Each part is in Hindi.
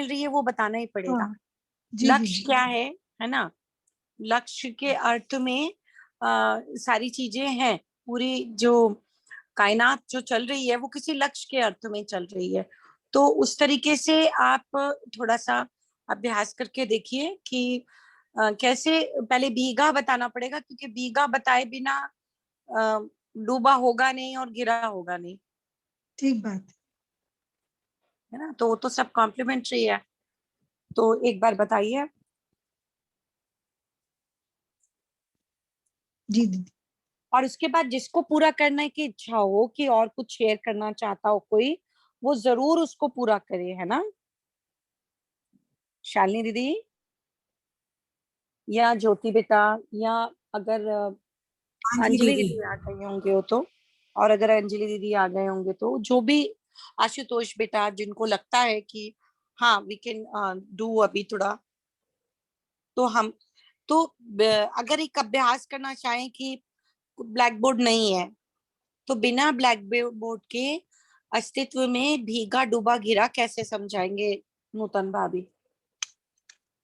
मिल रही है वो बताना ही पड़ेगा। हाँ, जी लक्ष्य दीदी। क्या है ना? लक्ष्य के अर्थ में सारी चीजें हैं। पूरी जो कायनात जो चल रही है वो किसी लक्ष्य के अर्थ में चल रही है। तो उस तरीके से आप थोड़ा सा अभ्यास करके देखिए कि कैसे। पहले बीघा बताना पड़ेगा, क्योंकि बीघा बताए बिना डूबा होगा नहीं और गिरा होगा नहीं, ठीक बात। है ना? तो वो तो सब कॉम्प्लीमेंट्री है। तो एक बार बताइए। जी दीदी। और उसके बाद जिसको पूरा करने की इच्छा हो कि और कुछ शेयर करना चाहता हो कोई, वो जरूर उसको पूरा करे, है ना? शालिनी दीदी या ज्योति बेटा, या अगर हाँ जी अंजलि दीदी। दीदी आ गए होंगे हो तो, और अगर अंजलि दीदी आ गए होंगे तो जो भी, आशुतोष बेटा, जिनको लगता है कि हाँ वी कैन डू अभी थोड़ा, तो हम तो अगर एक अभ्यास करना चाहें कि ब्लैक बोर्ड नहीं है, तो बिना ब्लैक बोर्ड के अस्तित्व में भीगा डूबा घिरा कैसे समझाएंगे नूतन भाभी?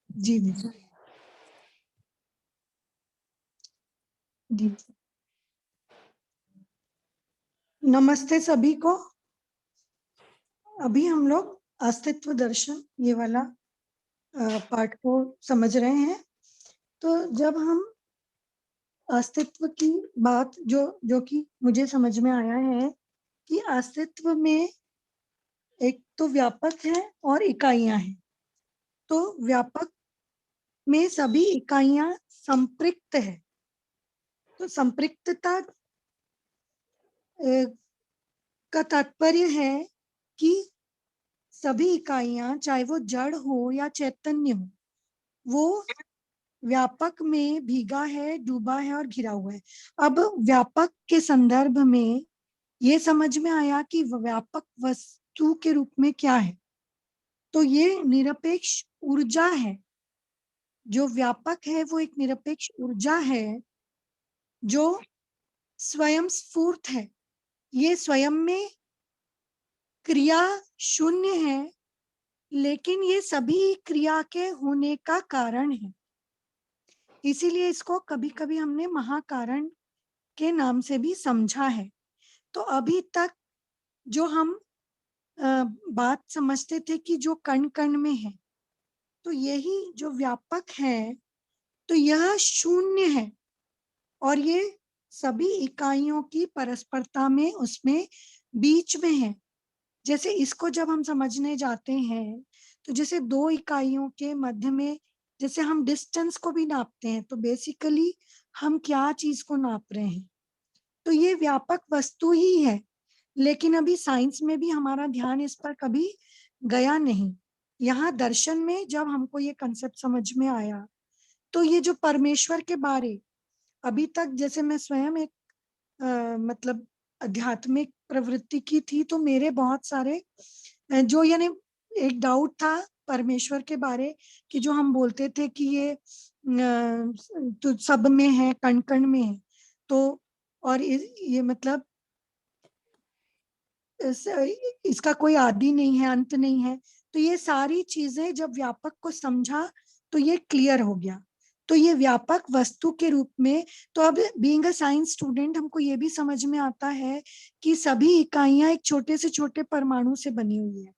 जी दीदी। जी। नमस्ते सभी को। अभी हम लोग अस्तित्व दर्शन ये वाला पार्ट को समझ रहे हैं। तो जब हम अस्तित्व की बात जो कि मुझे समझ में आया है कि अस्तित्व में एक तो व्यापक है और इकाइयां हैं। तो व्यापक में सभी इकाइयां संपृक्त है। तो संपृक्तता का तात्पर्य है कि सभी इकाइयां, चाहे वो जड़ हो या चैतन्य हो, वो व्यापक में भीगा है, डूबा है और घिरा हुआ है। अब व्यापक के संदर्भ में ये समझ में आया कि व्यापक वस्तु के रूप में क्या है। तो ये निरपेक्ष ऊर्जा है। जो व्यापक है वो एक निरपेक्ष ऊर्जा है जो स्वयं स्फूर्त है। ये स्वयं में क्रिया शून्य है, लेकिन ये सभी क्रिया के होने का कारण है। इसीलिए इसको कभी कभी हमने महाकारण के नाम से भी समझा है। तो अभी तक जो हम बात समझते थे कि जो कण कण में है, तो यही जो व्यापक है, तो यह शून्य है और ये सभी इकाइयों की परस्परता में, उसमें बीच में है। जैसे इसको जब हम समझने जाते हैं, तो जैसे दो इकाइयों के मध्य में जैसे हम डिस्टेंस को भी नापते हैं, तो बेसिकली हम क्या चीज को नाप रहे हैं? तो ये व्यापक वस्तु ही है। लेकिन अभी साइंस में भी हमारा ध्यान इस पर कभी गया नहीं। यहाँ दर्शन में जब हमको ये कंसेप्ट समझ में आया, तो ये जो परमेश्वर के बारे, अभी तक जैसे मैं स्वयं एक मतलब आध्यात्मिक प्रवृत्ति की थी, तो मेरे बहुत सारे जो यानी एक डाउट था परमेश्वर के बारे, कि जो हम बोलते थे कि ये तो सब में है, कण कण में है। तो और ये मतलब इसका कोई आदि नहीं है, अंत नहीं है। तो ये सारी चीजें जब व्यापक को समझा, तो ये क्लियर हो गया। तो ये व्यापक वस्तु के रूप में, तो अब बीइंग अ साइंस स्टूडेंट हमको ये भी समझ में आता है कि सभी इकाइयां एक छोटे से छोटे परमाणु से बनी हुई है।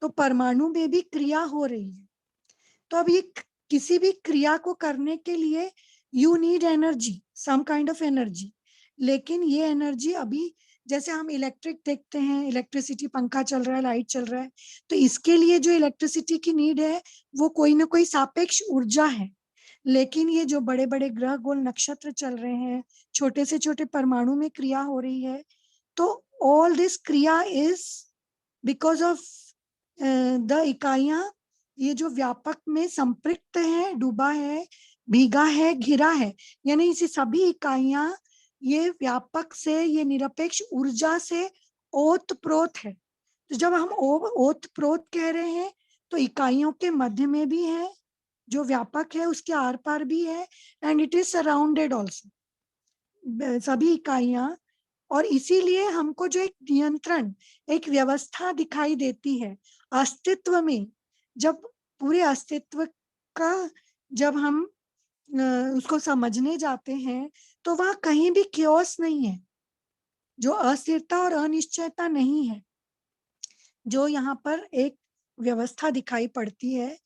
तो परमाणु में भी क्रिया हो रही है। तो अब ये किसी भी क्रिया को करने के लिए you need energy, some kind of energy. लेकिन ये एनर्जी अभी, जैसे हम इलेक्ट्रिक देखते हैं, इलेक्ट्रिसिटी, पंखा चल रहा है, लाइट चल रहा है, तो इसके लिए जो इलेक्ट्रिसिटी की नीड है, वो कोई ना कोई सापेक्ष ऊर्जा है। लेकिन ये जो बड़े बड़े ग्रह गोल नक्षत्र चल रहे हैं, छोटे से छोटे परमाणु में क्रिया हो रही है, तो ऑल दिस क्रिया इज बिकॉज ऑफ द इकाइयां, ये जो व्यापक में संपृक्त है, डूबा है, भीगा है, घिरा है, यानी इसे सभी इकाइयां ये व्यापक से, ये निरपेक्ष ऊर्जा से ओत प्रोत है। तो जब हम ओत प्रोत कह रहे हैं, तो इकाइयों के मध्य में भी है, जो व्यापक है उसके आर पार भी है, and it is surrounded also, सभी इकाइयां। और इसीलिए हमको जो एक नियंत्रण, एक व्यवस्था दिखाई देती है अस्तित्व में, जब पूरे अस्तित्व का जब हम उसको समझने जाते हैं तो वहां कहीं भी क्योस नहीं है, जो अस्थिरता और अनिश्चयता नहीं है, जो यहाँ पर एक व्यवस्था दिखाई पड़ती है।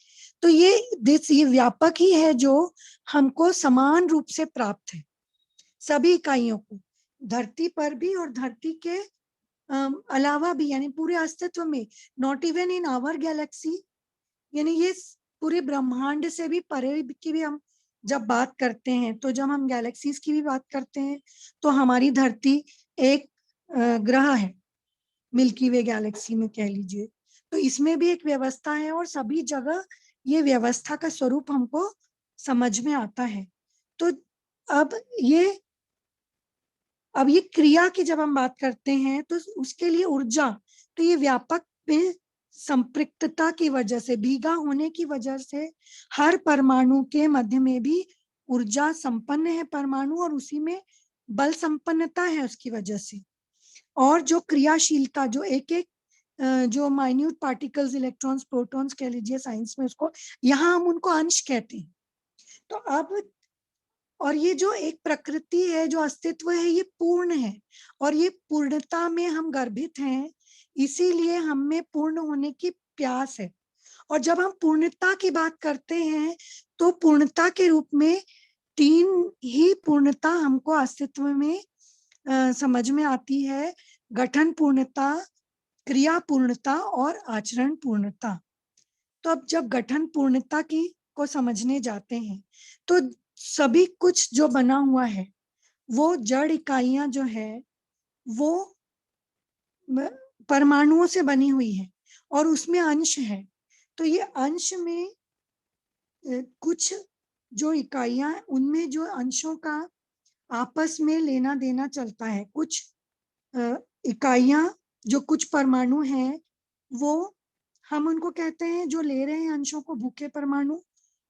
तो ये व्यापक ही है जो हमको समान रूप से प्राप्त है, सभी इकाइयों को, धरती पर भी और धरती के अलावा भी, यानी पूरे अस्तित्व में, not even in our galaxy, यानी ये पूरे ब्रह्मांड से भी परे की भी हम जब बात करते हैं, तो जब हम गैलेक्सीज की भी बात करते हैं तो हमारी धरती एक ग्रह है मिल्की वे गैलेक्सी में, कह लीजिए। तो इसमें भी एक व्यवस्था है और सभी जगह ये व्यवस्था का स्वरूप हमको समझ में आता है। तो अब ये अब ये क्रिया की जब हम बात करते हैं तो उसके लिए ऊर्जा, तो ये व्यापक में संपृक्तता की वजह से, भीगा होने की वजह से, हर परमाणु के मध्य में भी ऊर्जा संपन्न है परमाणु, और उसी में बल संपन्नता है उसकी वजह से। और जो क्रियाशीलता, जो एक एक जो माइन्यूट पार्टिकल्स, इलेक्ट्रॉन्स, प्रोटॉन्स कह लीजिए साइंस में उसको, यहाँ हम उनको अंश कहते हैं। तो अब और ये जो एक प्रकृति है, जो अस्तित्व है, ये पूर्ण है और ये पूर्णता में हम गर्भित हैं, इसीलिए हम में पूर्ण होने की प्यास है। और जब हम पूर्णता की बात करते हैं तो पूर्णता के रूप में तीन ही पूर्णता हमको अस्तित्व में समझ में आती है: गठन पूर्णता, क्रिया पूर्णता और आचरण पूर्णता। तो अब जब गठन पूर्णता की को समझने जाते हैं तो सभी कुछ जो बना हुआ है, वो जड़ इकाइयां जो है वो परमाणुओं से बनी हुई है और उसमें अंश है। तो ये अंश में कुछ जो इकाइयां, उनमें जो अंशों का आपस में लेना देना चलता है। कुछ इकाइयां, जो कुछ परमाणु हैं, वो हम उनको कहते हैं, जो ले रहे हैं अंशों को, भूखे परमाणु,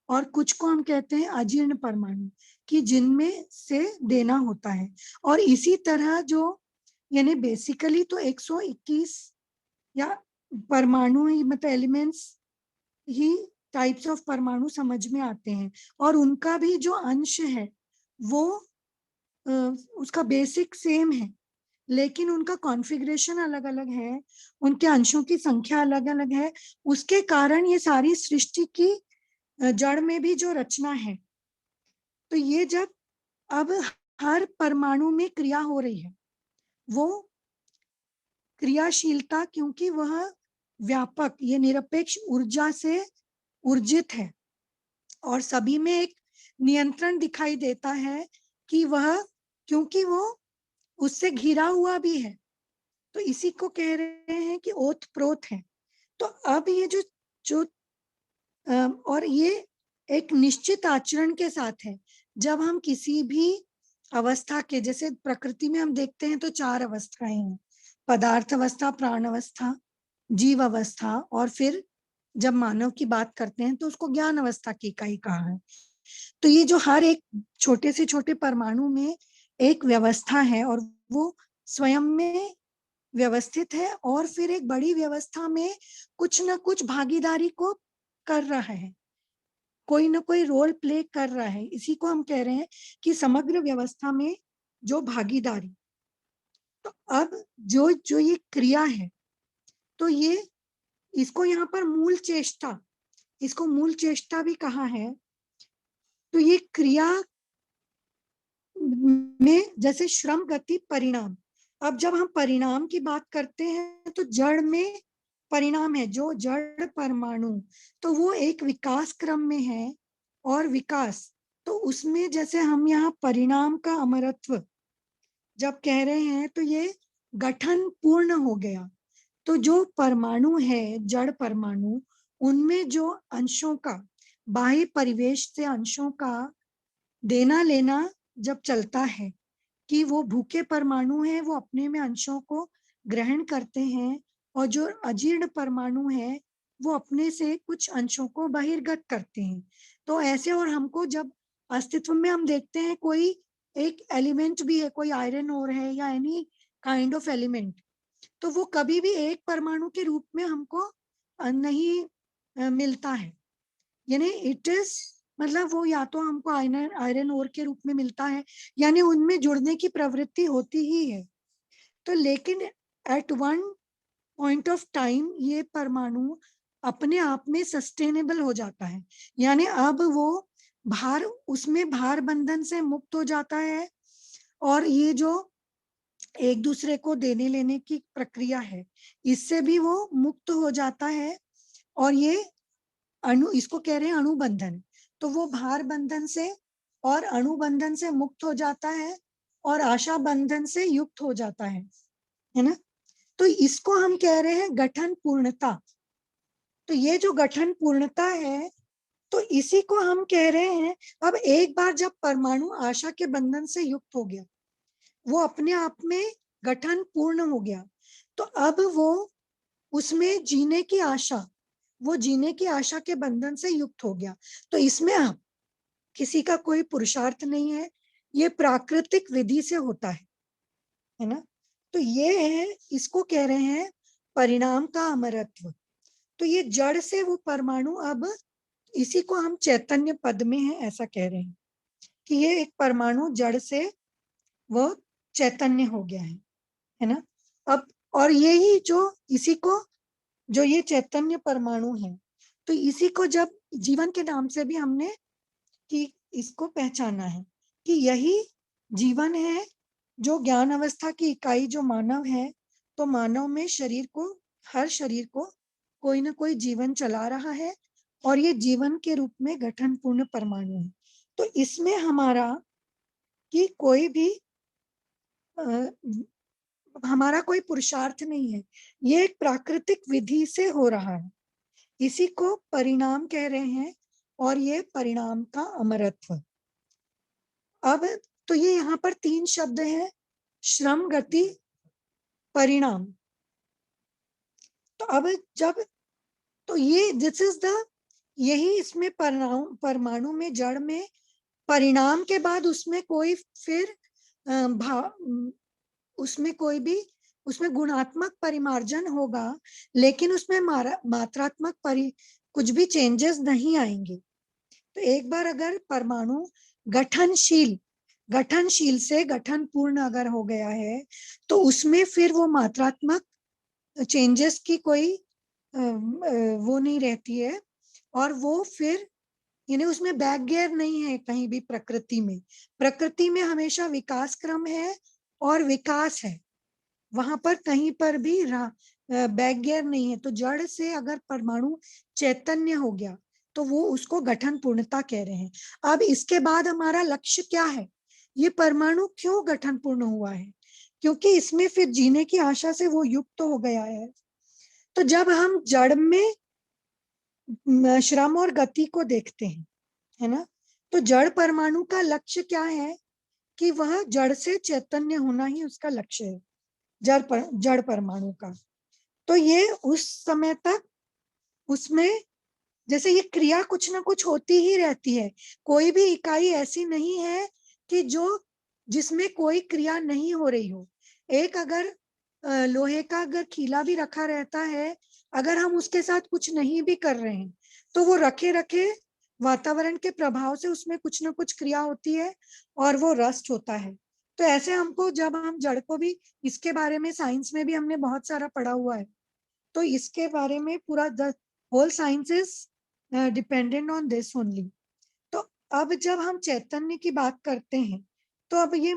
और कुछ को हम कहते हैं अजीर्ण परमाणु, कि जिनमें से देना होता है। और इसी तरह जो, यानी बेसिकली तो 121 या परमाणु ही, मतलब एलिमेंट्स ही, टाइप्स ऑफ परमाणु समझ में आते हैं, और उनका भी जो अंश है वो उसका बेसिक सेम है, लेकिन उनका कॉन्फ़िगरेशन अलग अलग है, उनके अंशों की संख्या अलग अलग है। उसके कारण ये सारी सृष्टि की जड़ में भी जो रचना है, तो ये जब अब हर परमाणु में क्रिया हो रही है, वो क्रियाशीलता, क्योंकि वह व्यापक, ये निरपेक्ष ऊर्जा से ऊर्जित है और सभी में एक नियंत्रण दिखाई देता है कि वह, क्योंकि वो उससे घिरा हुआ भी है, तो इसी को कह रहे हैं कि ओत प्रोत है। तो अब ये जो जो और ये एक निश्चित आचरण के साथ है। जब हम किसी भी अवस्था के, जैसे प्रकृति में हम देखते हैं तो 4 अवस्थाएं हैं: पदार्थ अवस्था, प्राण अवस्था, जीव अवस्था, और फिर जब मानव की बात करते हैं तो उसको ज्ञान अवस्था की इकाई कहा है। तो ये जो हर एक छोटे से छोटे परमाणु में एक व्यवस्था है और वो स्वयं में व्यवस्थित है, और फिर एक बड़ी व्यवस्था में कुछ ना कुछ भागीदारी को कर रहा है, कोई ना कोई रोल प्ले कर रहा है। इसी को हम कह रहे हैं कि समग्र व्यवस्था में जो भागीदारी। तो अब जो जो ये क्रिया है, तो ये, इसको यहाँ पर मूल चेष्टा, इसको मूल चेष्टा भी कहा है। तो ये क्रिया में जैसे श्रम, गति, परिणाम। अब जब हम परिणाम की बात करते हैं तो जड़ में परिणाम है, जो जड़ परमाणु, तो वो एक विकास क्रम में है। और विकास, तो उसमें जैसे हम यहाँ परिणाम का अमरत्व जब कह रहे हैं तो ये गठन पूर्ण हो गया। तो जो परमाणु है, जड़ परमाणु, उनमें जो अंशों का, बाह्य परिवेश से अंशों का देना लेना जब चलता है, कि वो भूखे परमाणु हैं, वो अपने में अंशों को ग्रहण करते हैं, और जो अजीर्ण परमाणु है वो अपने से कुछ अंशों को बहिर्गत करते हैं। तो ऐसे, और हमको जब अस्तित्व में हम देखते हैं कोई एक एलिमेंट भी है, कोई आयरन ओर है या एनी काइंड ऑफ एलिमेंट, तो वो कभी भी एक परमाणु के रूप में हमको नहीं मिलता है, यानी इट इज, मतलब वो या तो हमको आयरन आयरन ओर के रूप में मिलता है, यानी उनमें जुड़ने की प्रवृत्ति होती ही है। तो लेकिन at one point of time ये परमाणु अपने आप में सस्टेनेबल हो जाता है, यानी अब वो भार, उसमें भार बंधन से मुक्त हो जाता है, और ये जो एक दूसरे को देने लेने की प्रक्रिया है इससे भी वो मुक्त हो जाता है। और ये अणु, इसको कह रहे हैं अणुबंधन, तो वो भार बंधन से और अणुबंधन से मुक्त हो जाता है और आशा बंधन से युक्त हो जाता है ना। तो इसको हम कह रहे हैं गठन पूर्णता। तो ये जो गठन पूर्णता है, तो इसी को हम कह रहे हैं, अब एक बार जब परमाणु आशा के बंधन से युक्त हो गया, वो अपने आप में गठन पूर्ण हो गया, तो अब वो उसमें जीने की आशा, वो जीने की आशा के बंधन से युक्त हो गया। तो इसमें हम किसी का कोई पुरुषार्थ नहीं है, ये प्राकृतिक विधि से होता है ना। तो ये है, इसको कह रहे हैं परिणाम का अमरत्व। तो ये जड़ से वो परमाणु अब, इसी को हम चैतन्य पद में है ऐसा कह रहे हैं कि ये एक परमाणु जड़ से वो चैतन्य हो गया है ना। अब और यही जो, इसी को, जो ये चैतन्य परमाणु है, तो इसी को जब जीवन के नाम से भी हमने कि इसको पहचाना है कि यही जीवन है, जो ज्ञान अवस्था की इकाई जो मानव है, तो मानव में शरीर को, हर शरीर को कोई ना कोई जीवन चला रहा है, और ये जीवन के रूप में गठन पूर्ण परमाणु है। तो इसमें हमारा कि कोई भी हमारा कोई पुरुषार्थ नहीं है, ये एक प्राकृतिक विधि से हो रहा है, इसी को परिणाम कह रहे हैं, और ये परिणाम का अमरत्व। अब तो ये यहाँ पर 3 शब्द हैं, श्रम, गति, परिणाम। तो अब जब, तो ये दिस इज द, यही इसमें परमाणु में, जड़ में परिणाम के बाद उसमें कोई फिर उसमें कोई भी, उसमें गुणात्मक परिमार्जन होगा, लेकिन उसमें मात्रात्मक कुछ भी चेंजेस नहीं आएंगे। तो एक बार अगर परमाणु गठनशील, गठनशील से गठन पूर्ण अगर हो गया है, तो उसमें फिर वो मात्रात्मक चेंजेस की कोई वो नहीं रहती है, और वो फिर, यानी उसमें बैक गियर नहीं है कहीं भी। प्रकृति में, प्रकृति में हमेशा विकास क्रम है और विकास है, वहां पर कहीं पर भी बैक गियर नहीं है। तो जड़ से अगर परमाणु चैतन्य हो गया, तो वो उसको गठन पूर्णता कह रहे हैं। अब इसके बाद हमारा लक्ष्य क्या है, ये परमाणु क्यों गठन पूर्ण हुआ है, क्योंकि इसमें फिर जीने की आशा से वो युक्त तो हो गया है। तो जब हम जड़ में श्रम और गति को देखते हैं, है ना, तो जड़ परमाणु का लक्ष्य क्या है कि वह जड़ से चैतन्य होना ही उसका लक्ष्य है, जड़ परमाणु का। तो ये उस समय तक उसमें, जैसे ये क्रिया कुछ ना कुछ होती ही रहती है, कोई भी इकाई ऐसी नहीं है कि जो, जिसमें कोई क्रिया नहीं हो रही हो। एक अगर लोहे का अगर खीला भी रखा रहता है, अगर हम उसके साथ कुछ नहीं भी कर रहे हैं, तो वो रखे रखे वातावरण के प्रभाव से उसमें कुछ ना कुछ क्रिया होती है और वो रस्ट होता है। तो ऐसे हमको, जब हम जड़ को भी, इसके बारे में साइंस में भी हमने बहुत सारा पढ़ा हुआ है, तो इसके बारे में पूरा the whole science is dependent on this only. तो अब जब हम चैतन्य की बात करते हैं, तो अब ये,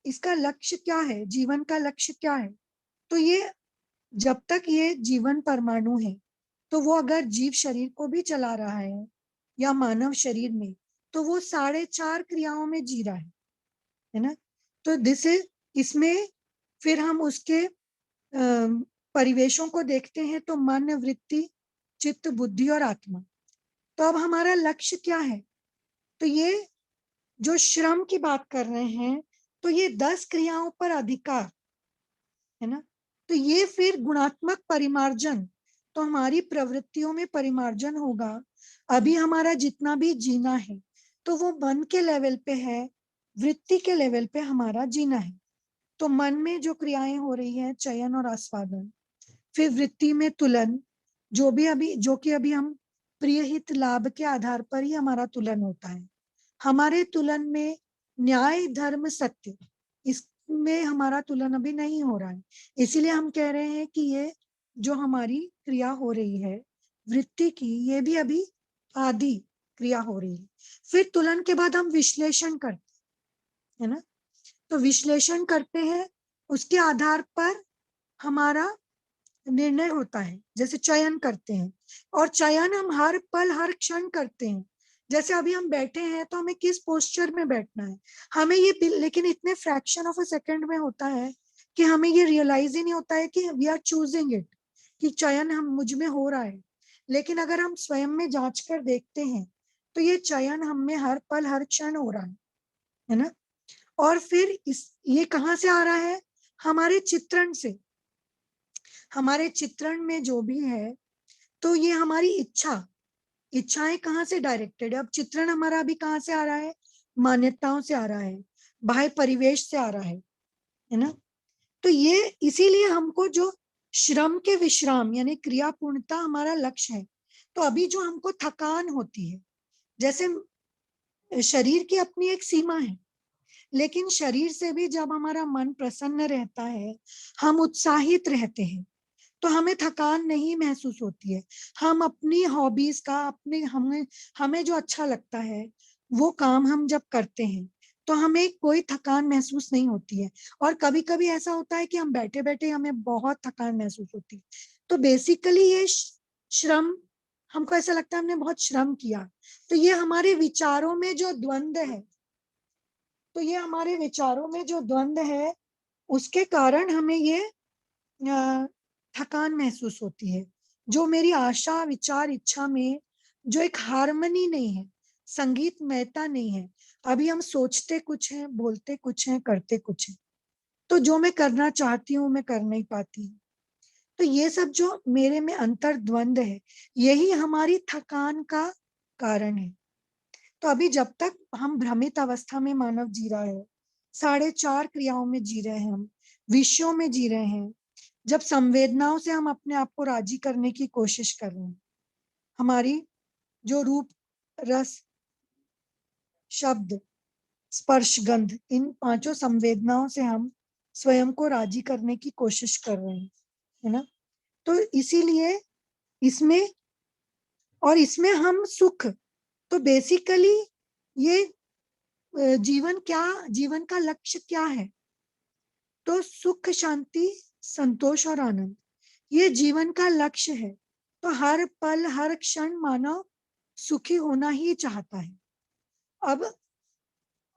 इसका लक्ष्य क्या है, जीवन का लक्ष्य क्या है, तो ये, जब तक ये जीवन परमाणु है, तो वो अगर जीव शरीर को भी चला रहा है या मानव शरीर में, तो वो 4.5 क्रियाओं में जी रहा है ना। तो दिस इज, इसमें फिर हम उसके परिवेशों को देखते हैं, तो मन, वृत्ति, चित्त, बुद्धि और आत्मा। तो अब हमारा लक्ष्य क्या है, तो ये जो श्रम की बात कर रहे हैं, तो ये 10 क्रियाओं पर अधिकार है ना। तो ये फिर गुणात्मक परिमार्जन, तो हमारी प्रवृत्तियों में परिमार्जन होगा। अभी हमारा जितना भी जीना है, तो वो मन के लेवल पे है, वृत्ति के लेवल पे हमारा जीना है। तो मन में जो क्रियाएं हो रही है, चयन और आस्वादन, फिर वृत्ति में तुलन, जो भी अभी, जो कि अभी हम प्रिय हित लाभ के आधार पर ही हमारा तुलन होता है। हमारे तुलन में न्याय धर्म सत्य, इसमें हमारा तुलन अभी नहीं हो रहा है। इसीलिए हम कह रहे हैं कि ये जो हमारी क्रिया हो रही है वृत्ति की, ये भी अभी आदि क्रिया हो रही है। फिर तुलन के बाद हम विश्लेषण करते हैं ना, तो विश्लेषण करते हैं, उसके आधार पर हमारा निर्णय होता है, जैसे चयन करते हैं। और चयन हम हर पल हर क्षण करते हैं। जैसे अभी हम बैठे हैं तो हमें किस पोस्चर में बैठना है, हमें ये लेकिन इतने फ्रैक्शन ऑफ अ सेकंड में होता है कि हमें ये रियलाइज ही नहीं होता है कि वी आर चूजिंग इट, कि चयन हम मुझ में हो रहा है। लेकिन अगर हम स्वयं में जांच कर देखते हैं तो ये चयन हम में हर पल हर क्षण हो रहा है ना। और फिर ये कहाँ से आ रहा है? हमारे चित्रण से। हमारे चित्रण में जो भी है, तो ये हमारी इच्छाएं कहाँ से डायरेक्टेड है? अब चित्रण हमारा अभी कहाँ से आ रहा है? मान्यताओं से आ रहा है, बाह्य परिवेश से आ रहा है ना। तो ये इसीलिए हमको जो श्रम के विश्राम यानी क्रिया पूर्णता हमारा लक्ष्य है। तो अभी जो हमको थकान होती है, जैसे शरीर की अपनी एक सीमा है, लेकिन शरीर से भी जब हमारा मन प्रसन्न रहता है, हम उत्साहित रहते हैं, तो हमें थकान नहीं महसूस होती है। हम अपनी हॉबीज का, अपने हमें हमें जो अच्छा लगता है वो काम हम जब करते हैं तो हमें कोई थकान महसूस नहीं होती है। और कभी कभी ऐसा होता है कि हम बैठे बैठे हमें बहुत थकान महसूस होती है। तो बेसिकली ये श्रम, हमको ऐसा लगता है हमने बहुत श्रम किया। तो ये हमारे विचारों में जो द्वंद्व है, तो ये हमारे विचारों में जो द्वंद्व है उसके कारण हमें ये थकान महसूस होती है। जो मेरी आशा विचार इच्छा में जो एक हार्मनी नहीं है, संगीतमयता नहीं है। अभी हम सोचते कुछ हैं, बोलते कुछ हैं, करते कुछ हैं, तो जो मैं करना चाहती हूँ मैं कर नहीं पाती। तो ये सब जो मेरे में अंतर द्वंद है, यही हमारी थकान का कारण है। तो अभी जब तक हम भ्रमित अवस्था में मानव जी रहा है, 4.5 क्रियाओं में जी रहे हैं, हम विषयों में जी रहे हैं, जब संवेदनाओं से हम अपने आप को राजी करने की कोशिश कर रहे हैं, हमारी जो रूप रस शब्द स्पर्श गंध, इन 5 संवेदनाओं से हम स्वयं को राजी करने की कोशिश कर रहे हैं, है ना। तो इसीलिए इसमें, और इसमें हम सुख, तो बेसिकली ये जीवन का लक्ष्य क्या है? तो सुख शांति संतोष और आनंद, ये जीवन का लक्ष्य है। तो हर पल हर क्षण मानव सुखी होना ही चाहता है। अब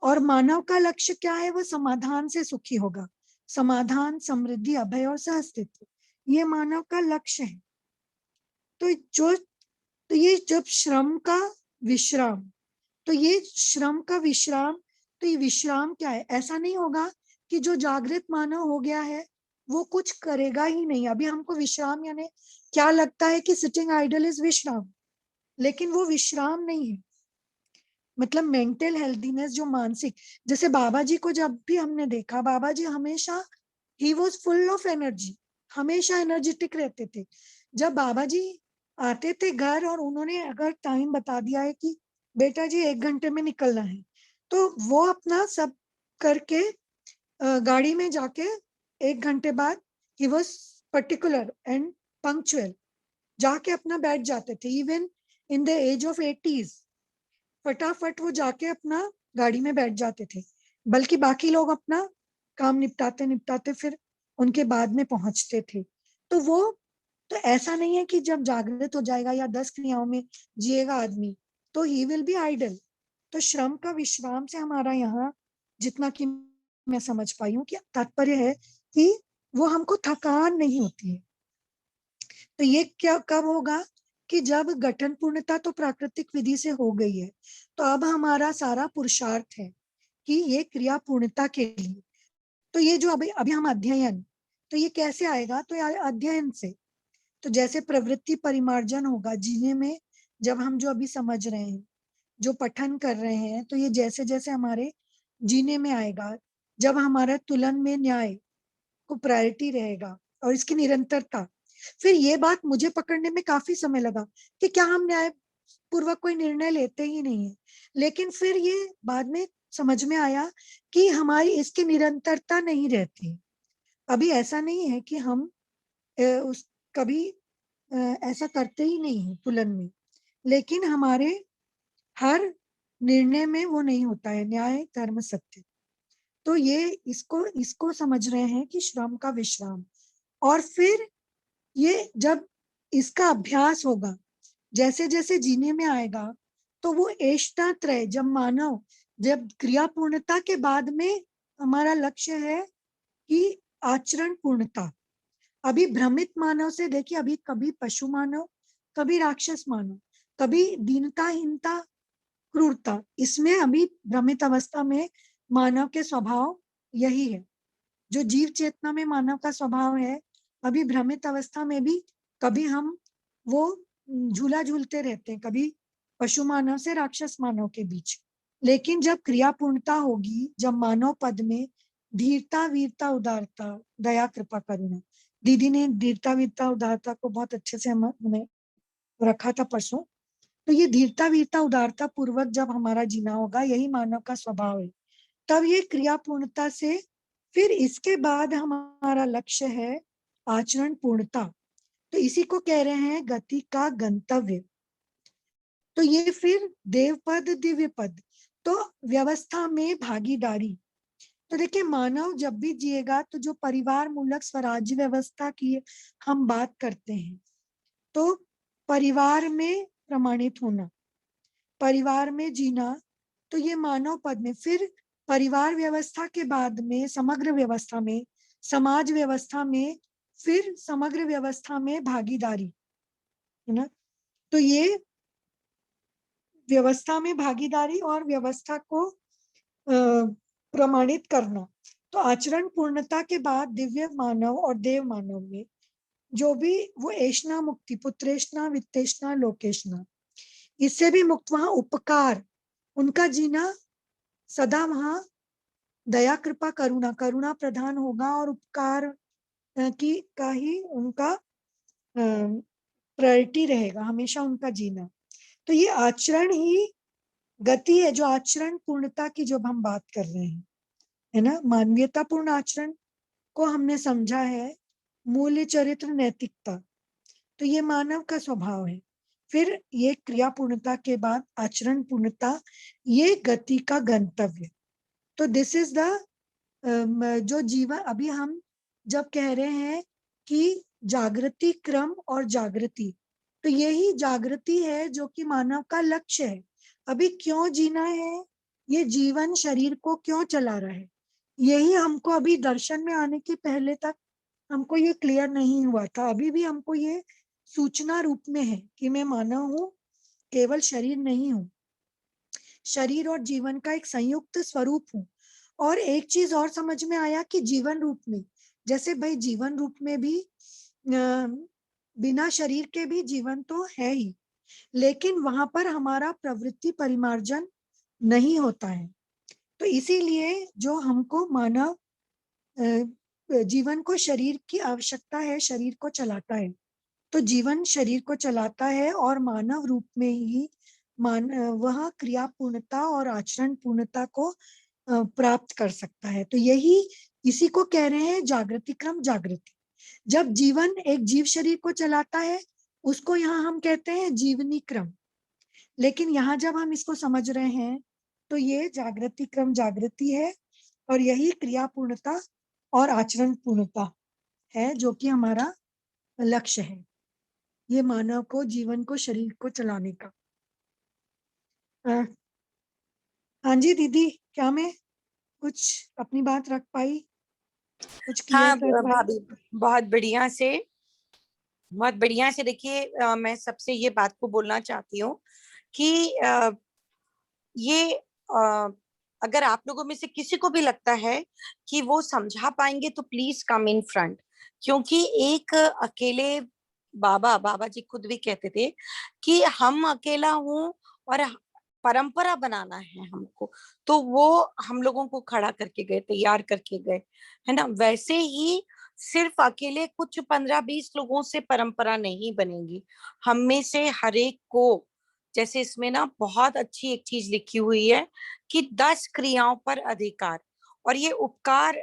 और मानव का लक्ष्य क्या है? वह समाधान से सुखी होगा। समाधान, समृद्धि, अभय और सहअस्तित्व, ये मानव का लक्ष्य है। तो ये जब श्रम का विश्राम, तो ये श्रम का विश्राम, तो ये विश्राम क्या है? ऐसा नहीं होगा कि जो जागृत मानव हो गया है वो कुछ करेगा ही नहीं। अभी हमको विश्राम यानी क्या लगता है कि सिटिंग आइडल इज विश्राम, लेकिन वो विश्राम नहीं है। मतलब मेंटल हेल्थीनेस, जो मानसिक, जैसे बाबा जी को जब भी हमने देखा, बाबा जी हमेशा he was full of energy, हमेशा एनर्जेटिक रहते थे। जब बाबा जी आते थे घर और उन्होंने अगर टाइम बता दिया है कि बेटा जी 1 घंटे में निकलना है, तो वो अपना सब करके गाड़ी में जाके 1 घंटे बाद ही वॉज पर्टिकुलर एंड पंक्चुअल, जाके अपना बैठ जाते थे। Even in the age of 80s फटाफट वो जाके अपना गाड़ी में बैठ जाते थे, बल्कि बाकी लोग अपना काम निपटाते निपटाते फिर उनके बाद में पहुंचते थे। तो वो, तो ऐसा नहीं है कि जब जागृत हो जाएगा या 10 क्रियाओं में जिएगा आदमी तो ही विल बी आइडल। तो श्रम का विश्राम से हमारा यहाँ, जितना कि मैं समझ पाई हूँ, कि तात्पर्य है कि वो हमको थकान नहीं होती है। तो ये क्या कब होगा? कि जब गठन पूर्णता तो प्राकृतिक विधि से हो गई है, तो अब हमारा सारा पुरुषार्थ है कि ये क्रिया पूर्णता के लिए। तो ये जो अभी अभी हम अध्ययन, तो ये कैसे आएगा? तो अध्ययन से। तो जैसे प्रवृत्ति परिमार्जन होगा जीने में, जब हम जो अभी समझ रहे हैं, जो पठन कर रहे हैं, तो ये जैसे जैसे हमारे जीने में आएगा, जब हमारा तुलन में न्याय को प्रायोरिटी रहेगा और इसकी निरंतरता। फिर ये बात मुझे पकड़ने में काफी समय लगा कि क्या हम न्याय पूर्वक कोई निर्णय लेते ही नहीं है। लेकिन फिर ये बाद में समझ में आया कि हमारी इसकी निरंतरता नहीं रहती। अभी ऐसा नहीं है कि हम उस कभी ऐसा करते ही नहीं है तुलन में, लेकिन हमारे हर निर्णय में वो नहीं होता है न्याय धर्म सत्य। तो ये इसको इसको समझ रहे हैं कि श्रम का विश्राम। और फिर ये जब इसका अभ्यास होगा, जैसे जैसे जीने में आएगा, तो वो एष्टा त्रय जब क्रिया पूर्णता के बाद में हमारा लक्ष्य है कि आचरण पूर्णता। अभी भ्रमित मानव से देखिए, अभी कभी पशु मानव, कभी राक्षस मानव, कभी दीनता हीनता क्रूरता, इसमें अभी भ्रमित अवस्था में मानव के स्वभाव यही है। जो जीव चेतना में मानव का स्वभाव है, अभी भ्रमित अवस्था में भी कभी हम वो झूला झूलते रहते हैं, कभी पशु मानव से राक्षस मानव के बीच। लेकिन जब क्रिया पूर्णता होगी, जब मानव पद में धीरता वीरता उदारता दया कृपा करुणा, दीदी ने धीरता वीरता उदारता को बहुत अच्छे से हमें रखा था परसों। तो ये धीरता वीरता उदारता पूर्वक जब हमारा जीना होगा, यही मानव का स्वभाव है। तब ये क्रिया पूर्णता से फिर इसके बाद हमारा लक्ष्य है आचरण पूर्णता। तो इसी को कह रहे हैं गति का गंतव्य। तो ये फिर देव पद दिव्य पद, तो व्यवस्था में भागीदारी। तो देखिए, मानव जब भी जिएगा तो जो परिवार मूलक स्वराज्य व्यवस्था की हम बात करते हैं, तो परिवार में प्रमाणित होना, परिवार में जीना, तो ये मानव पद में फिर परिवार व्यवस्था के बाद में समग्र व्यवस्था में, समाज व्यवस्था में, फिर समग्र व्यवस्था में भागीदारी, है ना। तो ये व्यवस्था में भागीदारी और व्यवस्था को प्रमाणित करना। तो आचरण पूर्णता के बाद दिव्य मानव और देव मानव में जो भी वो ऐष्णा मुक्ति, पुत्रेष्णा वित्तेष्णा लोकेष्णा, इससे भी मुक्त, वहां उपकार, उनका जीना सदा वहां दया कृपा करुणा, करुणा प्रधान होगा और उपकार की का ही उनका प्रायोरिटी रहेगा हमेशा, उनका जीना। तो ये आचरण ही गति है, जो आचरण पूर्णता की जो हम बात कर रहे हैं, है ना। मानवीयता पूर्ण आचरण को हमने समझा है मूल्य चरित्र नैतिकता, तो ये मानव का स्वभाव है। फिर ये क्रिया पूर्णता के बाद आचरण पूर्णता, ये गति का गंतव्य। तो दिस इज द जो जीवन, अभी हम जब कह रहे हैं कि जागृति क्रम और जागृति, तो यही जागृति है जो कि मानव का लक्ष्य है। अभी क्यों जीना है, ये जीवन शरीर को क्यों चला रहा है, यही हमको अभी दर्शन में आने के पहले तक हमको ये क्लियर नहीं हुआ था। अभी भी हमको ये सूचना रूप में है कि मैं मानव हूँ, केवल शरीर नहीं हूँ, शरीर और जीवन का एक संयुक्त स्वरूप हूँ। और एक चीज और समझ में आया कि जीवन रूप में, जैसे भाई जीवन रूप में भी बिना शरीर के भी जीवन तो है ही, लेकिन वहां पर हमारा प्रवृत्ति परिमार्जन नहीं होता है। तो इसीलिए जो हमको मानव जीवन को शरीर की आवश्यकता है, शरीर को चलाता है, तो जीवन शरीर को चलाता है और मानव रूप में ही वह क्रिया पूर्णता और आचरण पूर्णता को प्राप्त कर सकता है। तो यही इसी को कह रहे हैं जागृति क्रम जागृति। जब जीवन एक जीव शरीर को चलाता है, उसको यहाँ हम कहते हैं जीवनी क्रम। लेकिन यहाँ जब हम इसको समझ रहे हैं, तो ये जागृति क्रम जागृति है, और यही क्रिया पूर्णता और आचरण पूर्णता है जो कि हमारा लक्ष्य है, ये मानव को, जीवन को, शरीर को चलाने का। हाँ जी दीदी, क्या मैं कुछ अपनी बात रख पाई, कुछ क्लियर हाँ कर पाई? भाभी, बहुत बढ़िया से देखिए, मैं सबसे ये बात को बोलना चाहती हूँ कि ये अगर आप लोगों में से किसी को भी लगता है कि वो समझा पाएंगे तो प्लीज कम इन फ्रंट, क्योंकि एक अकेले बाबा बाबा जी खुद भी कहते थे कि हम अकेला हूं और परंपरा बनाना है हमको, तो वो हम लोगों को खड़ा करके गए, तैयार करके गए, है ना। वैसे ही सिर्फ अकेले कुछ 15-20 लोगों से परंपरा नहीं बनेगी, हम में से हर एक को, जैसे इसमें ना बहुत अच्छी एक चीज लिखी हुई है कि 10 क्रियाओं पर अधिकार, और ये उपकार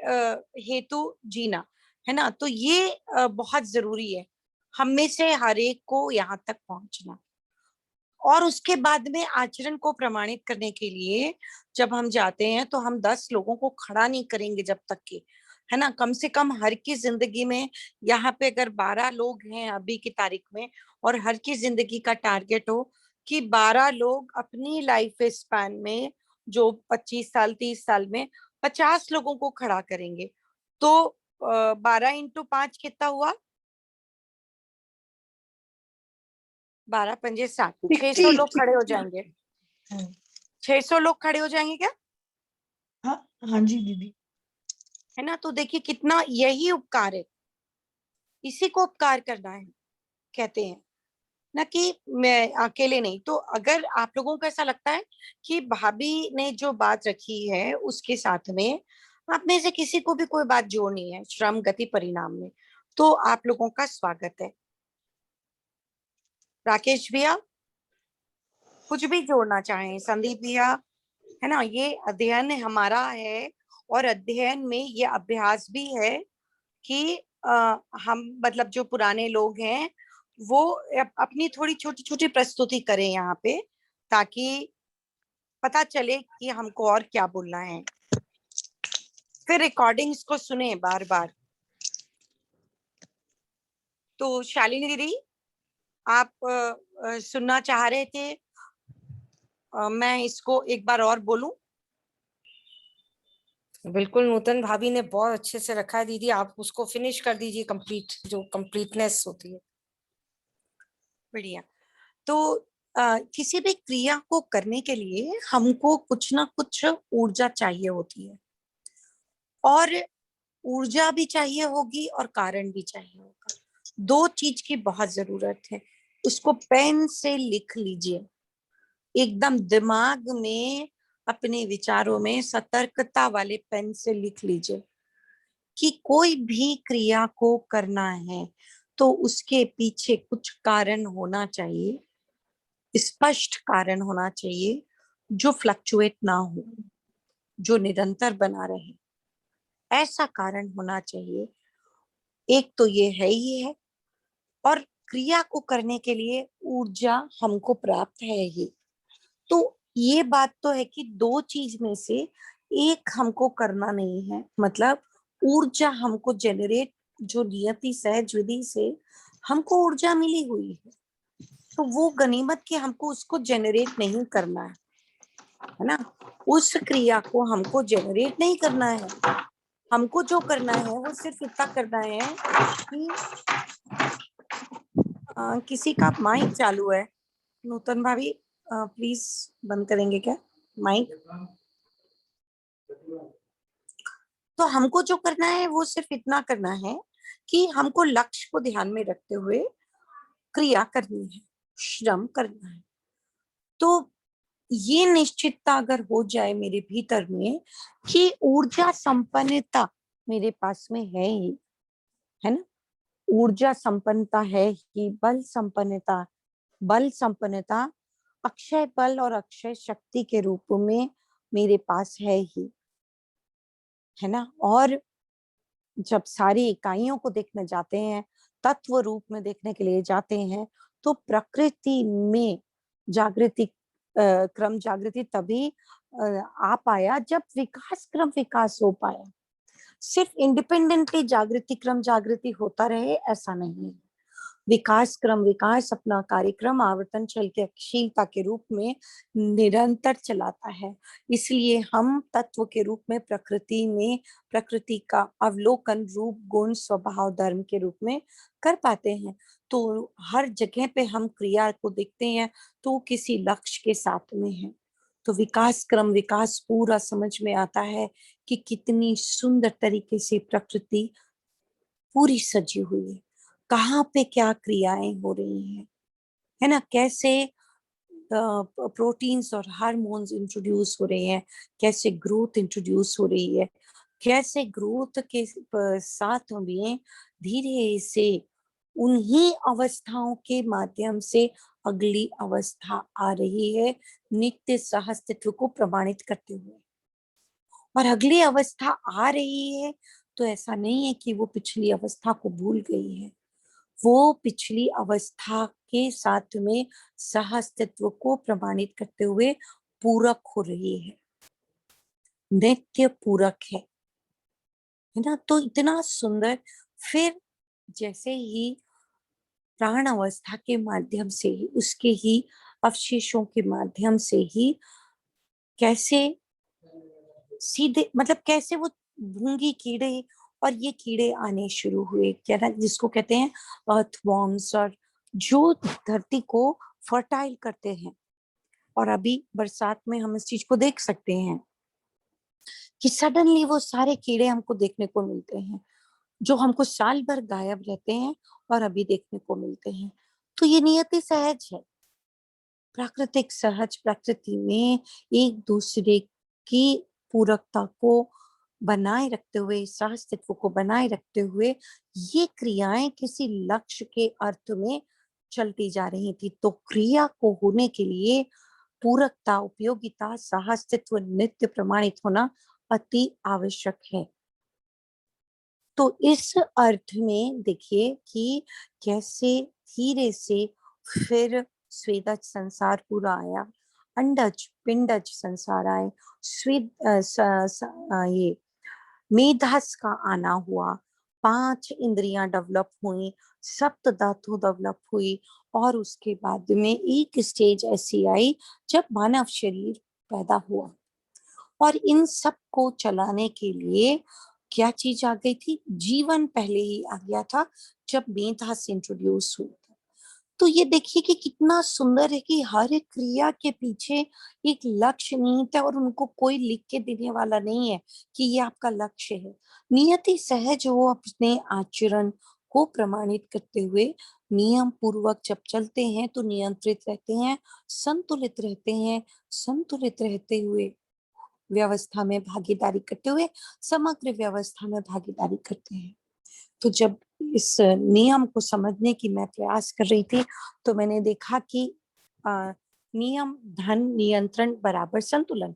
हेतु जीना, है ना। तो ये बहुत जरूरी है हम में से हर एक को यहाँ तक पहुंचना। और उसके बाद में आचरण को प्रमाणित करने के लिए जब हम जाते हैं तो हम 10 लोगों को खड़ा नहीं करेंगे जब तक कि, है ना, कम से कम हर की जिंदगी में, यहाँ पे अगर 12 लोग हैं अभी की तारीख में, और हर की जिंदगी का टारगेट हो कि 12 लोग अपनी लाइफ स्पैन में, जो 25 साल 30 साल में 50 लोगों को खड़ा करेंगे, तो 12 × 5 कितना हुआ? 12 पंजे 60, 600 लोग खड़े हो जाएंगे। 600 लोग खड़े हो जाएंगे क्या? हाँ हाँ जी दीदी। है ना। तो देखिए कितना, यही उपकार है, इसी को उपकार करना है कहते हैं ना, कि मैं अकेले नहीं। तो अगर आप लोगों को ऐसा लगता है कि भाभी ने जो बात रखी है उसके साथ में आप में से किसी को भी कोई बात जोड़नी है श्रम गति परिणाम में, तो आप लोगों का स्वागत है। राकेश भैया कुछ भी जोड़ना चाहें, संदीप भैया, है ना। ये अध्ययन हमारा है, और अध्ययन में ये अभ्यास भी है कि हम मतलब जो पुराने लोग हैं वो अपनी थोड़ी छोटी छोटी प्रस्तुति करें यहाँ पे, ताकि पता चले कि हमको और क्या बोलना है। फिर रिकॉर्डिंग्स को सुने बार बार। तो शालिनी दीदी आप सुनना चाह रहे थे, मैं इसको एक बार और बोलूं? बिल्कुल, नूतन भाभी ने बहुत अच्छे से रखा है दीदी, आप उसको फिनिश कर दीजिए, कंप्लीट, जो कंप्लीटनेस होती है। बढ़िया। तो किसी भी क्रिया को करने के लिए हमको कुछ ना कुछ ऊर्जा चाहिए होती है, और ऊर्जा भी चाहिए होगी और कारण भी चाहिए होगा। दो चीज की बहुत जरूरत है। उसको पेन से लिख लीजिए, एकदम दिमाग में अपने विचारों में सतर्कता वाले पेन से लिख लीजिए कि कोई भी क्रिया को करना है तो उसके पीछे कुछ कारण होना चाहिए, स्पष्ट कारण होना चाहिए, जो फ्लक्चुएट ना हो, जो निरंतर बना रहे, ऐसा कारण होना चाहिए। एक तो ये है ही है, और क्रिया को करने के लिए ऊर्जा हमको प्राप्त है ही। तो ये बात तो है कि दो चीज में से एक हमको करना नहीं है, मतलब ऊर्जा हमको जेनरेट, जो नियति सहज विधि से हमको ऊर्जा मिली हुई है, तो वो गनीमत की हमको उसको जेनरेट नहीं करना है ना। उस क्रिया को हमको जेनरेट नहीं करना है, हमको जो करना है वो सिर्फ इतना करना है कि किसी का माइक चालू है, नूतन भाभी प्लीज बंद करेंगे क्या माइक? तो हमको जो करना है वो सिर्फ इतना करना है कि हमको लक्ष्य को ध्यान में रखते हुए क्रिया करनी है, श्रम करना है। तो ये निश्चितता अगर हो जाए मेरे भीतर में कि ऊर्जा संपन्नता मेरे पास में है ही, है ना, ऊर्जा संपन्नता है ही, बल संपन्नता अक्षय बल और अक्षय शक्ति के रूप में मेरे पास है ही, है ना। और जब सारी इकाइयों को देखने जाते हैं, तत्व रूप में देखने के लिए जाते हैं, तो प्रकृति में जागृति क्रम जागृति तभी आ पाया जब विकास क्रम विकास हो पाया। सिर्फ इंडिपेंडेंटली जागृति क्रम जागृति होता रहे ऐसा नहीं है। विकास क्रम विकास अपना कार्यक्रम आवर्तन चलशीलता के रूप में निरंतर चलाता है। इसलिए हम तत्व के रूप में प्रकृति में प्रकृति का अवलोकन रूप गुण स्वभाव धर्म के रूप में कर पाते हैं। तो हर जगह पे हम क्रिया को देखते हैं तो किसी लक्ष्य के साथ में है। तो विकास क्रम विकास पूरा समझ में आता है कि कितनी सुंदर तरीके से प्रकृति पूरी सजी हुई है, कहाँ पे क्या क्रियाएं हो रही हैं, है ना, कैसे प्रोटीन्स और हार्मोन्स इंट्रोड्यूस हो रहे हैं, कैसे ग्रोथ इंट्रोड्यूस हो रही है, कैसे ग्रोथ के साथ में धीरे से उन्हीं अवस्थाओं के माध्यम से अगली अवस्था आ रही है नित्य सहअस्तित्व को प्रमाणित करते हुए। और अगली अवस्था आ रही है तो ऐसा नहीं है कि वो पिछली अवस्था को भूल गई है, वो पिछली अवस्था के साथ में सहअस्तित्व को प्रमाणित करते हुए पूरक हो रही है, नित्य पूरक है ना। तो इतना सुंदर। फिर जैसे ही प्राण अवस्था के माध्यम से ही, उसके ही अवशेषों के माध्यम से ही कैसे सीधे मतलब कैसे वो भूंगी कीड़े और ये कीड़े आने शुरू हुए, क्या ना, जिसको कहते हैं अर्थवॉर्म्स, और जो धरती को फर्टाइल करते हैं। और अभी बरसात में हम इस चीज को देख सकते हैं कि सडनली वो सारे कीड़े हमको देखने को मिलते हैं जो हमको साल भर गायब रहते हैं और अभी देखने को मिलते हैं। तो ये नियति सहज है, प्राकृतिक सहज प्रकृति में एक दूसरे की पूरकता को बनाए रखते हुए, सहअस्तित्व को बनाए रखते हुए ये क्रियाएं किसी लक्ष्य के अर्थ में चलती जा रही थी। तो क्रिया को होने के लिए पूरकता, उपयोगिता, सहअस्तित्व, नित्य प्रमाणित होना अति आवश्यक है। तो इस अर्थ में देखिए कि कैसे धीरे से फिर स्वेदज संसार पूरा आया, अंडज पिंडज संसार आए, ये मेधस का आना हुआ, 5 इंद्रियां डेवलप हुई, सप्त धातु डेवलप हुई, और उसके बाद में एक स्टेज ऐसी आई जब मानव शरीर पैदा हुआ। और इन सब को चलाने के लिए क्या चीज आ गई थी? जीवन पहले ही आ गया था जब मेधा इंट्रोड्यूस हुई। तो ये देखिए कि कितना सुंदर है कि हर एक क्रिया के पीछे एक लक्ष्य निहित है और उनको कोई लिख के देने वाला नहीं है कि ये आपका लक्ष्य है। नियति सहज वो अपने आचरण को प्रमाणित करते हुए नियम पूर्वक जब चलते हैं तो नियंत्रित रहते हैं, संतुलित रहते हैं, संतुलित रहते हुए व्यवस्था में भागीदारी करते हुए समग्र व्यवस्था में भागीदारी करते हैं। तो जब इस नियम को समझने की मैं प्रयास कर रही थी तो मैंने देखा कि नियम धन नियंत्रण बराबर संतुलन।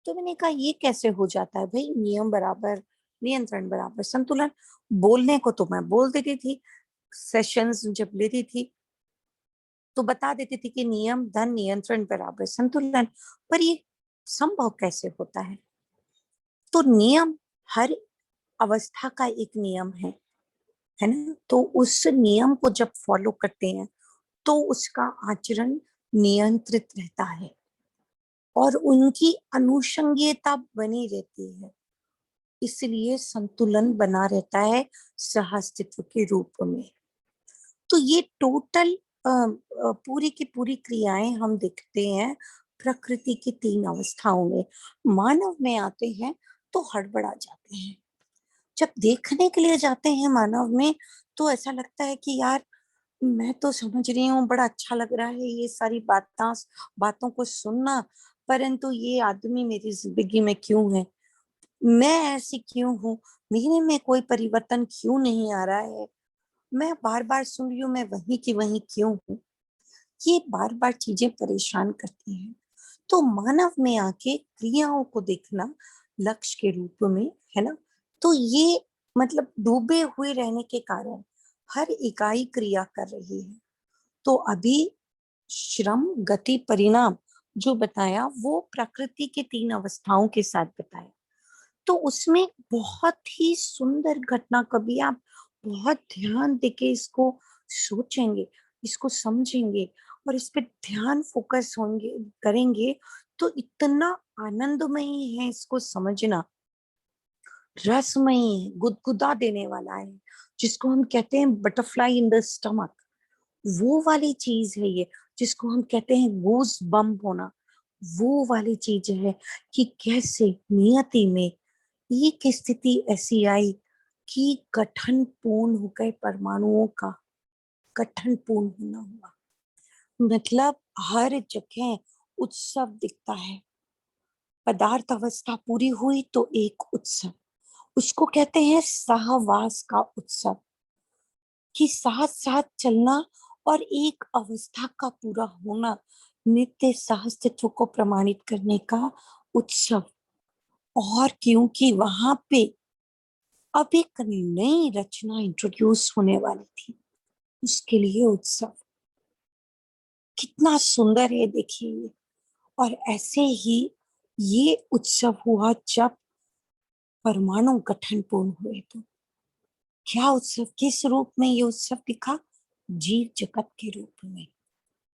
तो मैंने कहा ये कैसे हो जाता है भाई, नियम बराबर नियंत्रण बराबर संतुलन। बोलने को तो मैं बोल देती थी, सेशंस जब लेती थी तो बता देती थी कि नियम धन नियंत्रण बराबर संतुलन, पर ये संभव कैसे होता है? तो नियम हर अवस्था का एक नियम है ना। तो उस नियम को जब फॉलो करते हैं तो उसका आचरण नियंत्रित रहता है और उनकी अनुषंगीयता बनी रहती है, इसलिए संतुलन बना रहता है सहअस्तित्व के रूप में। तो ये टोटल पूरी की पूरी क्रियाएं हम देखते हैं प्रकृति की 3 अवस्थाओं में। मानव में आते हैं तो हड़बड़ा जाते हैं, जब देखने के लिए जाते हैं मानव में तो ऐसा लगता है कि यार मैं तो समझ रही हूँ, बड़ा अच्छा लग रहा है ये सारी बातों को सुनना, परंतु ये आदमी मेरी जिंदगी में क्यों है, मैं ऐसी क्यों हूँ, मेरे में कोई परिवर्तन क्यों नहीं आ रहा है, मैं बार बार सुन रही हूँ मैं वहीं की वहीं क्यों हूँ। ये बार बार चीजें परेशान करती हैं। तो मानव में आके क्रियाओं को देखना लक्ष्य के रूप में, है ना। तो ये मतलब डूबे हुए रहने के कारण हर इकाई क्रिया कर रही है। तो अभी श्रम गति परिणाम जो बताया वो प्रकृति के 3 अवस्थाओं के साथ बताया। तो उसमें बहुत ही सुंदर घटना, कभी आप बहुत ध्यान देके इसको सोचेंगे, इसको समझेंगे और इस पे ध्यान फोकस होंगे करेंगे तो इतना आनंदमयी है इसको समझना, रसमयी है, गुदगुदा देने वाला है, जिसको हम कहते हैं बटरफ्लाई इन द स्टमक, वो वाली चीज है ये, जिसको हम कहते हैं गूज बम्प होना, वो वाली चीज है कि कैसे नियति में एक स्थिति ऐसी आई कि गठन पूर्ण हो गए, परमाणुओं का गठन पूर्ण होना हुआ। मतलब हर जगह उत्सव दिखता है, पदार्थ अवस्था पूरी हुई तो एक उत्सव, उसको कहते हैं सहवास का उत्सव, कि साथ साथ चलना और एक अवस्था का पूरा होना नित्य सहस्तित्व को प्रमाणित करने का उत्सव। और क्योंकि वहां पे अब एक नई रचना इंट्रोड्यूस होने वाली थी, उसके लिए उत्सव। कितना सुंदर है देखिए ये। और ऐसे ही ये उत्सव हुआ जब परमाणु गठन पूर्ण हुए। तो क्या उत्सव, किस रूप में ये उत्सव दिखा? जीव जगत के रूप में।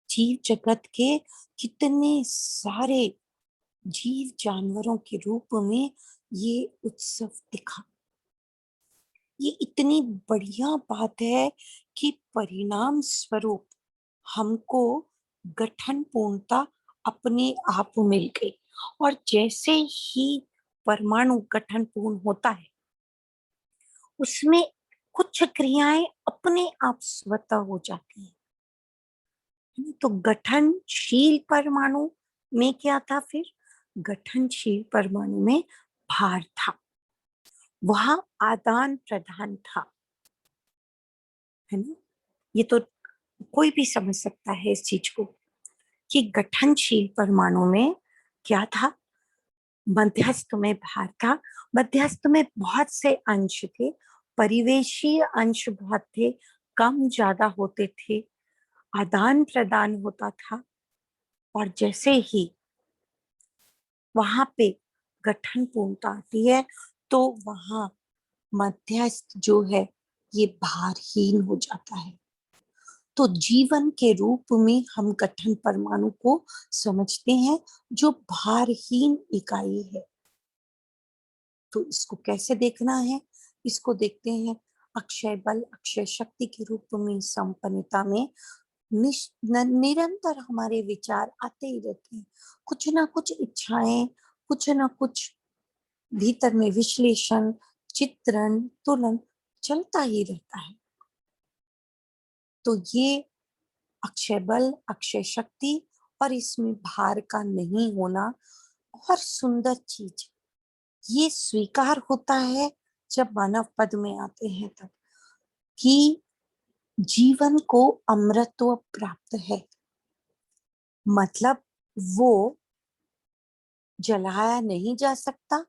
जीव जगत के कितने सारे जीव जानवरों के रूप में ये उत्सव दिखा। ये इतनी बढ़िया बात है कि परिणाम स्वरूप हमको गठन पूर्णता अपने आप मिल गई। और जैसे ही परमाणु गठन पूर्ण होता है, उसमें कुछ क्रियाएं अपने आप स्वतः हो जाती हैं। तो गठनशील परमाणु में क्या था? फिर गठनशील परमाणु में भार था, वहां आदान प्रदान था, है ना। ये तो कोई भी समझ सकता है इस चीज को कि गठनशील परमाणु में क्या था? मध्यस्थ में भार था। मध्यस्थ में बहुत से अंश थे, परिवेशीय अंश बहुत थे, कम ज्यादा होते थे, आदान प्रदान होता था। और जैसे ही वहां पे गठन पूर्णता आती है तो वहां मध्यस्थ जो है ये भारहीन हो जाता है। तो जीवन के रूप में हम गठन परमाणु को समझते हैं, जो भारहीन इकाई है। तो इसको कैसे देखना है? इसको देखते हैं अक्षय बल, अक्षय शक्ति के रूप में संपन्नता में निरंतर हमारे विचार आते ही रहते हैं। कुछ ना कुछ इच्छाएं, कुछ ना कुछ भीतर में विश्लेषण, चित्रण, तुलन चलता ही रहता है। तो ये अक्षय बल, अक्षय शक्ति और इसमें भार का नहीं होना और सुंदर चीज ये स्वीकार होता है जब मानव पद में आते हैं तब, कि जीवन को अमृतत्व प्राप्त है। मतलब वो जलाया नहीं जा सकता,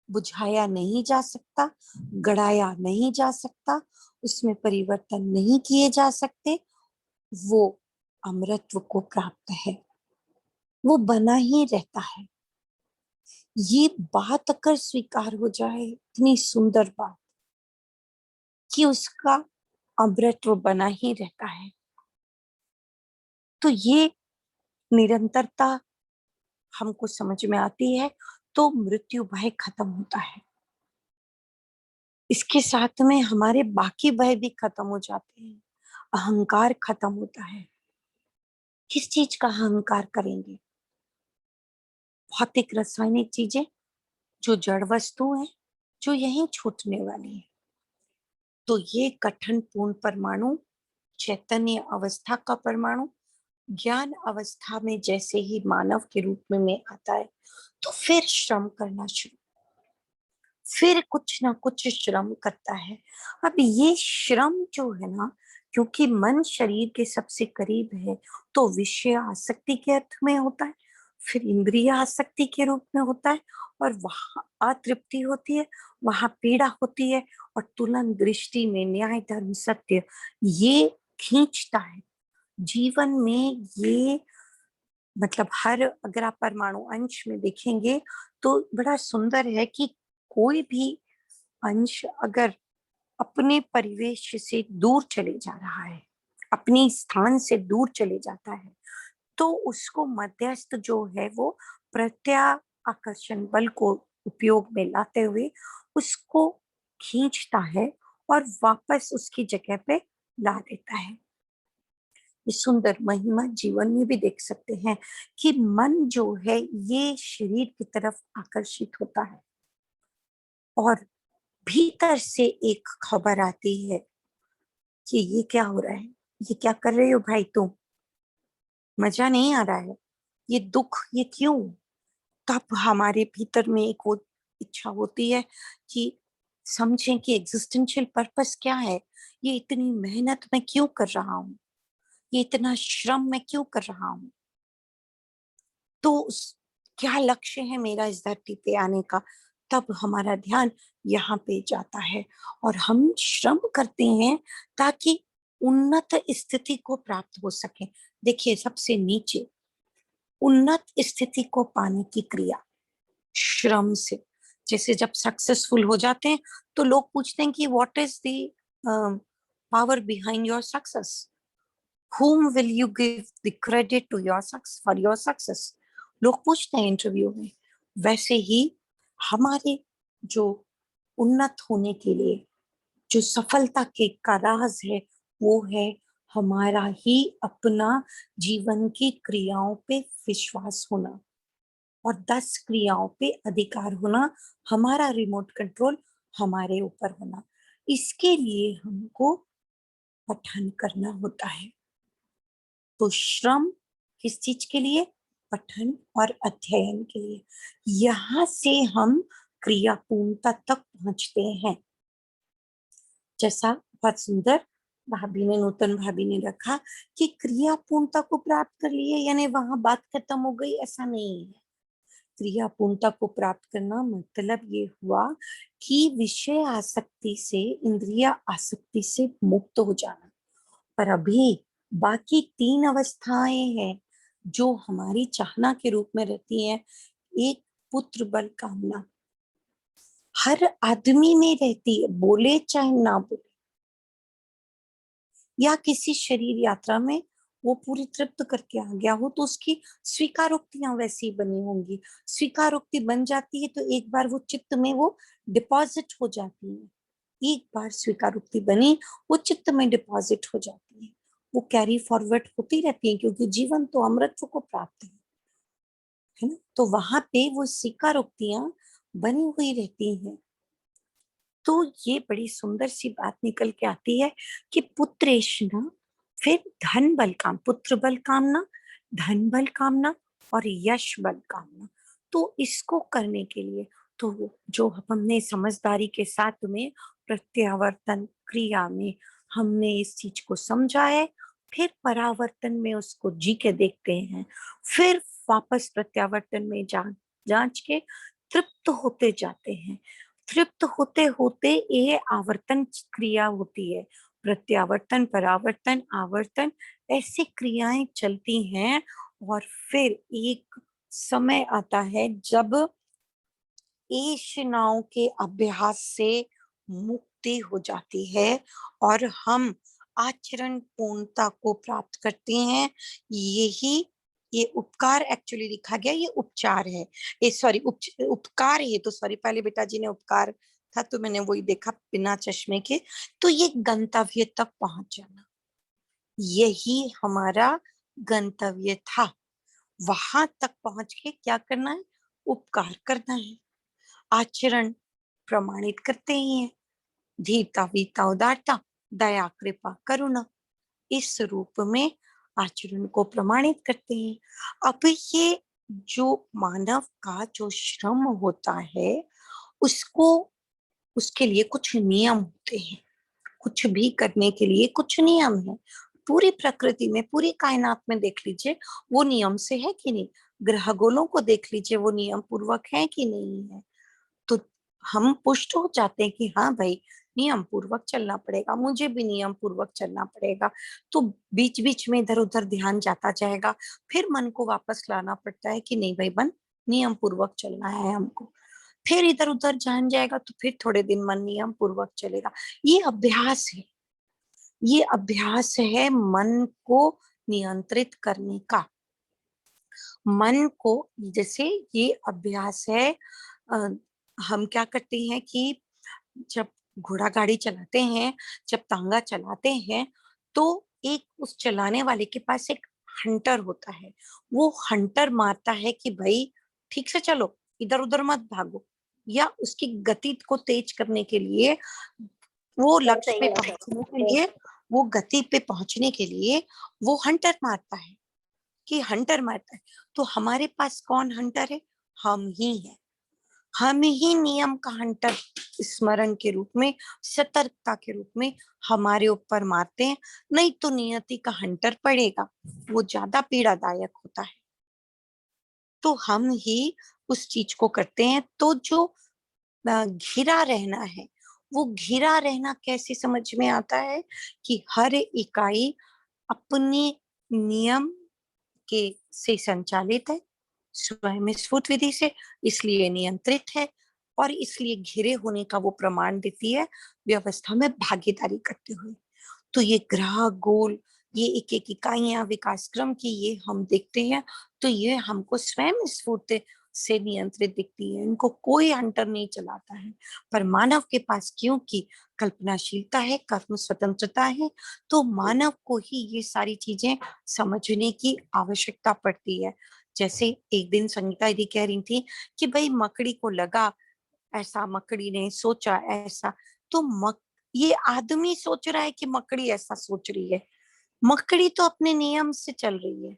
बुझाया नहीं जा सकता, गड़ाया नहीं जा सकता, उसमें परिवर्तन नहीं किए जा सकते। वो अमृतत्व को प्राप्त है, वो बना ही रहता है। ये बात अगर स्वीकार हो जाए, इतनी सुंदर बात कि उसका अमृतत्व बना ही रहता है, तो ये निरंतरता हमको समझ में आती है। तो मृत्यु भय खत्म होता है, इसके साथ में हमारे बाकी भय भी खत्म हो जाते हैं। अहंकार खत्म होता है। किस चीज का अहंकार करेंगे? भौतिक रासायनिक चीजें, जो जड़ वस्तु है, जो यहीं छूटने वाली है। तो ये गठन पूर्ण परमाणु, चैतन्य अवस्था का परमाणु, ज्ञान अवस्था में जैसे ही मानव के रूप में आता है, तो फिर श्रम करना शुरू, फिर कुछ ना कुछ श्रम करता है। अब ये श्रम जो है ना, क्योंकि मन शरीर के सबसे करीब है, तो विषय आसक्ति के अर्थ में होता है, फिर इंद्रिय आसक्ति के रूप में होता है, और वहां अतृप्ति होती है, वहां पीड़ा होती है, और तुलन दृष्टि में न्याय धर्म सत्य ये खींचता है जीवन में। ये मतलब हर, अगर आप परमाणु अंश में देखेंगे तो बड़ा सुंदर है कि कोई भी अंश अगर अपने परिवेश से दूर चले जा रहा है, अपने स्थान से दूर चले जाता है, तो उसको मध्यस्थ जो है वो प्रत्याकर्षण बल को उपयोग में लाते हुए उसको खींचता है और वापस उसकी जगह पे ला देता है। ये सुंदर महिमा जीवन में भी देख सकते हैं कि मन जो है ये शरीर की तरफ आकर्षित होता है, और भीतर से एक खबर आती है कि ये क्या हो रहा है, ये क्या कर रहे हो भाई तुम, मजा नहीं आ रहा है, ये दुख ये क्यों। तब हमारे भीतर में एक वो इच्छा होती है कि समझें कि एग्जिस्टेंशियल पर्पस क्या है, ये इतनी मेहनत मैं क्यों कर रहा हूँ, ये इतना श्रम मैं क्यों कर रहा हूँ, तो क्या लक्ष्य है मेरा इस धरती पे आने का, तब हमारा ध्यान यहाँ पे जाता है और हम श्रम करते हैं ताकि उन्नत स्थिति को प्राप्त हो सके। देखिए, सबसे नीचे उन्नत स्थिति को पाने की क्रिया श्रम से, जैसे जब सक्सेसफुल हो जाते हैं तो लोग पूछते हैं कि what is the power behind your success, whom will you give the credit to your success for your success, लोग पूछते हैं इंटरव्यू में। वैसे ही हमारे जो उन्नत होने के लिए जो सफलता के का राज है, वो है हमारा ही अपना जीवन की क्रियाओं पे विश्वास होना और 10 क्रियाओं पे अधिकार होना, हमारा रिमोट कंट्रोल हमारे ऊपर होना। इसके लिए हमको पठन करना होता है। तो श्रम किस चीज के लिए, पठन और अध्ययन के लिए। यहां से हम क्रिया पूर्णता तक पहुंचते हैं। जैसा बहुत सुंदर भाभी ने, नूतन भाभी ने रखा कि क्रिया पूर्णता को प्राप्त कर लिए यानी वहां बात खत्म हो गई, ऐसा नहीं है। क्रिया पूर्णता को प्राप्त करना मतलब ये हुआ कि विषय आसक्ति से, इंद्रिय आसक्ति से मुक्त हो जाना। पर अभी बाकी 3 अवस्थाएं हैं जो हमारी चाहना के रूप में रहती हैं। एक, पुत्र बल कामना, हर आदमी में रहती है, बोले चाहे ना बोले, या किसी शरीर यात्रा में वो पूरी तृप्त करके आ गया हो तो उसकी स्वीकारोक्तियां वैसी बनी होंगी। स्वीकारोक्ति बन जाती है तो एक बार वो चित्त में वो डिपॉजिट हो जाती है। एक बार स्वीकारोक्ति बनी, वो चित्त में डिपॉजिट हो जाती है, वो कैरी फॉरवर्ड होती रहती है, क्योंकि जीवन तो अमृत को प्राप्त है ना। तो वहां पे वो स्वीकारोक्तियां बनी हुई रहती हैं। तो ये बड़ी सुंदर सी बात निकल के आती है कि पुत्रेष्णा, फिर धन बल काम, पुत्र बल कामना, धन बल कामना और यश बल कामना। तो इसको करने के लिए तो जो हमने समझदारी के साथ में प्रत्यावर्तन क्रिया में हमने इस चीज को समझा है, फिर परावर्तन में उसको जी के देखते हैं, फिर वापस प्रत्यावर्तन में जांच के तृप्त होते जाते हैं। तृप्त होते होते ये आवर्तन क्रिया होती है, प्रत्यावर्तन, परावर्तन, आवर्तन, ऐसी क्रियाएं चलती हैं। और फिर एक समय आता है जब ऐशनाओं के अभ्यास से मुक्ति हो जाती है और हम आचरण पूर्णता को प्राप्त करते हैं। यही ये उपकार एक्चुअली लिखा गया, ये उपचार है, ये सॉरी उपकार है। तो सॉरी, पहले बेटा जी ने उपकार था तो मैंने वही देखा बिना चश्मे के। तो ये गंतव्य तक पहुंच जाना, यही हमारा गंतव्य था। वहां तक पहुंच के क्या करना है, उपकार करना है। आचरण प्रमाणित करते ही हैं, धीरता, वीरता, उदारता, दया, कृपा, करुणा, इस रूप में आचरण को प्रमाणित करते हैं। अब ये जो मानव का जो श्रम होता है, उसको, उसके लिए कुछ नियम होते हैं। कुछ भी करने के लिए कुछ नियम है। पूरी प्रकृति में, पूरी कायनात में देख लीजिए, वो नियम से है कि नहीं। ग्रह गोलों को देख लीजिए, वो नियम पूर्वक है कि नहीं है। तो हम पुष्ट हो जाते हैं कि हाँ भाई, नियम पूर्वक चलना पड़ेगा, मुझे भी नियम पूर्वक चलना पड़ेगा। तो बीच बीच में इधर उधर ध्यान जाता जाएगा, फिर मन को वापस लाना पड़ता है कि नहीं भाई बन, नियम पूर्वक चलना है हमको। फिर इधर उधर जान जाएगा तो फिर थोड़े दिन मन नियम पूर्वक चलेगा। ये अभ्यास है, ये अभ्यास है मन को नियंत्रित करने का। मन को, जैसे ये अभ्यास है, हम क्या करते हैं कि जब घोड़ा गाड़ी चलाते हैं, जब तांगा चलाते हैं, तो एक उस चलाने वाले के पास एक हंटर होता है। वो हंटर मारता है कि भाई ठीक से चलो, इधर उधर मत भागो, या उसकी गति को तेज करने के लिए, वो लक्ष्य पे पहुंचने के लिए, वो गति पे पहुंचने के लिए वो हंटर मारता है कि हंटर मारता है। तो हमारे पास कौन हंटर है, हम ही है। हम ही नियम का हंटर स्मरण के रूप में, सतर्कता के रूप में हमारे ऊपर मारते हैं, नहीं तो नियति का हंटर पड़ेगा, वो ज्यादा पीड़ादायक होता है। तो हम ही उस चीज को करते हैं। तो जो घिरा रहना है, वो घिरा रहना कैसे समझ में आता है कि हर इकाई अपने नियम के से संचालित है, स्वयं स्फूर्त विधि से, इसलिए नियंत्रित है और इसलिए घिरे होने का वो प्रमाण देती है व्यवस्था में भागीदारी करते हुए। तो ये ग्रह गोल, ये एक एक इकाइयां विकास क्रम की, ये हम देखते हैं तो ये हमको स्वयं स्फूर्त से नियंत्रित दिखती है, इनको कोई अंतर नहीं चलाता है। पर मानव के पास क्योंकि कल्पनाशीलता है, कर्म स्वतंत्रता है, तो मानव को ही ये सारी चीजें समझने की आवश्यकता पड़ती है। जैसे एक दिन संगीता दीदी कह रही थी कि भाई मकड़ी को लगा ऐसा, मकड़ी ने सोचा ऐसा, तो ये आदमी सोच रहा है कि मकड़ी ऐसा सोच रही है, मकड़ी तो अपने नियम से चल रही है,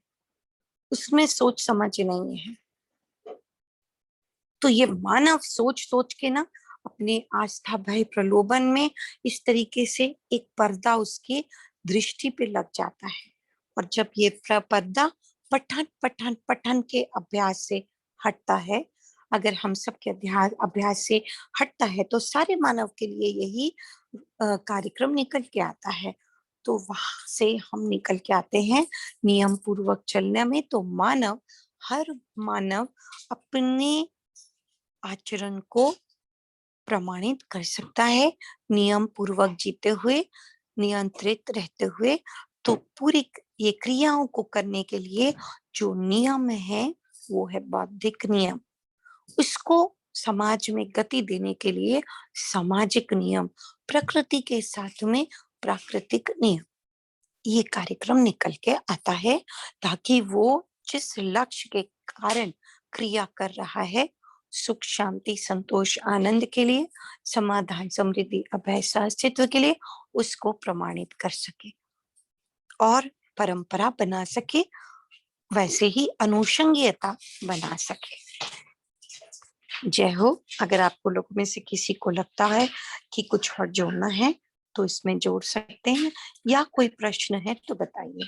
उसमें सोच समझ नहीं है। तो ये मानव सोच सोच के ना अपने आस्था भय प्रलोभन में इस तरीके से एक पर्दा उसके दृष्टि पे लग जाता है। और जब ये पर्दा पठन पठन पठन के अभ्यास से हटता है, अगर हम सबके अभ्यास से हटता है, तो सारे मानव के लिए यही कार्यक्रम निकल के आता है। तो वहां से हम निकल के आते हैं नियम पूर्वक चलने में। तो हर मानव अपने आचरण को प्रमाणित कर सकता है, नियम पूर्वक जीते हुए, नियंत्रित रहते हुए। तो पूरी ये क्रियाओं को करने के लिए जो नियम है वो है बौद्धिक नियम, उसको समाज में गति देने के लिए सामाजिक नियम, प्रकृति के साथ में प्राकृतिक नियम, ये कार्यक्रम निकल के आता है, ताकि वो जिस लक्ष्य के कारण क्रिया कर रहा है, सुख शांति संतोष आनंद के लिए, समाधान समृद्धि अभय अस्तित्व के लिए, उसको प्रमाणित कर सके और परंपरा बना सके, वैसे ही अनुषंगीयता बना सके। जय हो। अगर आपको लोगों में से किसी को लगता है कि कुछ और जोड़ना है तो इसमें जोड़ सकते हैं, या कोई प्रश्न है तो बताइए।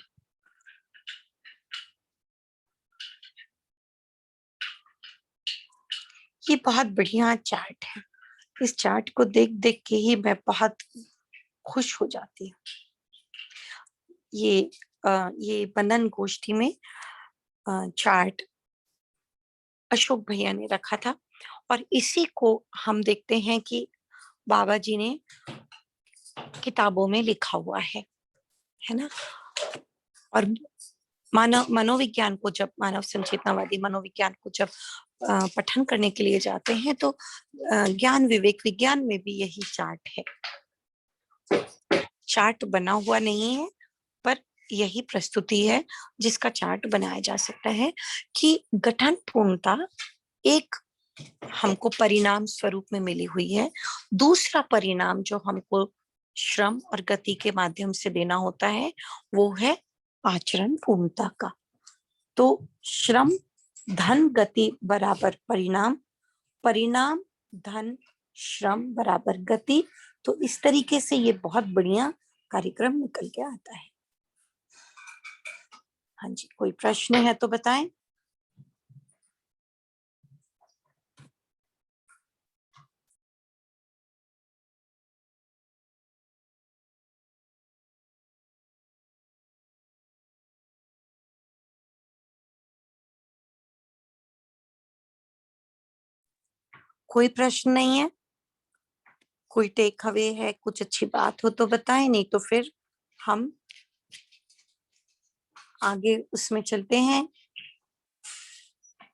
ये बहुत बढ़िया चार्ट है, इस चार्ट को देख देख के ही मैं बहुत खुश हो जाती हूँ। ये बनन गोष्ठी में चार्ट अशोक भैया ने रखा था, और इसी को हम देखते हैं कि बाबा जी ने किताबों में लिखा हुआ है ना। और मनोविज्ञान को जब मानव संचेतनावादी मनोविज्ञान को जब पठन करने के लिए जाते हैं, तो ज्ञान विवेक विज्ञान में भी यही चार्ट है। चार्ट बना हुआ नहीं है, पर यही प्रस्तुति है जिसका चार्ट बनाया जा सकता है कि गठन पूर्णता एक हमको परिणाम स्वरूप में मिली हुई है। दूसरा परिणाम जो हमको श्रम और गति के माध्यम से देना होता है वो है आचरण पूर्णता का। तो श्रम धन गति बराबर परिणाम, परिणाम धन श्रम बराबर गति। तो इस तरीके से ये बहुत बढ़िया कार्यक्रम निकल के आता है। हाँ जी, कोई प्रश्न है तो बताएं। कोई प्रश्न नहीं है, कोई टेक अवे है, कुछ अच्छी बात हो तो बताएं, नहीं तो फिर हम आगे उसमें चलते हैं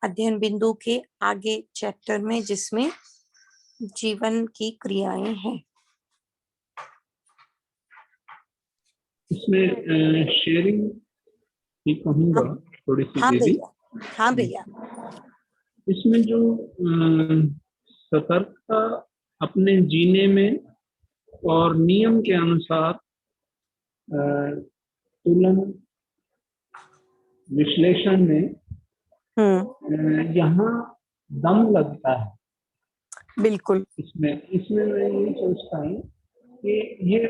अध्ययन बिंदु के आगे चैप्टर में, जिसमें जीवन की क्रियाएं हैं। इसमें शेयरिंग ही कहूँगा थोड़ी सी हाँ दीदी। भैया, हाँ भैया। इसमें जो सतर्कता अपने जीने में और नियम के अनुसार तुलन विश्लेषण में यहाँ दम लगता है, बिल्कुल। इसमें इसमें मैं ये सोचता हूँ कि ये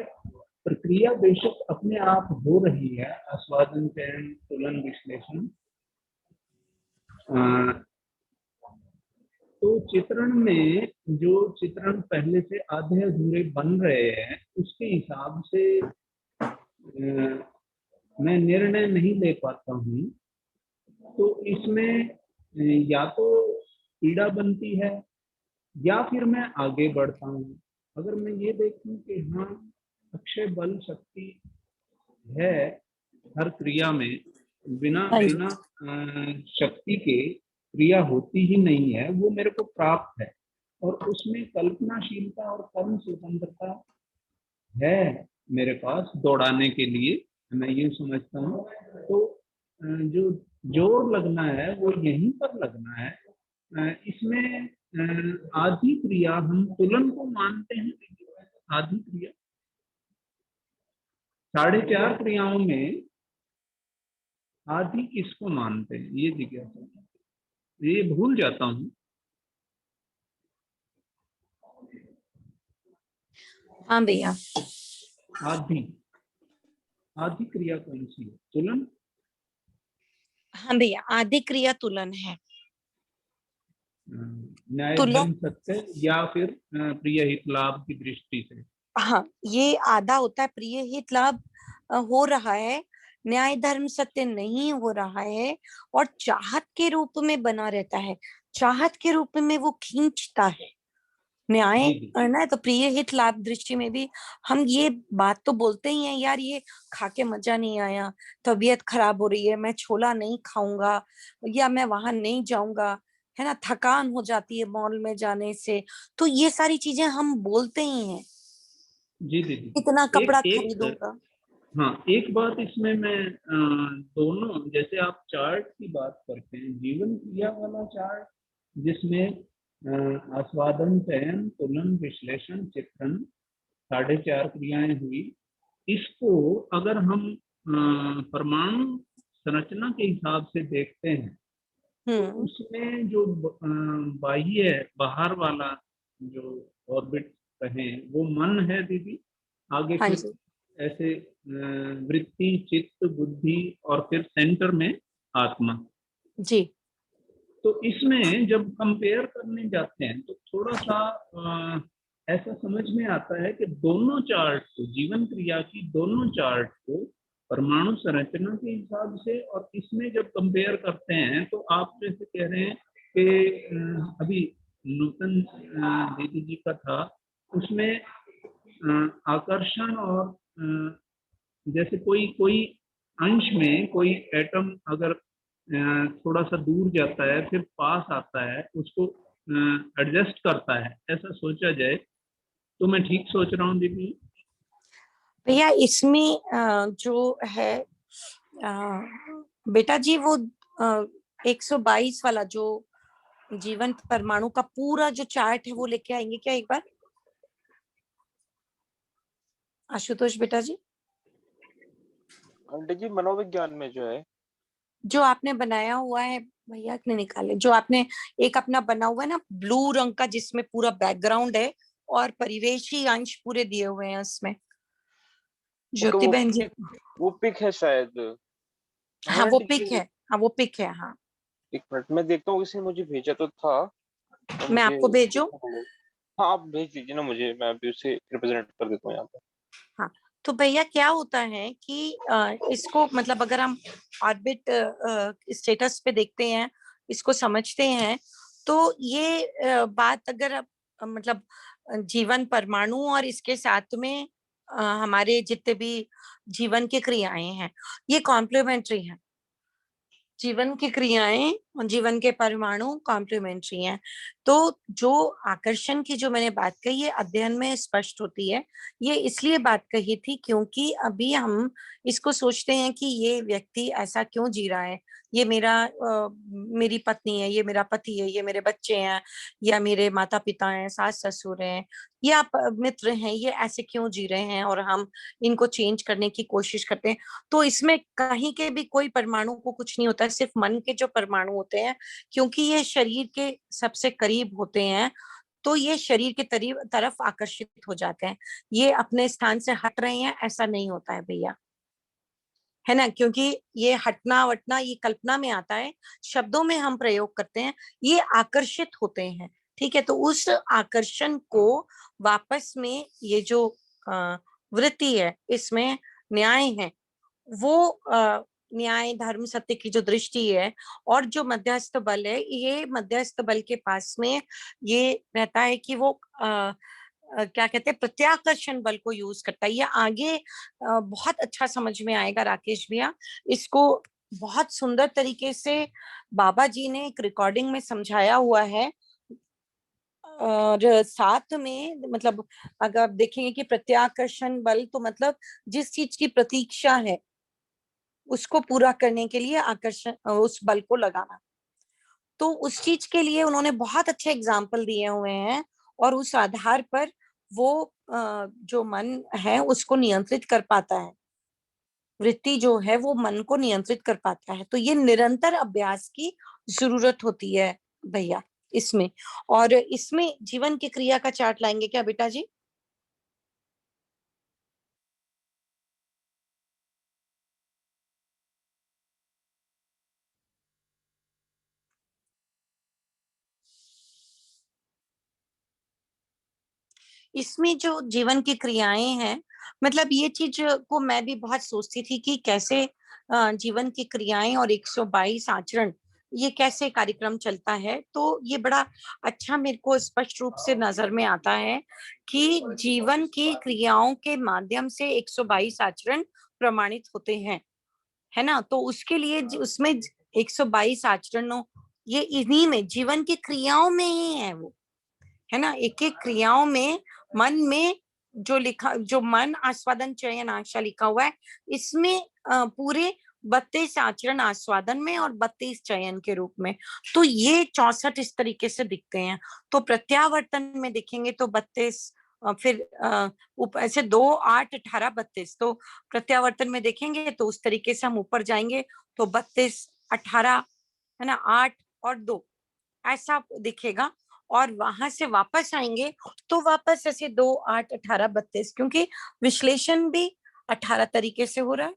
प्रक्रिया बेशक अपने आप हो रही है, आस्वादन, चयन, तुलन, विश्लेषण, तो चित्रण में जो चित्रण पहले से आधे अधूरे बन रहे हैं उसके हिसाब से मैं निर्णय नहीं ले पाता हूँ, तो इसमें या तो पीड़ा बनती है या फिर मैं आगे बढ़ता हूँ। अगर मैं ये देखूं कि हाँ अक्षय बल शक्ति है हर क्रिया में, बिना हाँ जी। बिना शक्ति के क्रिया होती ही नहीं है, वो मेरे को प्राप्त है और उसमें कल्पनाशीलता और कर्म स्वतंत्रता है मेरे पास दौड़ाने के लिए, मैं ये समझता हूँ। तो जो जोर लगना है वो यहीं पर लगना है। इसमें आधी क्रिया हम तुलन को मानते हैं, आधी क्रिया 4.5 क्रियाओं में आधी किसको मानते हैं, ये जिज्ञासा, ये भूल जाता हूँ। हाँ भैया। आधी आधी क्रिया कौन सी है? तुलन। हाँ भैया, आदि क्रिया तुलन है। न्याय तुलन, धर्म सत्य या फिर प्रिय हित लाभ की दृष्टि से। हाँ ये आधा होता है, प्रिय हित लाभ हो रहा है, न्याय धर्म सत्य नहीं हो रहा है, और चाहत के रूप में बना रहता है, चाहत के रूप में वो खींचता है न्याय जी जी है ना। तो प्रिय हित लाभ दृष्टि में भी हम ये बात तो बोलते ही हैं, यार ये खा के मजा नहीं आया, तबीयत खराब हो रही है, मैं छोला नहीं खाऊंगा, या मैं वहां नहीं जाऊंगा, है ना, थकान हो जाती है मॉल में जाने से, तो ये सारी चीजें हम बोलते ही हैं, जी दीदी। इतना कपड़ा एक एक खरीदूंगा। हाँ, एक बात इसमें मैं दोनों, जैसे आप चार्ट की बात करते हैं, जीवन क्रिया वाला चार्ट जिसमें आस्वादन, चयन, तुलन, विश्लेषण, चित्रण 4.5 क्रियाएं हुई, इसको अगर हम परमाणु संरचना के हिसाब से देखते हैं तो उसमें जो बाह्य बाहर वाला जो ऑर्बिट कहें वो मन है दीदी, आगे हाँ फिर जी। ऐसे वृत्ति, चित्त, बुद्धि और फिर सेंटर में आत्मा। जी। तो इसमें जब कंपेयर करने जाते हैं तो थोड़ा सा ऐसा समझ में आता है कि दोनों चार्ट को, जीवन क्रिया की दोनों चार्ट को परमाणु संरचना के हिसाब से और इसमें जब कंपेयर करते हैं तो आप जैसे कह रहे हैं कि अभी नूतन दीदी जी का था, उसमें आकर्षण और जैसे कोई कोई अंश में कोई एटम अगर थोड़ा सा दूर जाता है फिर पास आता है, उसको एडजस्ट करता है, ऐसा सोचा जाए तो मैं ठीक सोच रहा हूँ दीदी? भैया इसमें जो है बेटा जी, वो 122 वाला जो जीवन परमाणु का पूरा जो चार्ट है वो लेके आएंगे क्या एक बार, आशुतोष बेटा जी? आंटी जी, मनोविज्ञान में जो है, जो आपने बनाया हुआ है भैया ने निकाले, जो आपने एक अपना बना हुआ है ना ब्लू रंग का, जिसमें पूरा बैकग्राउंड है और परिवेशी अंश पूरे दिए हुए हैं उसमें, ओके, ज्योति बहन जी। वो पिक है शायद। हाँ हाँ वो आंटी पिक जी, है, हाँ वो पिक है, हाँ। एक मिनट मैं देखता हूँ, किसी ने मुझे भेजा तो था, तो मैं मुझे आपको भेजूं? देखना पड़ेगा। हाँ, आप भेज दीजिए ना मुझे, मैं अभी उसे रिप्रेजेंट कर देता हूँ यहाँ पे। हाँ, तो भैया क्या होता है कि इसको मतलब अगर हम ऑर्बिट स्टेटस पे देखते हैं, इसको समझते हैं, तो ये बात अगर मतलब जीवन परमाणु और इसके साथ में हमारे जितने भी जीवन की क्रियाएं हैं, ये कॉम्प्लीमेंट्री हैं। जीवन की क्रियाएं और जीवन के परमाणु कॉम्प्लीमेंट्री हैं। तो जो आकर्षण की जो मैंने बात कही है अध्ययन में स्पष्ट होती है। ये इसलिए बात कही थी क्योंकि अभी हम इसको सोचते हैं कि ये व्यक्ति ऐसा क्यों जी रहा है, ये मेरी पत्नी है, ये मेरा पति है, ये मेरे बच्चे हैं, या मेरे माता पिता हैं, सास ससुर हैं, या मित्र हैं, ये ऐसे क्यों जी रहे हैं, और हम इनको चेंज करने की कोशिश करते हैं। तो इसमें कहीं के भी कोई परमाणु को कुछ नहीं होता है, सिर्फ मन के जो परमाणु होते हैं, क्योंकि ये शरीर के सबसे करीब होते हैं, तो ये शरीर के तरफ आकर्षित हो जाते हैं, ये अपने स्थान से हट रहे हैं, ऐसा नहीं होता है भैया, है ना। क्योंकि ये हटना वटना ये कल्पना में आता है, शब्दों में हम प्रयोग करते हैं, ये आकर्षित होते हैं, ठीक है। तो उस आकर्षण को वापस में ये जो वृत्ति है, इसमें न्याय है, वो न्याय धर्म सत्य की जो दृष्टि है, और जो मध्यस्थ बल है, ये मध्यस्थ बल के पास में ये रहता है कि वो क्या कहते हैं, प्रत्याकर्षण बल को यूज करता है। ये आगे बहुत अच्छा समझ में आएगा राकेश भैया, इसको बहुत सुंदर तरीके से बाबा जी ने एक रिकॉर्डिंग में समझाया हुआ है। और साथ में मतलब अगर आप देखेंगे कि प्रत्याकर्षण बल तो मतलब जिस चीज की प्रतीक्षा है उसको पूरा करने के लिए आकर्षण उस बल को लगाना, तो उस चीज के लिए उन्होंने बहुत अच्छे एग्जाम्पल दिए हुए हैं, और उस आधार पर वो जो मन है उसको नियंत्रित कर पाता है, वृत्ति जो है वो मन को नियंत्रित कर पाता है। तो ये निरंतर अभ्यास की जरूरत होती है भैया इसमें। और इसमें जीवन की क्रिया का चार्ट लाएंगे क्या बेटा जी? इसमें जो जीवन की क्रियाएं हैं, मतलब ये चीज को मैं भी बहुत सोचती थी कि कैसे जीवन की क्रियाएं और 122 आचरण, ये कैसे कार्यक्रम चलता है। तो ये बड़ा अच्छा मेरे को स्पष्ट रूप से नजर में आता है कि जीवन की क्रियाओं के माध्यम से 122 आचरण प्रमाणित होते हैं, है ना। तो उसके लिए उसमें 122 आचरणों, ये इन्हीं में जीवन की क्रियाओं में ही है वो, है ना। एक एक क्रियाओं में मन में जो लिखा, जो मन आस्वादन चयन आशा लिखा हुआ है, इसमें पूरे 32 आचरण आस्वादन में और 32 चयन के रूप में। तो ये 64 इस तरीके से दिखते हैं। तो प्रत्यावर्तन में देखेंगे तो 32, फिर ऐसे 2 8 18 32। तो प्रत्यावर्तन में देखेंगे तो उस तरीके से हम ऊपर जाएंगे तो 32 18, है ना, 8 और 2 ऐसा दिखेगा। और वहां से वापस आएंगे तो वापस ऐसे 2 8 18 32, क्योंकि विश्लेषण भी 18 तरीके से हो रहा है,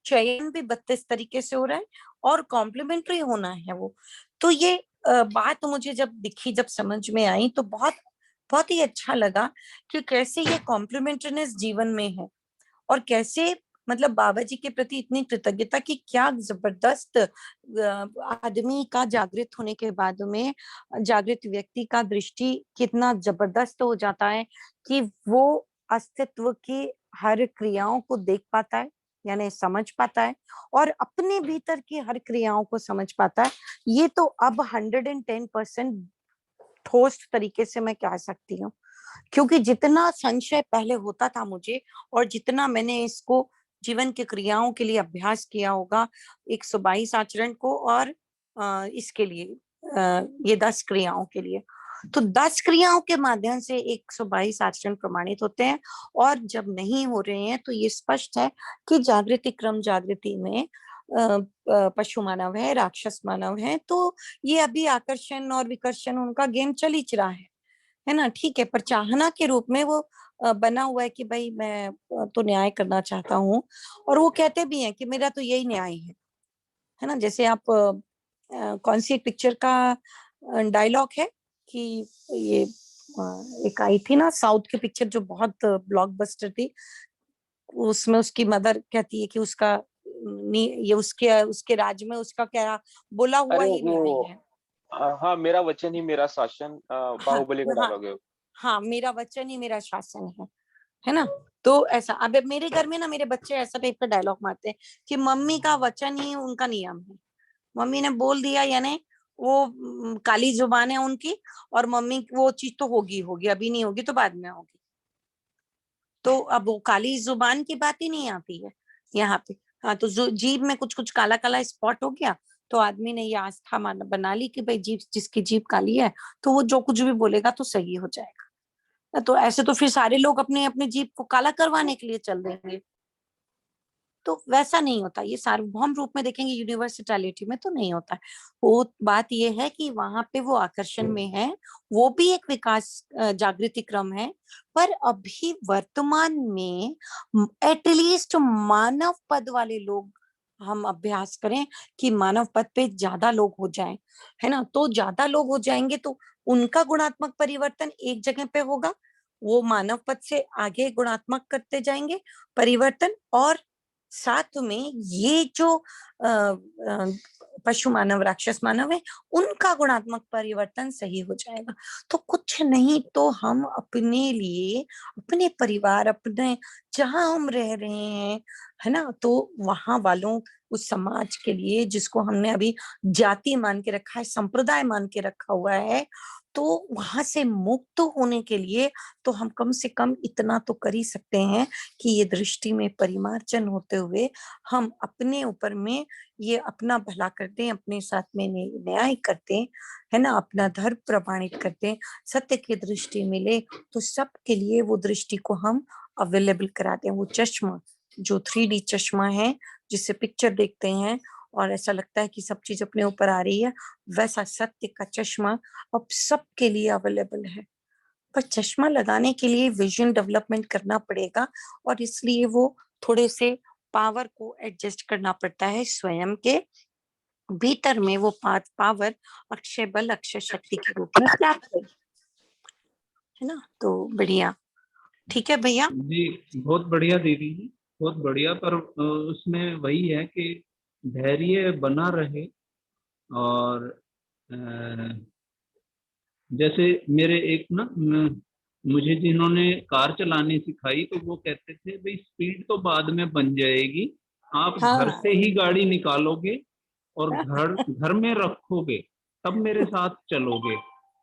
चयन भी 32 तरीके से हो रहा है, और कॉम्प्लीमेंट्री होना है वो। तो ये बात मुझे जब दिखी, जब समझ में आई, तो बहुत बहुत ही अच्छा लगा कि कैसे ये कॉम्प्लीमेंट्रीनेस जीवन में है, और कैसे मतलब बाबा जी के प्रति इतनी कृतज्ञता की, क्या जबरदस्त आदमी का जागृत होने के बाद में, जागृत व्यक्ति का दृष्टि कितना जबरदस्त हो जाता है कि वो अस्तित्व की हर क्रियाओं को देख पाता है, यानी समझ पाता है, और अपने भीतर की हर क्रियाओं को समझ पाता है। ये तो अब 110% ठोस तरीके से मैं कह सकती हूँ, क्योंकि जितना संशय पहले होता था मुझे, और जितना मैंने इसको जीवन की क्रियाओं के लिए अभ्यास किया होगा 122 आचरण को, और इसके लिए ये 10 क्रियाओं के लिए, तो 10 क्रियाओं के माध्यम से 122 आचरण प्रमाणित होते हैं। और जब नहीं हो रहे हैं तो ये स्पष्ट है कि जागृति क्रम जागृति में पशु मानव है, राक्षस मानव है, तो ये अभी आकर्षण और विकर्षण उनका गेम चल ही रहा है ना, ठीक है। पर चाहना के रूप में वो बना हुआ है कि भाई मैं तो न्याय करना चाहता हूँ, और वो कहते भी हैं कि मेरा तो यही न्याय है ना। जैसे आप कौन सी एक पिक्चर का डायलॉग है कि ये एक आई थी ना साउथ की पिक्चर जो बहुत ब्लॉकबस्टर थी, उसमें उसकी मदर कहती है कि उसका ये उसके उसके राज्य में उसका क्या बोला हुआ अरे ही न्याय वो है। हाँ, मेरा वचन ही मेरा शासन, हाँ बाहुबली का हाँ डायलॉग है। हाँ, मेरा वचन ही मेरा शासन है ना। तो ऐसा, अब मेरे घर में ना मेरे बच्चे ऐसा टाइप का डायलॉग मारते हैं कि मम्मी का वचन ही उनका नियम है, मम्मी ने बोल दिया यानी वो काली जुबान है उनकी, और मम्मी वो चीज तो होगी होगी, अभी नहीं होगी तो बाद में होगी। तो अब वो काली जुबान की बात ही नहीं आती है यहाँ पे। हाँ, तो जीभ में कुछ कुछ काला काला स्पॉट हो गया, तो आदमी ने ये आस्था बना ली कि भाई जीभ, जिसकी जीभ काली है तो वो जो कुछ भी बोलेगा तो सही हो जाएगा। तो ऐसे तो फिर सारे लोग अपने अपने जीभ को काला करवाने के लिए चल देंगे। तो वैसा नहीं होता, ये सार्वभौम रूप में देखेंगे यूनिवर्सलिटी में तो नहीं होता है। वो बात ये है कि वहां पे वो आकर्षण में है, वो भी एक विकास जागृति क्रम है, पर अभी वर्तमान में एटलीस्ट मानव पद वाले लोग हम अभ्यास करें कि मानव पद पे ज्यादा लोग हो जाएं, है ना, तो ज्यादा लोग हो जाएंगे तो उनका गुणात्मक परिवर्तन एक जगह पे होगा, वो मानव पद से आगे गुणात्मक करते जाएंगे परिवर्तन, और साथ में ये जो पशु मानव राक्षस मानव है उनका गुणात्मक परिवर्तन सही हो जाएगा। तो कुछ नहीं तो हम अपने लिए, अपने परिवार, अपने जहां हम रह रहे हैं, है ना, तो वहां वालों, उस समाज के लिए जिसको हमने अभी जाति मान के रखा है, संप्रदाय मान के रखा हुआ है, तो वहां से मुक्त होने के लिए तो हम कम से कम इतना तो कर ही सकते हैं कि ये दृष्टि में परिमार्जन होते हुए हम अपने ऊपर में ये अपना भला करते हैं, अपने साथ में न्याय करते हैं, है ना, अपना धर्म प्रमाणित करते हैं, सत्य की दृष्टि मिले तो सबके लिए वो दृष्टि को हम अवेलेबल कराते हैं। वो चश्मा जो 3D चश्मा है, जिससे पिक्चर देखते हैं और ऐसा लगता है कि सब चीज अपने ऊपर आ रही है, वैसा सत्य का चश्मा अब सबके लिए अवेलेबल है। पर चश्मा लगाने के लिए विजन डेवलपमेंट करना पड़ेगा, और इसलिए वो थोड़े से पावर को एडजस्ट करना पड़ता है स्वयं के भीतर में, वो पावर अक्षय बल, अक्षय शक्ति के रूप में प्राप्त है ना। तो बढ़िया, ठीक है भैया। जी बहुत बढ़िया दीदी जी, बहुत बढ़िया। पर उसमें वही है कि धैर्य बना रहे। और जैसे मेरे एक ना मुझे जिन्होंने कार चलानी सिखाई, तो वो कहते थे भाई स्पीड तो बाद में बन जाएगी, आप घर हाँ से ही गाड़ी निकालोगे और घर में रखोगे, तब मेरे साथ चलोगे,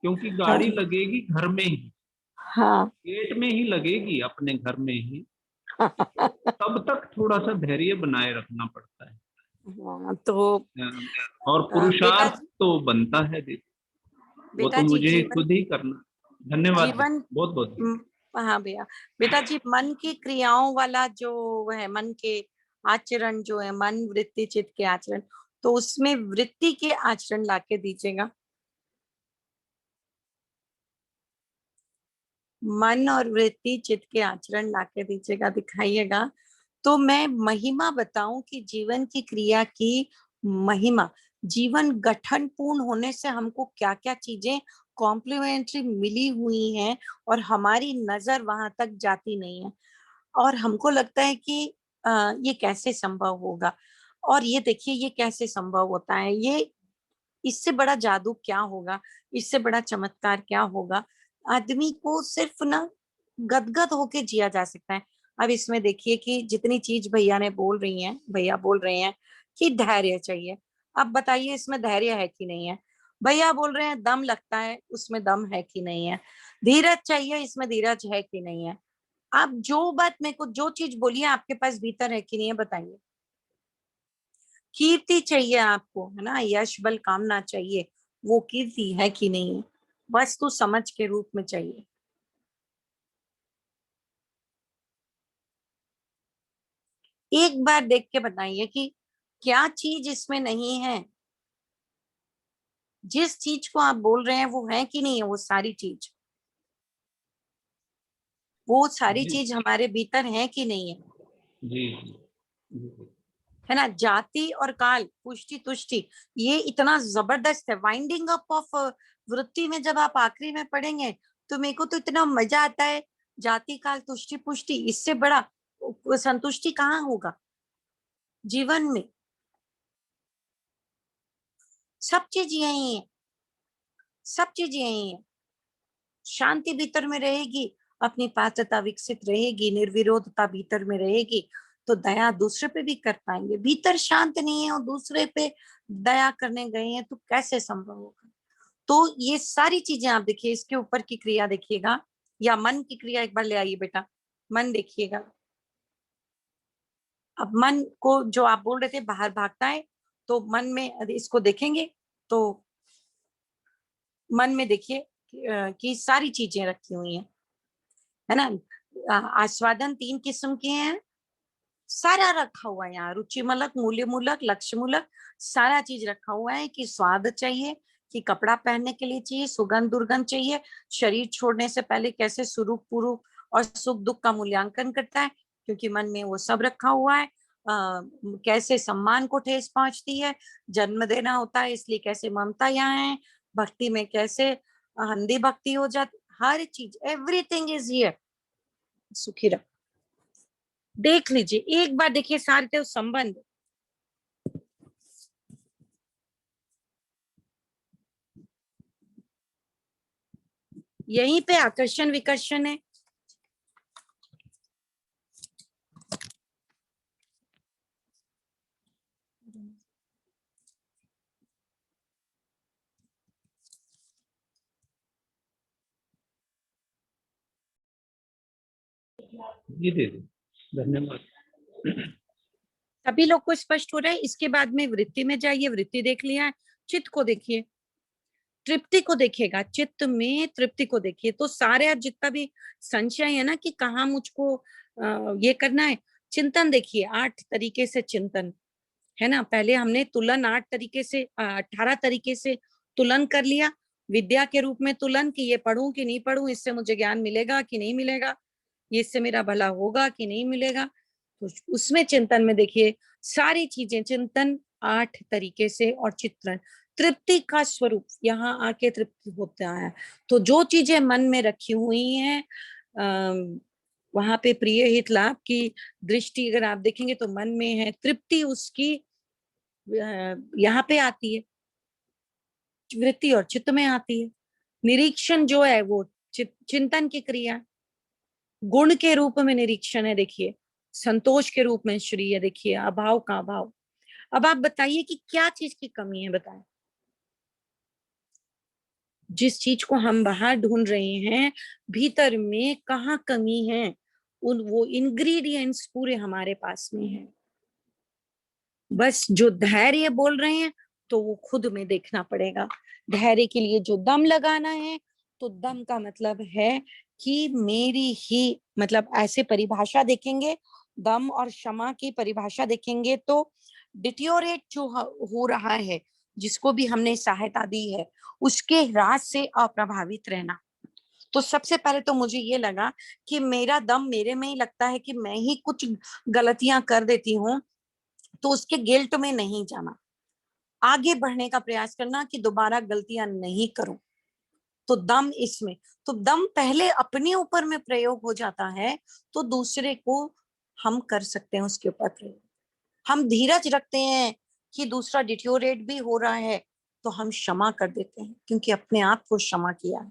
क्योंकि गाड़ी लगेगी घर में ही, हाँ गेट में ही लगेगी, अपने घर में ही। तब तक थोड़ा सा धैर्य बनाए रखना पड़ता है। हाँ, तो और बेटा पुरुषार्थ तो बनता है दीदी, वो तो बेटा जी, मुझे जीवन खुद ही करना। धन्यवाद दीदी, जीवन बहुत बहुत। हाँ भैया, बेटा जी मन की क्रियाओं वाला जो है, मन के आचरण जो है, मन वृत्ति चित्त के आचरण, तो उसमें वृत्ति के आचरण लाके दीजिएगा। मन और वृत्ति चित्त के आचरण लाके दीजिएगा, दिखाइएगा। तो मैं महिमा बताऊं कि जीवन की क्रिया की महिमा, जीवन गठन पूर्ण होने से हमको क्या क्या चीजें कॉम्प्लीमेंट्री मिली हुई हैं, और हमारी नजर वहां तक जाती नहीं है, और हमको लगता है कि ये कैसे संभव होगा, और ये देखिए ये कैसे संभव होता है, ये इससे बड़ा जादू क्या होगा, इससे बड़ा चमत्कार क्या होगा। आदमी को सिर्फ ना गदगद होके जिया जा सकता है। अब इसमें देखिए कि जितनी चीज भैया ने बोल रही हैं, भैया बोल रहे हैं कि धैर्य चाहिए, अब बताइए इसमें धैर्य है कि नहीं है। भैया बोल रहे हैं दम लगता है, उसमें दम है कि नहीं है। धीरज चाहिए, इसमें धीरज है कि नहीं है। आप जो बात मेरे को, जो चीज बोलिए आपके पास भीतर है कि नहीं है, बताइए। कीर्ति चाहिए आपको, है ना, यश बल कामना चाहिए, वो कीर्ति है कि नहीं, वस्तु समझ के रूप में चाहिए। एक बार देख के बताइए कि क्या चीज इसमें नहीं है। जिस चीज को आप बोल रहे हैं वो है कि नहीं है, वो सारी चीज, वो सारी जी चीज हमारे भीतर है कि नहीं है। जी जी। है ना, जाति और काल, पुष्टि तुष्टि, ये इतना जबरदस्त है। वाइंडिंग अप ऑफ वृत्ति में जब आप आखिरी में पढ़ेंगे तो मेरे को तो इतना मजा आता है। जाति काल तुष्टि पुष्टि, इससे बड़ा संतुष्टि कहाँ होगा जीवन में। सब चीज यही है, सब चीज यही है। शांति भीतर में रहेगी, अपनी पात्रता विकसित रहेगी, निर्विरोधता भीतर में रहेगी, तो दया दूसरे पे भी कर पाएंगे। भीतर शांत नहीं है और दूसरे पे दया करने गए हैं तो कैसे संभव होगा। तो ये सारी चीजें आप देखिए, इसके ऊपर की क्रिया देखिएगा, या मन की क्रिया एक बार ले आइए बेटा, मन देखिएगा। अब मन को जो आप बोल रहे थे बाहर भागता है, तो मन में इसको देखेंगे तो मन में देखिए कि सारी चीजें रखी हुई हैं, है ना। आस्वादन 3 किस्म के हैं, सारा रखा हुआ है यहाँ, रुचि मूलक, मूल्य मूलक, लक्ष्य मूलक, सारा चीज रखा हुआ है कि स्वाद चाहिए, कि कपड़ा पहनने के लिए चाहिए, सुगंध दुर्गंध चाहिए, शरीर छोड़ने से पहले कैसे सुरूप पुरूप और सुख दुख का मूल्यांकन करता है, क्योंकि मन में वो सब रखा हुआ है। कैसे सम्मान को ठेस पहुंचती है, जन्म देना होता है इसलिए कैसे ममता यहाँ है, भक्ति में कैसे अंधी भक्ति हो जाती, हर चीज, एवरीथिंग इज हियर। सुखी रहो, देख लीजिए एक बार, देखिए सारे तो संबंध, यहीं पे आकर्षण विकर्षण है। ये दे दो, धन्यवाद। सभी लोग को स्पष्ट हो रहा है। इसके बाद में वृत्ति में जाइए, वृत्ति देख लिया है, चित्त को देखिए, तृप्ति को देखेगा, चित्त में तृप्ति को देखिए। तो सारे जितना भी संशय है ना कि कहाँ मुझको ये करना है, चिंतन देखिए, 8 तरीके से चिंतन है ना। पहले हमने तुलन 8 तरीके से 18 तरीके से तुलन कर लिया, विद्या के रूप में तुलन कि ये पढ़ूं कि नहीं पढ़ूं, इससे मुझे ज्ञान मिलेगा कि नहीं मिलेगा, ये इससे मेरा भला होगा कि नहीं मिलेगा। तो उसमें चिंतन में देखिए सारी चीजें, चिंतन 8 तरीके से, और चित्रण, तृप्ति का स्वरूप, यहाँ आके तृप्ति होता है। तो जो चीजें मन में रखी हुई हैं वहां पे प्रिय हित लाभ की दृष्टि अगर आप देखेंगे तो मन में है, तृप्ति उसकी यहाँ पे आती है, वृत्ति और चित्त में आती है। निरीक्षण जो है वो चिंतन की क्रिया, गुण के रूप में निरीक्षण है, देखिए संतोष के रूप में श्री है, देखिए अभाव का अभाव। अब आप बताइए कि क्या चीज की कमी है, बताएं। जिस चीज को हम बाहर ढूंढ रहे हैं, भीतर में कहाँ कमी है, वो इंग्रेडिएंट्स पूरे हमारे पास में है। बस जो धैर्य बोल रहे हैं तो वो खुद में देखना पड़ेगा। धैर्य के लिए जो दम लगाना है, तो दम का मतलब है कि मेरी ही, मतलब ऐसे परिभाषा देखेंगे, दम और क्षमा की परिभाषा देखेंगे तो डिटियोरेट जो हो रहा है, जिसको भी हमने सहायता दी है, उसके ह्रास से अप्रभावित रहना। तो सबसे पहले तो मुझे ये लगा कि मेरा दम मेरे में ही लगता है कि मैं ही कुछ गलतियां कर देती हूँ, तो उसके गिल्ट में नहीं जाना, आगे बढ़ने का प्रयास करना कि दोबारा गलतियां नहीं करूं। तो दम इसमें, तो दम पहले अपने ऊपर में प्रयोग हो जाता है तो दूसरे को हम कर सकते हैं उसके ऊपर प्रयोग। हम धीरज रखते हैं कि दूसरा डिटोरेट भी हो रहा है तो हम क्षमा कर देते हैं, क्योंकि अपने आप को क्षमा किया है।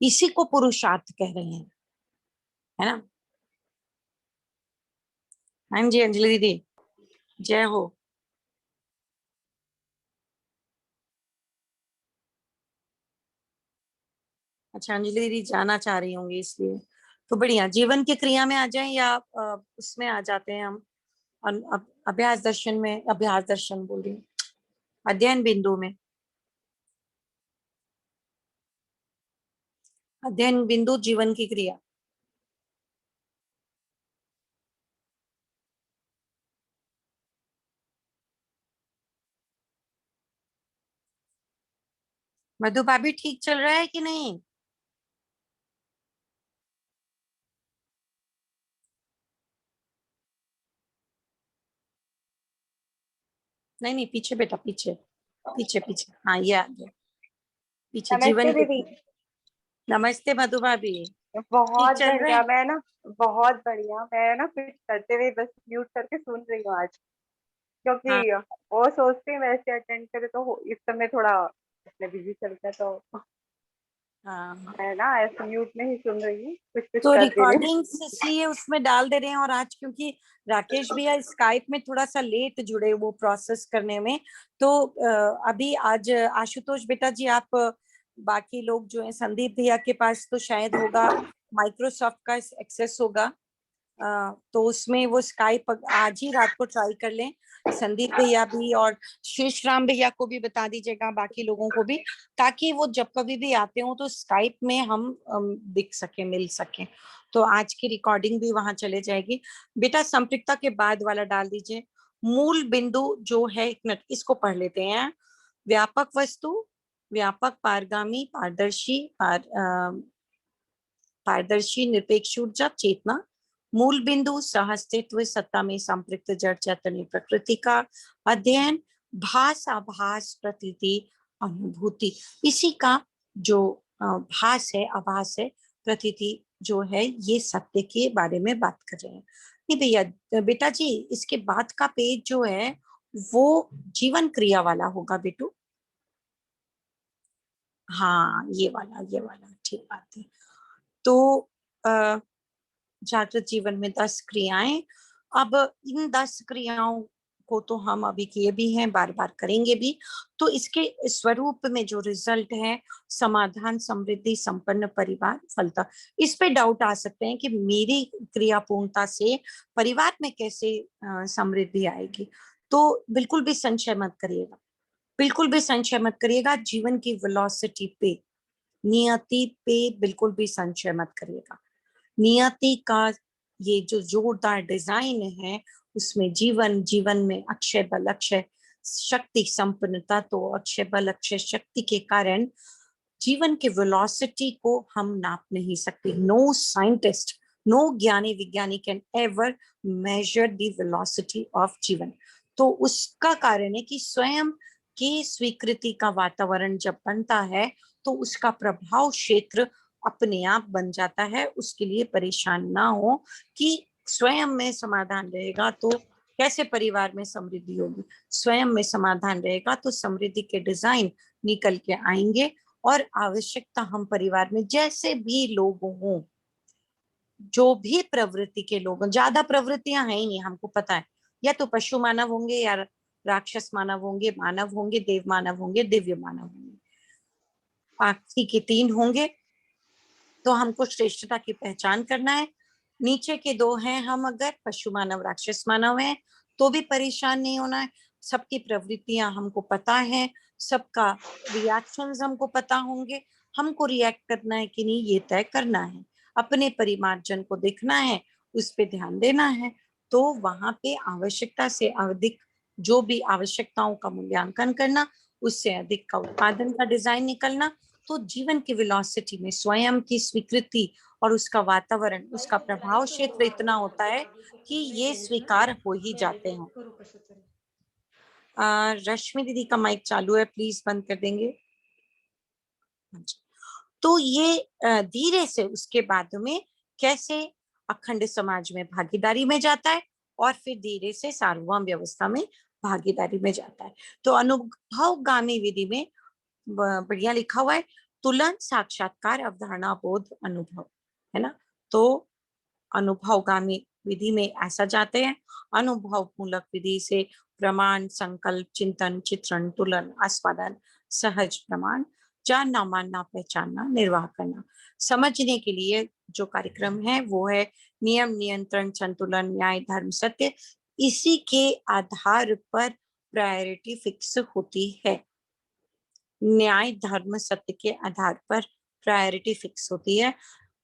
इसी को पुरुषार्थ कह रहे हैं, है ना। हाँ जी अंजलि दीदी, जय हो। अच्छा, अंजलि दीदी जाना चाह रही होंगी इसलिए, तो बढ़िया, जीवन की क्रिया में आ जाएं या उसमें आ जाते हैं हम, अभ्यास दर्शन में, अभ्यास दर्शन बोल रही हूँ, अध्ययन बिंदु में, अध्ययन बिंदु जीवन की क्रिया। मधु भाभी ठीक चल रहा है कि नहीं? नहीं नहीं, पीछे बेटा, पीछे पीछे पीछे, हाँ ये आ गया पीछे, नमस्ते जीवन की दीदी। क्रिया। नमस्ते मधु भाभी, ठीक बहुत चल रहा बढ़िया, है? मैं ना बहुत बढ़िया, मैं ना कुछ करते हुए बस म्यूट करके सुन रही हूँ आज, हाँ क्योंकि वो सोचते हैं वैसे अटेंड करे तो इस समय थोड़ा इसमें बिजी चलता है, तो हाँ, मैं ना ऐसे म्यूट में ही सुन रही हूँ, कुछ कुछ तो करती रही। रिकॉर्डिंग्स इसलिए उसमें डाल दे रहे हैं, और आज क्योंकि राकेश भैया स्काइप में थोड़ा सा लेट जुड़े वो प्रोसेस करने में, तो अभी आज आशुतोष बेटा जी, आप बाकी लोग जो है, संदीप भैया के पास तो शायद होगा माइक्रोसॉफ्ट का एक्सेस होगा, तो उसमें वो स्काइप आज ही रात को ट्राई कर लें, संदीप भैया भी और शेष राम भैया को भी बता दीजिएगा, बाकी लोगों को भी, ताकि वो जब कभी भी आते हो तो स्काइप में हम दिख सके, मिल सके। तो आज की रिकॉर्डिंग भी वहां चले जाएगी। बेटा संपृक्तता के बाद वाला डाल दीजिए। मूल बिंदु जो है, एक मिनट इसको पढ़ लेते हैं। व्यापक वस्तु, व्यापक, पारगामी, पारदर्शी, पारदर्शी, निरपेक्ष ऊर्जा, चेतना। मूल बिंदु सहअस्तित्व, सत्ता में संपृक्त जड़ चैतन्य प्रकृति का अध्ययन, भास, आभास, प्रतीति, अनुभूति। इसी का जो भास है, आभास है, प्रतीति जो है, ये सत्य के बारे में बात कर रहे हैं। नहीं भैया, बेटा जी इसके बाद का पेज जो है वो जीवन क्रिया वाला होगा बेटू। हाँ ये वाला ठीक बात है। तो जागृत जीवन में 10 क्रियाएं। अब इन 10 क्रियाओं को तो हम अभी किए भी हैं, बार बार करेंगे भी। तो इसके स्वरूप में जो रिजल्ट है, समाधान, समृद्धि, संपन्न परिवार, फलता। इस पे डाउट आ सकते हैं कि मेरी क्रिया पूर्णता से परिवार में कैसे समृद्धि आएगी। तो बिल्कुल भी संशय मत करिएगा, बिल्कुल भी संशय मत करिएगा। जीवन की वेलोसिटी पे, नियति पे बिल्कुल भी संशय मत करिएगा। नियति का ये जो जोरदार डिजाइन है, उसमें जीवन में अक्षय बल, अक्षय शक्ति, संपन्नता, तो अक्षय बल, अक्षय शक्ति के कारण जीवन के वेलोसिटी को हम नाप नहीं सकते। नो साइंटिस्ट, नो ज्ञानी विज्ञानी can ever measure the velocity of जीवन। तो उसका कारण है कि स्वयं की स्वीकृति का वातावरण जब बनता है तो उसका प्रभाव क्षेत्र अपने आप बन जाता है। उसके लिए परेशान ना हो कि स्वयं में समाधान रहेगा तो कैसे परिवार में समृद्धि होगी। स्वयं में समाधान रहेगा तो समृद्धि के डिजाइन निकल के आएंगे। और आवश्यकता हम परिवार में जैसे भी लोग हों, जो भी प्रवृत्ति के लोग, ज्यादा प्रवृत्तियां हैं ही नहीं, हमको पता है। या तो पशु मानव होंगे, या राक्षस मानव होंगे, मानव होंगे, देव मानव होंगे, दिव्य मानव होंगे। आखिरी के 3 होंगे। तो हमको श्रेष्ठता की पहचान करना है। नीचे के 2 हैं, हम अगर पशु मानव, राक्षस मानव हैं तो भी परेशान नहीं होना है। सबकी प्रवृत्तियां हमको पता है, सबका रिएक्शंस हमको पता होंगे। हमको रिएक्ट करना है कि नहीं, ये तय करना है। अपने परिमार्जन को देखना है, उस पे ध्यान देना है। तो वहां पे आवश्यकता से अधिक जो भी आवश्यकताओं का मूल्यांकन करना, उससे अधिक का उत्पादन का डिजाइन निकलना। तो जीवन की वेलोसिटी में स्वयं की स्वीकृति और उसका वातावरण, उसका प्रभाव क्षेत्र इतना होता है कि ये स्वीकार हो ही जाते हैं। रश्मि दीदी का माइक चालू है, प्लीज बंद कर देंगे। तो ये धीरे से उसके बाद में कैसे अखंड समाज में भागीदारी में जाता है और फिर धीरे से सार्वभौम व्यवस्था में भागीदारी में जाता है। तो अनुभवगामी विधि में बढ़िया लिखा हुआ है, तुलन, साक्षात्कार, अवधारणा, बोध, अनुभव, है ना। तो अनुभवगामी विधि में ऐसा जाते हैं। अनुभव मूलक विधि से प्रमाण, संकल्प, चिंतन, चित्रण, तुलन, आस्वादन, सहज प्रमाण, जानना, मानना, पहचानना, निर्वाह करना। समझने के लिए जो कार्यक्रम है वो है नियम, नियंत्रण, संतुलन, न्याय, धर्म, सत्य। इसी के आधार पर प्रायोरिटी फिक्स होती है। न्याय, धर्म, सत्य के आधार पर प्रायोरिटी फिक्स होती है।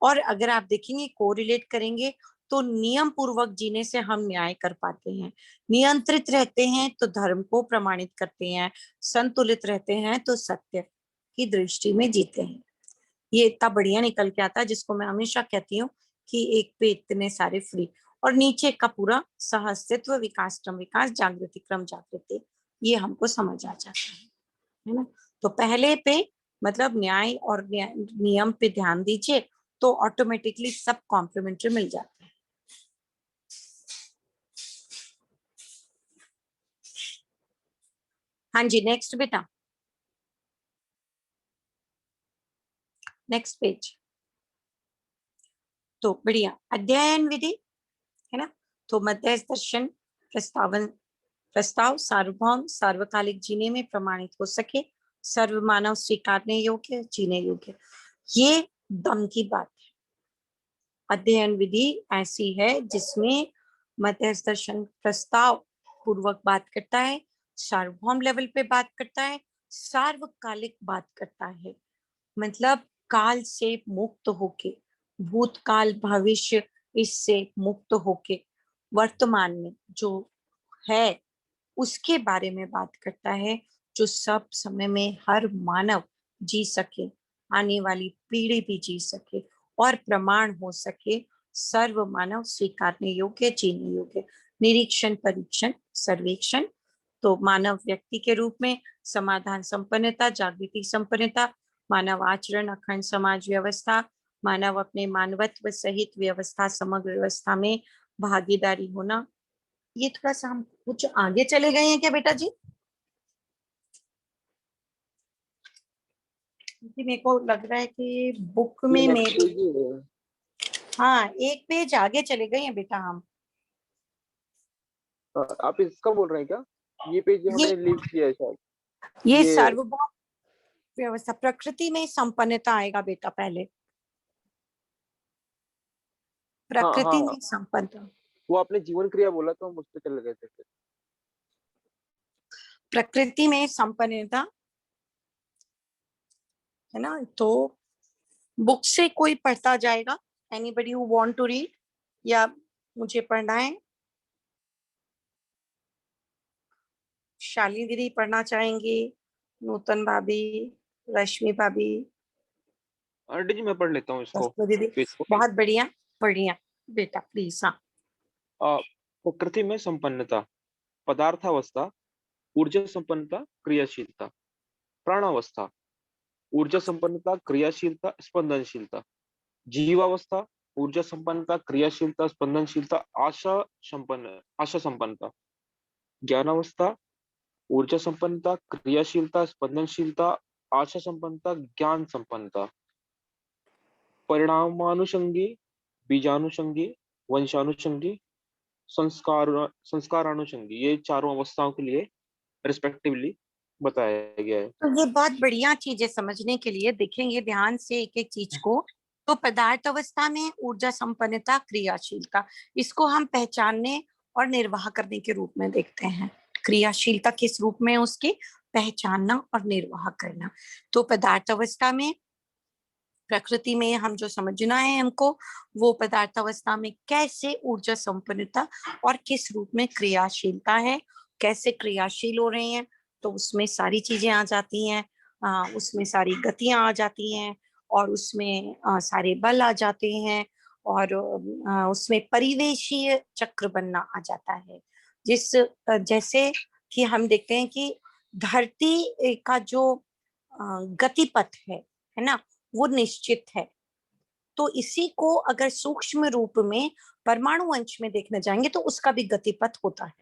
और अगर आप देखेंगे, कोरिलेट करेंगे, तो नियम पूर्वक जीने से हम न्याय कर पाते हैं, नियंत्रित रहते हैं तो धर्म को प्रमाणित करते हैं, संतुलित रहते हैं तो सत्य की दृष्टि में जीते हैं। ये इतना बढ़िया निकल के आता है, जिसको मैं हमेशा कहती हूँ कि एक पे इतने सारे फ्री। और नीचे का पूरा सहअस्तित्व, विकास क्रम विकास, जागृति क्रम जागृति, ये हमको समझ आ जाता है ना। तो पहले पे मतलब न्याय और नियम पे ध्यान दीजिए, तो ऑटोमेटिकली सब कॉम्प्लीमेंट्री मिल जाता है। हाँ जी, नेक्स्ट बेटा, नेक्स्ट पेज। तो बढ़िया, अध्ययन विधि, है ना। तो मध्यस्थ दर्शन प्रस्ताव सार्वभौम सार्वकालिक जीने में प्रमाणित हो सके, सर्व मानव स्वीकारने योग्य, जीने योग्य। ये दम की बात है। अध्ययन विधि ऐसी है जिसमें मध्यस्थ दर्शन प्रस्ताव पूर्वक बात करता है, सार्वभौम लेवल पे बात करता है, सार्वकालिक बात करता है। मतलब काल से मुक्त होके, भूतकाल भविष्य इससे मुक्त होके वर्तमान में जो है उसके बारे में बात करता है, जो सब समय में हर मानव जी सके, आने वाली पीढ़ी भी जी सके और प्रमाण हो सके, सर्व मानव स्वीकारने योग्य, जीने योग्य। निरीक्षण, परीक्षण, सर्वेक्षण। तो मानव व्यक्ति के रूप में समाधान संपन्नता, जागृति संपन्नता, मानव आचरण, अखंड समाज व्यवस्था, मानव अपने मानवत्व सहित व्यवस्था, समग्र व्यवस्था में भागीदारी होना। ये थोड़ा सा हम कुछ आगे चले गए हैं क्या बेटा जी? क्योंकि मेरे को लग रहा है कि बुक में ये मेरे, next page ही है। हाँ एक पेज आगे चले गए हैं बेटा हम। आप इसका बोल रहे हैं क्या? ये पेज हमने लीव किया है शायद। ये ये सार्वभौम व्यवस्था, प्रकृति में संपन्नता आएगा बेटा पहले। हाँ प्रकृति हाँ, में संपन्नता, वो आपने जीवन क्रिया बोला तो हम उस पर चले गए थे फिर। प्रकृति में संपन्नता है ना। तो बुक से कोई पढ़ता जाएगा? Anybody who want to read, या मुझे पढ़ना है? शालिनी दीदी पढ़ना चाहेंगे, नूतन भाभी, रश्मि भाभी, आंटी जी मैं पढ़ लेता हूँ इसको, दीदी। पेज को। बहुत बढ़िया, बढ़िया बेटा, प्लीज। हाँ, प्रकृति में संपन्नता, पदार्थावस्था, ऊर्जा संपन्नता, क्रियाशीलता। प्राणावस्था, ऊर्जा संपन्नता, क्रियाशीलता, स्पंदनशीलता। जीवावस्था, ऊर्जा संपन्नता, क्रियाशीलता, स्पंदनशीलता, आशा संपन्नता। ज्ञानावस्था, ऊर्जा संपन्नता, क्रियाशीलता, स्पंदनशीलता, आशा संपन्नता, ज्ञान संपन्नता। परिणामानुषंगी, बीजानुषंगी, वंशानुषंगी, संस्कारानुषंगी, ये चारों अवस्थाओं के लिए रिस्पेक्टिवली बताया गया है। तो ये बहुत बढ़िया चीज है समझने के लिए। देखेंगे ध्यान से एक एक चीज को। तो पदार्थ अवस्था में ऊर्जा संपन्नता, क्रियाशीलता, इसको हम पहचानने और निर्वाह करने के रूप में देखते हैं। क्रियाशीलता किस रूप में, उसकी पहचानना और निर्वाह करना। तो पदार्थ अवस्था में, प्रकृति में हम जो समझना है हमको, वो पदार्थ अवस्था में कैसे ऊर्जा संपन्नता और किस रूप में क्रियाशीलता है, कैसे क्रियाशील हो रहे हैं। तो उसमें सारी चीजें आ जाती हैं, उसमें सारी गतियां आ जाती हैं, और उसमें सारे बल आ जाते हैं, और उसमें परिवेशीय चक्र बनना आ जाता है। जैसे कि हम देखते हैं कि धरती का जो गतिपथ है ना, वो निश्चित है। तो इसी को अगर सूक्ष्म रूप में परमाणु अंश में देखने जाएंगे तो उसका भी गतिपथ होता है।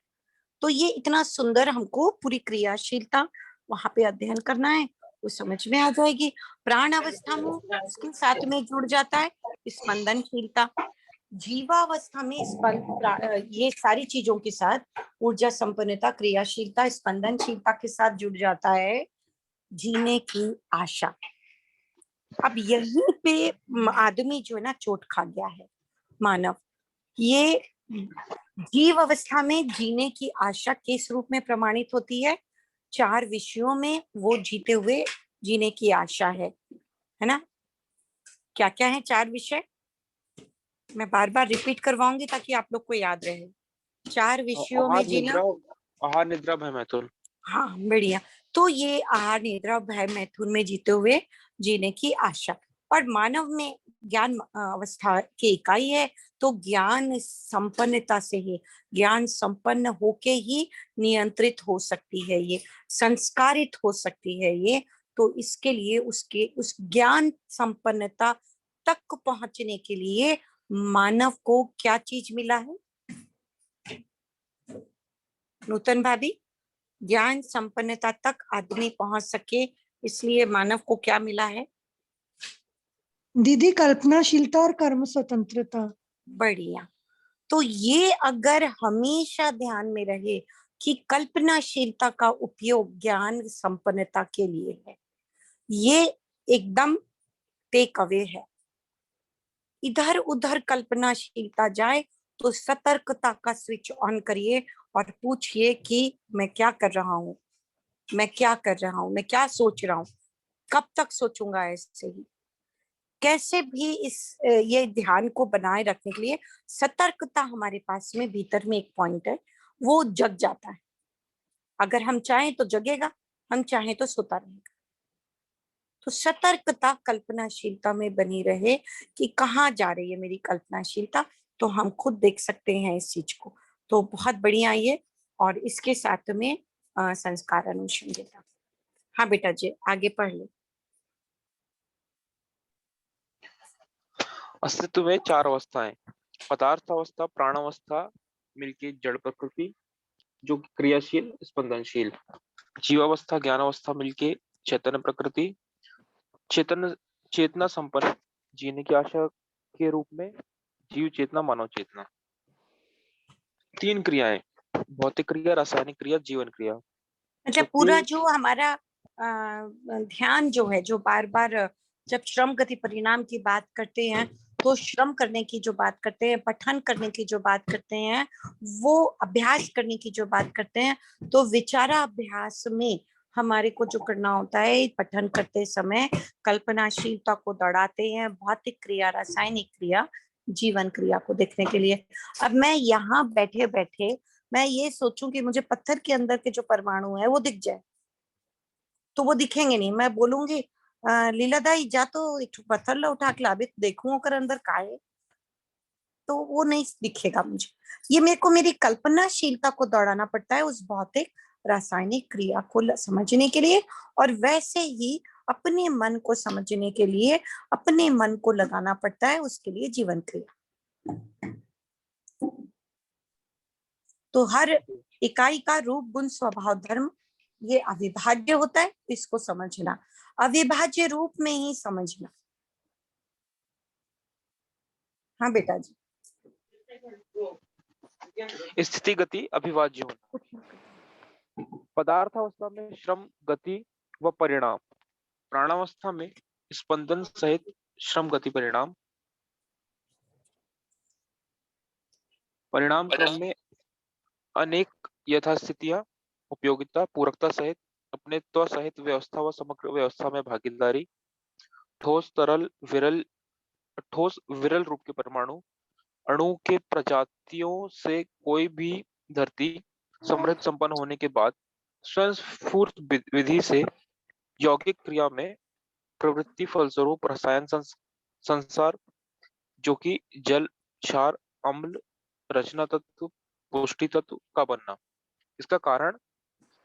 तो ये इतना सुंदर, हमको पूरी क्रियाशीलता वहां पे अध्ययन करना है, वो समझ में आ जाएगी। प्राण अवस्था में उसके साथ में जुड़ जाता है स्पंदनशीलता। जीवावस्था में ये सारी चीजों के साथ ऊर्जा संपन्नता, क्रियाशीलता, स्पंदनशीलता के साथ जुड़ जाता है जीने की आशा। अब यहीं पे आदमी जो है ना चोट खा गया है, मानव। ये जीव अवस्था में जीने की आशा किस रूप में प्रमाणित होती है? 4 विषयों में वो जीते हुए जीने की आशा है ना। क्या क्या है 4 विषय? मैं बार बार रिपीट करवाऊंगी ताकि आप लोग को याद रहे। 4 विषयों में जीना। आहार निद्रा भय मैथुन। हाँ, बढ़िया। तो ये आहार निद्रा भय मैथुन में जीते हुए जीने की आशा। और मानव में ज्ञान अवस्था की इकाई है, तो ज्ञान संपन्नता से ही, ज्ञान संपन्न होके ही नियंत्रित हो सकती है, ये संस्कारित हो सकती है ये। तो इसके लिए उसके उस ज्ञान संपन्नता तक पहुंचने के लिए मानव को क्या चीज मिला है नूतन भाभी? ज्ञान संपन्नता तक आदमी पहुंच सके, इसलिए मानव को क्या मिला है? दीदी कल्पनाशीलता और कर्म स्वतंत्रता। बढ़िया। तो ये अगर हमेशा ध्यान में रहे कि कल्पनाशीलता का उपयोग ज्ञान संपन्नता के लिए है, ये एकदम टेक अवे है। इधर उधर कल्पनाशीलता जाए तो सतर्कता का स्विच ऑन करिए और पूछिए कि मैं क्या कर रहा हूँ, मैं क्या कर रहा हूँ, मैं क्या सोच रहा हूँ, कब तक सोचूंगा ऐसे ही। कैसे भी ये ध्यान को बनाए रखने के लिए सतर्कता हमारे पास में भीतर में एक पॉइंट है, वो जग जाता है। अगर हम चाहें तो जगेगा, हम चाहें तो सोता रहेगा। तो सतर्कता कल्पनाशीलता में बनी रहे कि कहाँ जा रही है मेरी कल्पनाशीलता, तो हम खुद देख सकते हैं इस चीज को। तो बहुत बढ़िया ये, और इसके साथ में संस्कार अनुसंधान। हाँ बेटा जी आगे पढ़ लो। अस्तित्व में 4 अवस्थाएं, पदार्थ अवस्था, प्राण अवस्था मिलके जड़ प्रकृति जो कि क्रियाशील स्पंदनशील, जीवावस्था ज्ञान अवस्था मिलके चैतन्य प्रकृति, चेतन चेतना संपन्न जीने की आशा के रूप में जीव चेतना मानव चेतना। 3 क्रियाएं, भौतिक क्रिया, रासायनिक क्रिया, जीवन क्रिया। मतलब पूरा जो हमारा ध्यान जो है, जो बार बार जब श्रम गति परिणाम की बात करते हैं, तो श्रम करने की जो बात करते हैं, पठन करने की जो बात करते हैं, वो अभ्यास करने की जो बात करते हैं, तो विचारा अभ्यास में हमारे को जो करना होता है पठन करते समय, कल्पनाशीलता को दौड़ाते हैं, भौतिक क्रिया, रासायनिक क्रिया, जीवन क्रिया को देखने के लिए। अब मैं यहाँ बैठे बैठे मैं ये सोचूं कि मुझे पत्थर के अंदर के जो परमाणु है वो दिख जाए, तो वो दिखेंगे नहीं। मैं बोलूंगी लीला दाई जा तो एक पत्थर ला उठा के लाबे देखूं ओकर अंदर का है, तो वो नहीं दिखेगा मुझे। ये मेरे को मेरी कल्पनाशीलता को दौड़ाना पड़ता है उस भौतिक रासायनिक क्रिया को समझने के लिए, और वैसे ही अपने मन को समझने के लिए अपने मन को लगाना पड़ता है उसके लिए जीवन क्रिया। तो हर इकाई का रूप गुण स्वभाव धर्म ये अविभाज्य होता है, इसको समझना, अविभाज्य रूप में ही समझना। हाँ बेटा जी। स्थिति गति अभिवाज्य होना, पदार्थ अवस्था में श्रम गति व परिणाम, प्राणावस्था में स्पंदन सहित श्रम गति परिणाम, परिणाम क्रम में अनेक यथास्थितियां, उपयोगिता पूरकता सहित अपनेत्व सहित व्यवस्था व समग्र व्यवस्था में भागीदारी, ठोस तरल विरल, ठोस विरल रूप के परमाणु, अणु के प्रजातियों से कोई भी धरती समृद्ध संपन्न होने के बाद स्वयंस्फूर्त विधि से यौगिक क्रिया में प्रवृत्ति फलस्वरूप रसायन संसार जो कि जल, क्षार, अम्ल, रचना तत्व, पुष्टि तत्व का बनना। इसका कारण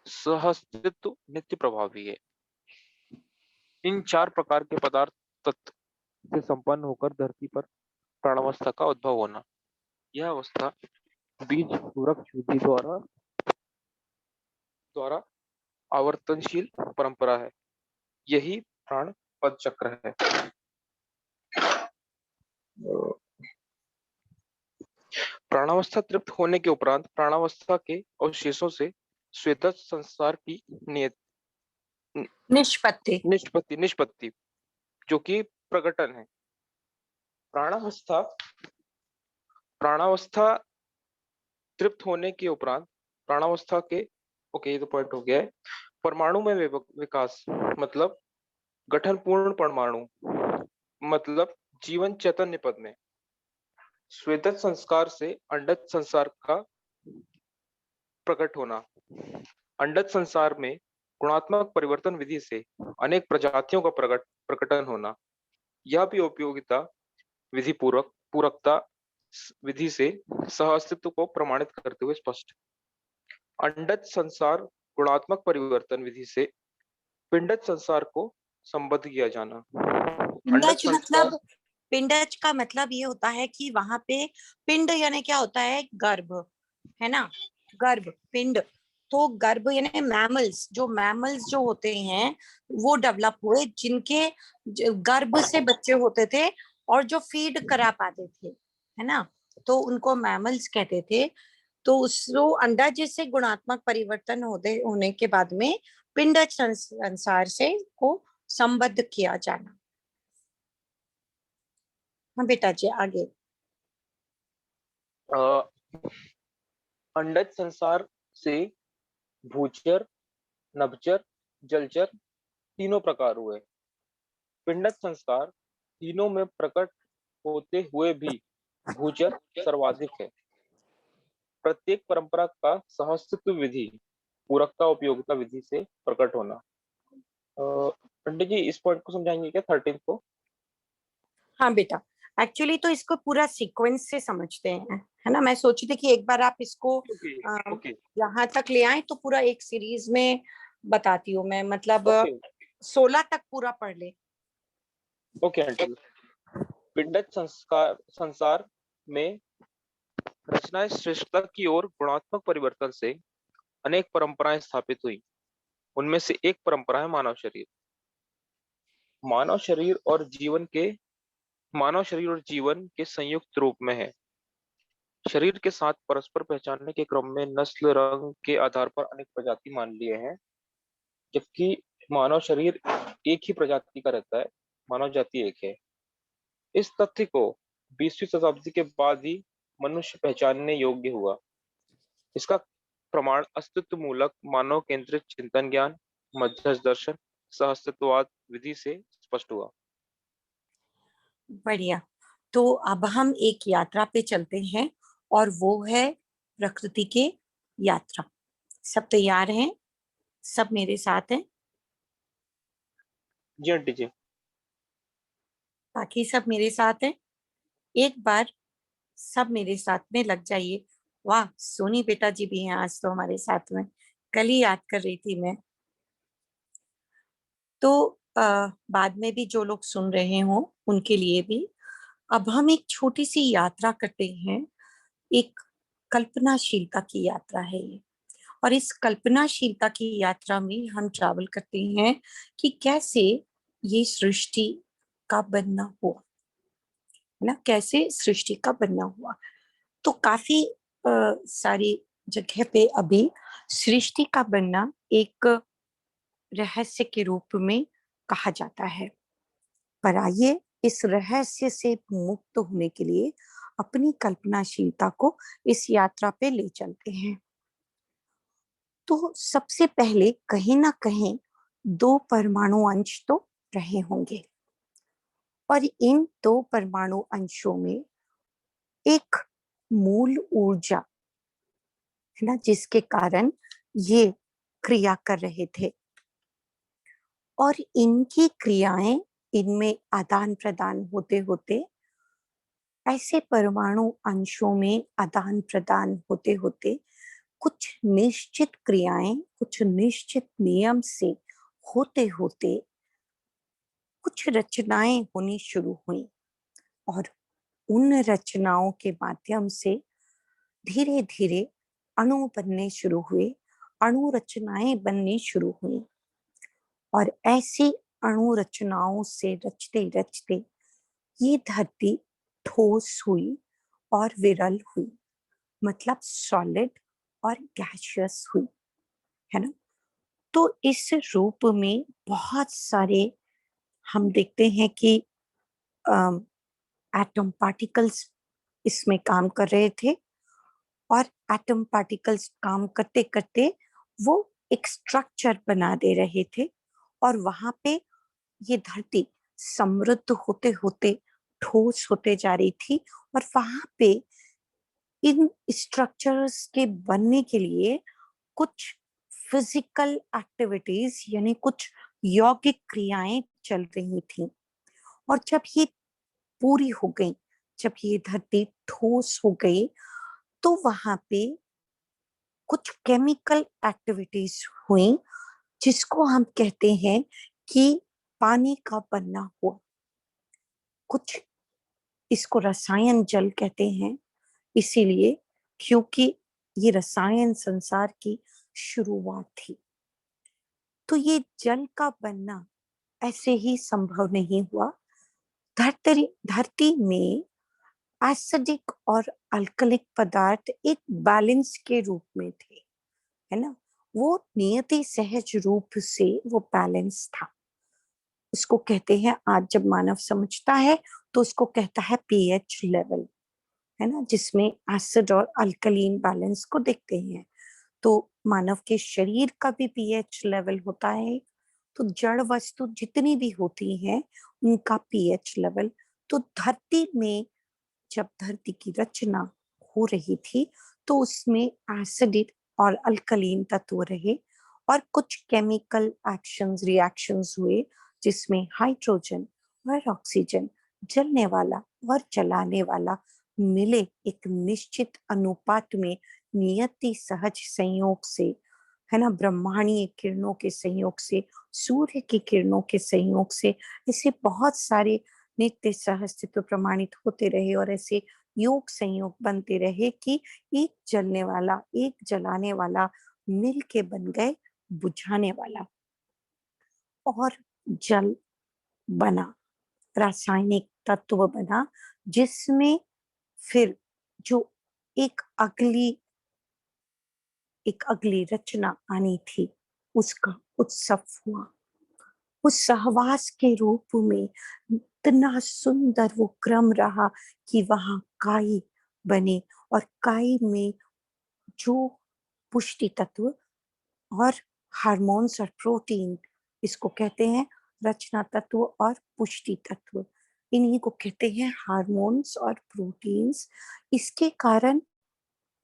सहअस्तित्व नित्य प्रभावी है। इन 4 प्रकार के पदार्थ तत्व से संपन्न होकर धरती पर प्राणावस्था का उद्भव होना, यह अवस्था बीज वृक्ष विधि द्वारा आवर्तनशील परंपरा है। यही प्राण पद चक्र है। प्राणावस्था तृप्त होने के उपरांत प्राणावस्था के अवशेषों से श्वेतज संसार की निष्पत्ति जो कि प्रकटन है। प्राणावस्था तृप्त होने के उपरांत प्राणावस्था के ओके, ये तो पॉइंट हो गया है। परमाणु में विकास मतलब गठन पूर्ण परमाणु मतलब जीवन चैतन्य पद में, श्वेतज संस्कार से अंडज संसार का प्रकट होना, अंडज संसार में गुणात्मक परिवर्तन विधि से अनेक प्रजातियों का प्रकटन होना, यह भी उपयोगिता विधि पूरकता विधि से सहअस्तित्व को प्रमाणित करते हुए स्पष्ट। अंडज संसार गुणात्मक परिवर्तन विधि से पिंडज संसार को संबद्ध किया जाना। पिंडज मतलब, पिंडज का मतलब ये होता है कि वहां पे पिंड यानी क्या होता है, गर्भ है ना, गर्भ पिंड। तो गर्भ यानी मैमल्स, जो मैमल्स जो होते हैं वो डेवलप हुए, जिनके गर्भ से बच्चे होते थे और जो फीड करा पाते थे, है ना, तो उनको मैमल्स कहते थे। तो उसको अंडाशय से गुणात्मक परिवर्तन होने के बाद में पिंडज संसार से को संबद्ध किया जाना। हाँ बेटा जी आगे। अंडज संसार से भूचर, नभचर, जलचर तीनों प्रकार हुए। पिंडज संस्कार तीनों में प्रकट होते हुए भी भूचर सर्वाधिक है। प्रत्येक परंपरा का सहस्तित्व विधि पूरकता उपयोगिता विधि से प्रकट होना। पंडित जी इस पॉइंट को समझाएंगे क्या 13 को? हाँ बेटा, एक्चुअली तो इसको पूरा सीक्वेंस से समझते हैं, है ना। मैं सोची थी कि एक बार आप इसको ओके ओके यहाँ तक ले आए तो पूरा एक सीरीज में बताती हूँ मैं, मतलब ओके 16 तक पूरा पढ़ ले। ओके आंटी जी। पिंडज संसार में रचनाएं श्रेष्ठता की ओर गुणात्मक परिवर्तन से अनेक परंपराएं स्थापित हुई। उनमें से एक परंपरा है मानव शरीर। मानव शरीर और जीवन के संयुक्त रूप में है। शरीर के साथ परस्पर पहचानने के क्रम में नस्ल रंग के आधार पर अनेक प्रजाति मान लिए हैं, जबकि मानव शरीर एक ही प्रजाति का रहता है। मानव जाति एक है। इस तथ्य को 20वीं शताब्दी के बाद ही मनुष्य पहचानने योग्य हुआ। इसका प्रमाण अस्तित्व मूलक मानव केंद्रित चिंतन ज्ञान, मध्यस्थ दर्शन, सहअस्तित्ववाद विधि से स्पष्ट हुआ। बढ़िया। तो अब हम एक यात्रा पे चलते हैं और वो है प्रकृति के यात्रा। सब तैयार हैं? सब मेरे साथ हैं? जी आंटी जी। बाकी सब मेरे साथ हैं? एक बार सब मेरे साथ में लग जाइए। वाह, सोनी बेटा जी भी हैं आज तो हमारे साथ में, कल ही याद कर रही थी मैं। तो बाद में भी जो लोग सुन रहे हो उनके लिए भी अब हम एक छोटी सी यात्रा करते हैं। एक कल्पनाशीलता की यात्रा है ये, और इस कल्पनाशीलता की यात्रा में हम ट्रैवल करते हैं कि कैसे ये सृष्टि का बनना हुआ, है ना, कैसे सृष्टि का बनना हुआ। तो काफी सारी जगह पे अभी सृष्टि का बनना एक रहस्य के रूप में कहा जाता है। पर आइए इस रहस्य से मुक्त होने के लिए अपनी कल्पनाशीलता को इस यात्रा पे ले चलते हैं। तो सबसे पहले कहीं ना कहीं दो परमाणु अंश तो रहे होंगे, और इन दो परमाणु अंशों में एक मूल ऊर्जा, है ना, जिसके कारण ये क्रिया कर रहे थे, और इनकी क्रियाएं इनमें आदान प्रदान होते होते ऐसे परमाणु अंशों में आदान प्रदान होते होते कुछ निश्चित क्रियाएं कुछ निश्चित नियम से होते होते कुछ रचनाएं होनी शुरू हुई, और उन रचनाओं के माध्यम से धीरे धीरे अणु बनने शुरू हुए, अणु रचनाएं बननी शुरू हुई। और ऐसी अणु रचनाओं से रचते रचते ये धरती ठोस हुई और विरल हुई, मतलब सॉलिड और गैसियस हुई, है ना। तो इस रूप में बहुत सारे हम देखते हैं कि एटम पार्टिकल्स इसमें काम कर रहे थे, और एटम पार्टिकल्स काम करते करते वो एक स्ट्रक्चर बना दे रहे थे, और वहां पे ये धरती समृद्ध होते होते ठोस होते जा रही थी। और वहां पे इन स्ट्रक्चर्स के बनने के लिए कुछ फिजिकल एक्टिविटीज यानी कुछ यौगिक क्रियाएं चल रही थी। और जब ये पूरी हो गई, जब ये धरती ठोस हो गई, तो वहां पे कुछ केमिकल एक्टिविटीज हुई, जिसको हम कहते हैं कि पानी का बनना हुआ। कुछ इसको रसायन जल कहते हैं, इसीलिए क्योंकि ये रसायन संसार की शुरुआत थी। तो ये जल का बनना ऐसे ही संभव नहीं हुआ। धरती में एसिडिक और अल्कलिक पदार्थ एक बैलेंस के रूप में थे, है ना। वो नियति सहज रूप से वो बैलेंस था। उसको कहते हैं, आज जब मानव समझता है तो उसको कहता है पीएच लेवल, है ना, जिसमें एसिड और अल्कलीन बैलेंस को देखते हैं। तो मानव के शरीर का भी पीएच लेवल होता है। तो जड़ वस्तु जितनी भी होती हैं उनका पीएच लेवल, तो धरती में जब धरती की रचना हो रही थी तो उसमें एसिडिक और अल्कलीन तत्व रहे और कुछ केमिकल एक्शंस रिएक्शंस हुए जिसमें हाइड्रोजन और ऑक्सीजन, जलने वाला और जलाने वाला, मिले एक निश्चित अनुपात में नियति सहज संयोग से, है ना, ब्रह्मांडीय किरणों के संयोग से, सूर्य की किरणों के संयोग से, ऐसे बहुत सारे नित्य सहअस्तित्व प्रमाणित होते रहे और ऐसे योग संयोग बनते रहे कि एक जलने वाला एक जलाने वाला मिल के बन गए बुझाने वाला। और जल बना, रासायनिक तत्व बना, जिसमें फिर जो एक अगली रचना आनी थी उसका उत्सव हुआ। उस सहवास के रूप में इतना सुंदर वो क्रम रहा कि वहां काई बने और काई में जो पुष्टि तत्व और हार्मोन्स और प्रोटीन, इसको कहते हैं रचना तत्व और पुष्टि तत्व, इन्हीं को कहते हैं हार्मोन्स और प्रोटीन्स। इसके कारण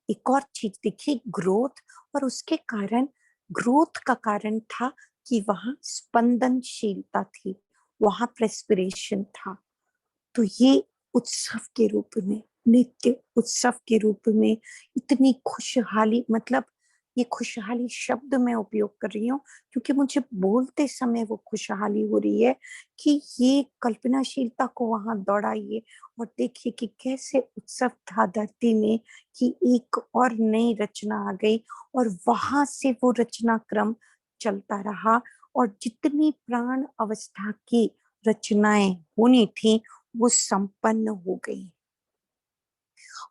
एक और चीज दिखी, ग्रोथ, और उसके कारण ग्रोथ का कारण था कि वहां स्पंदनशीलता थी, वहां प्रेस्पिरेशन था। तो ये उत्सव के रूप में, नित्य उत्सव के रूप में इतनी खुशहाली, मतलब ये खुशहाली शब्द मैं उपयोग कर रही हूँ क्योंकि मुझे बोलते समय वो खुशहाली हो रही है कि ये कल्पनाशीलता को वहां दौड़ाइए और देखिए कि कैसे उत्सव था धरती में कि एक और नई रचना आ गई और वहां से वो रचना क्रम चलता रहा और जितनी प्राण अवस्था की रचनाएं होनी थी वो संपन्न हो गई,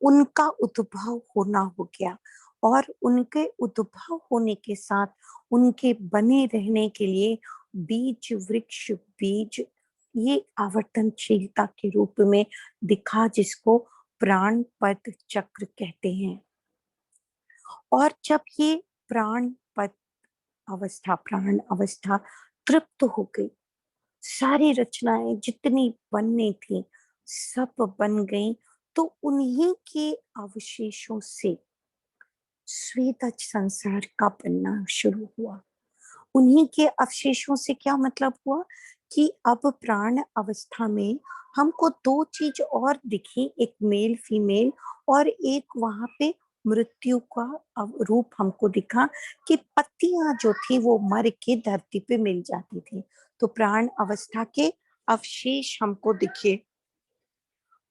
उनका उद्भव होना हो गया और उनके उद्भव होने के साथ उनके बने रहने के लिए बीज वृक्ष, बीज, ये आवर्तनशीलता के रूप में दिखा जिसको प्राण पद चक्र कहते हैं। और जब ये प्राण पद अवस्था, प्राण अवस्था तृप्त हो गई, सारी रचनाएं जितनी बननी थी सब बन गई, तो उन्हीं के अवशेषों से स्वेदज संसार का बनना शुरू हुआ। उन्हीं के अवशेषों से क्या मतलब हुआ कि अब प्राण अवस्था में हमको दो चीज और दिखी, एक मेल फीमेल और एक वहां पे मृत्यु का रूप हमको दिखा कि पत्तियां जो थी वो मर के धरती पे मिल जाती थी। तो प्राण अवस्था के अवशेष हमको दिखे।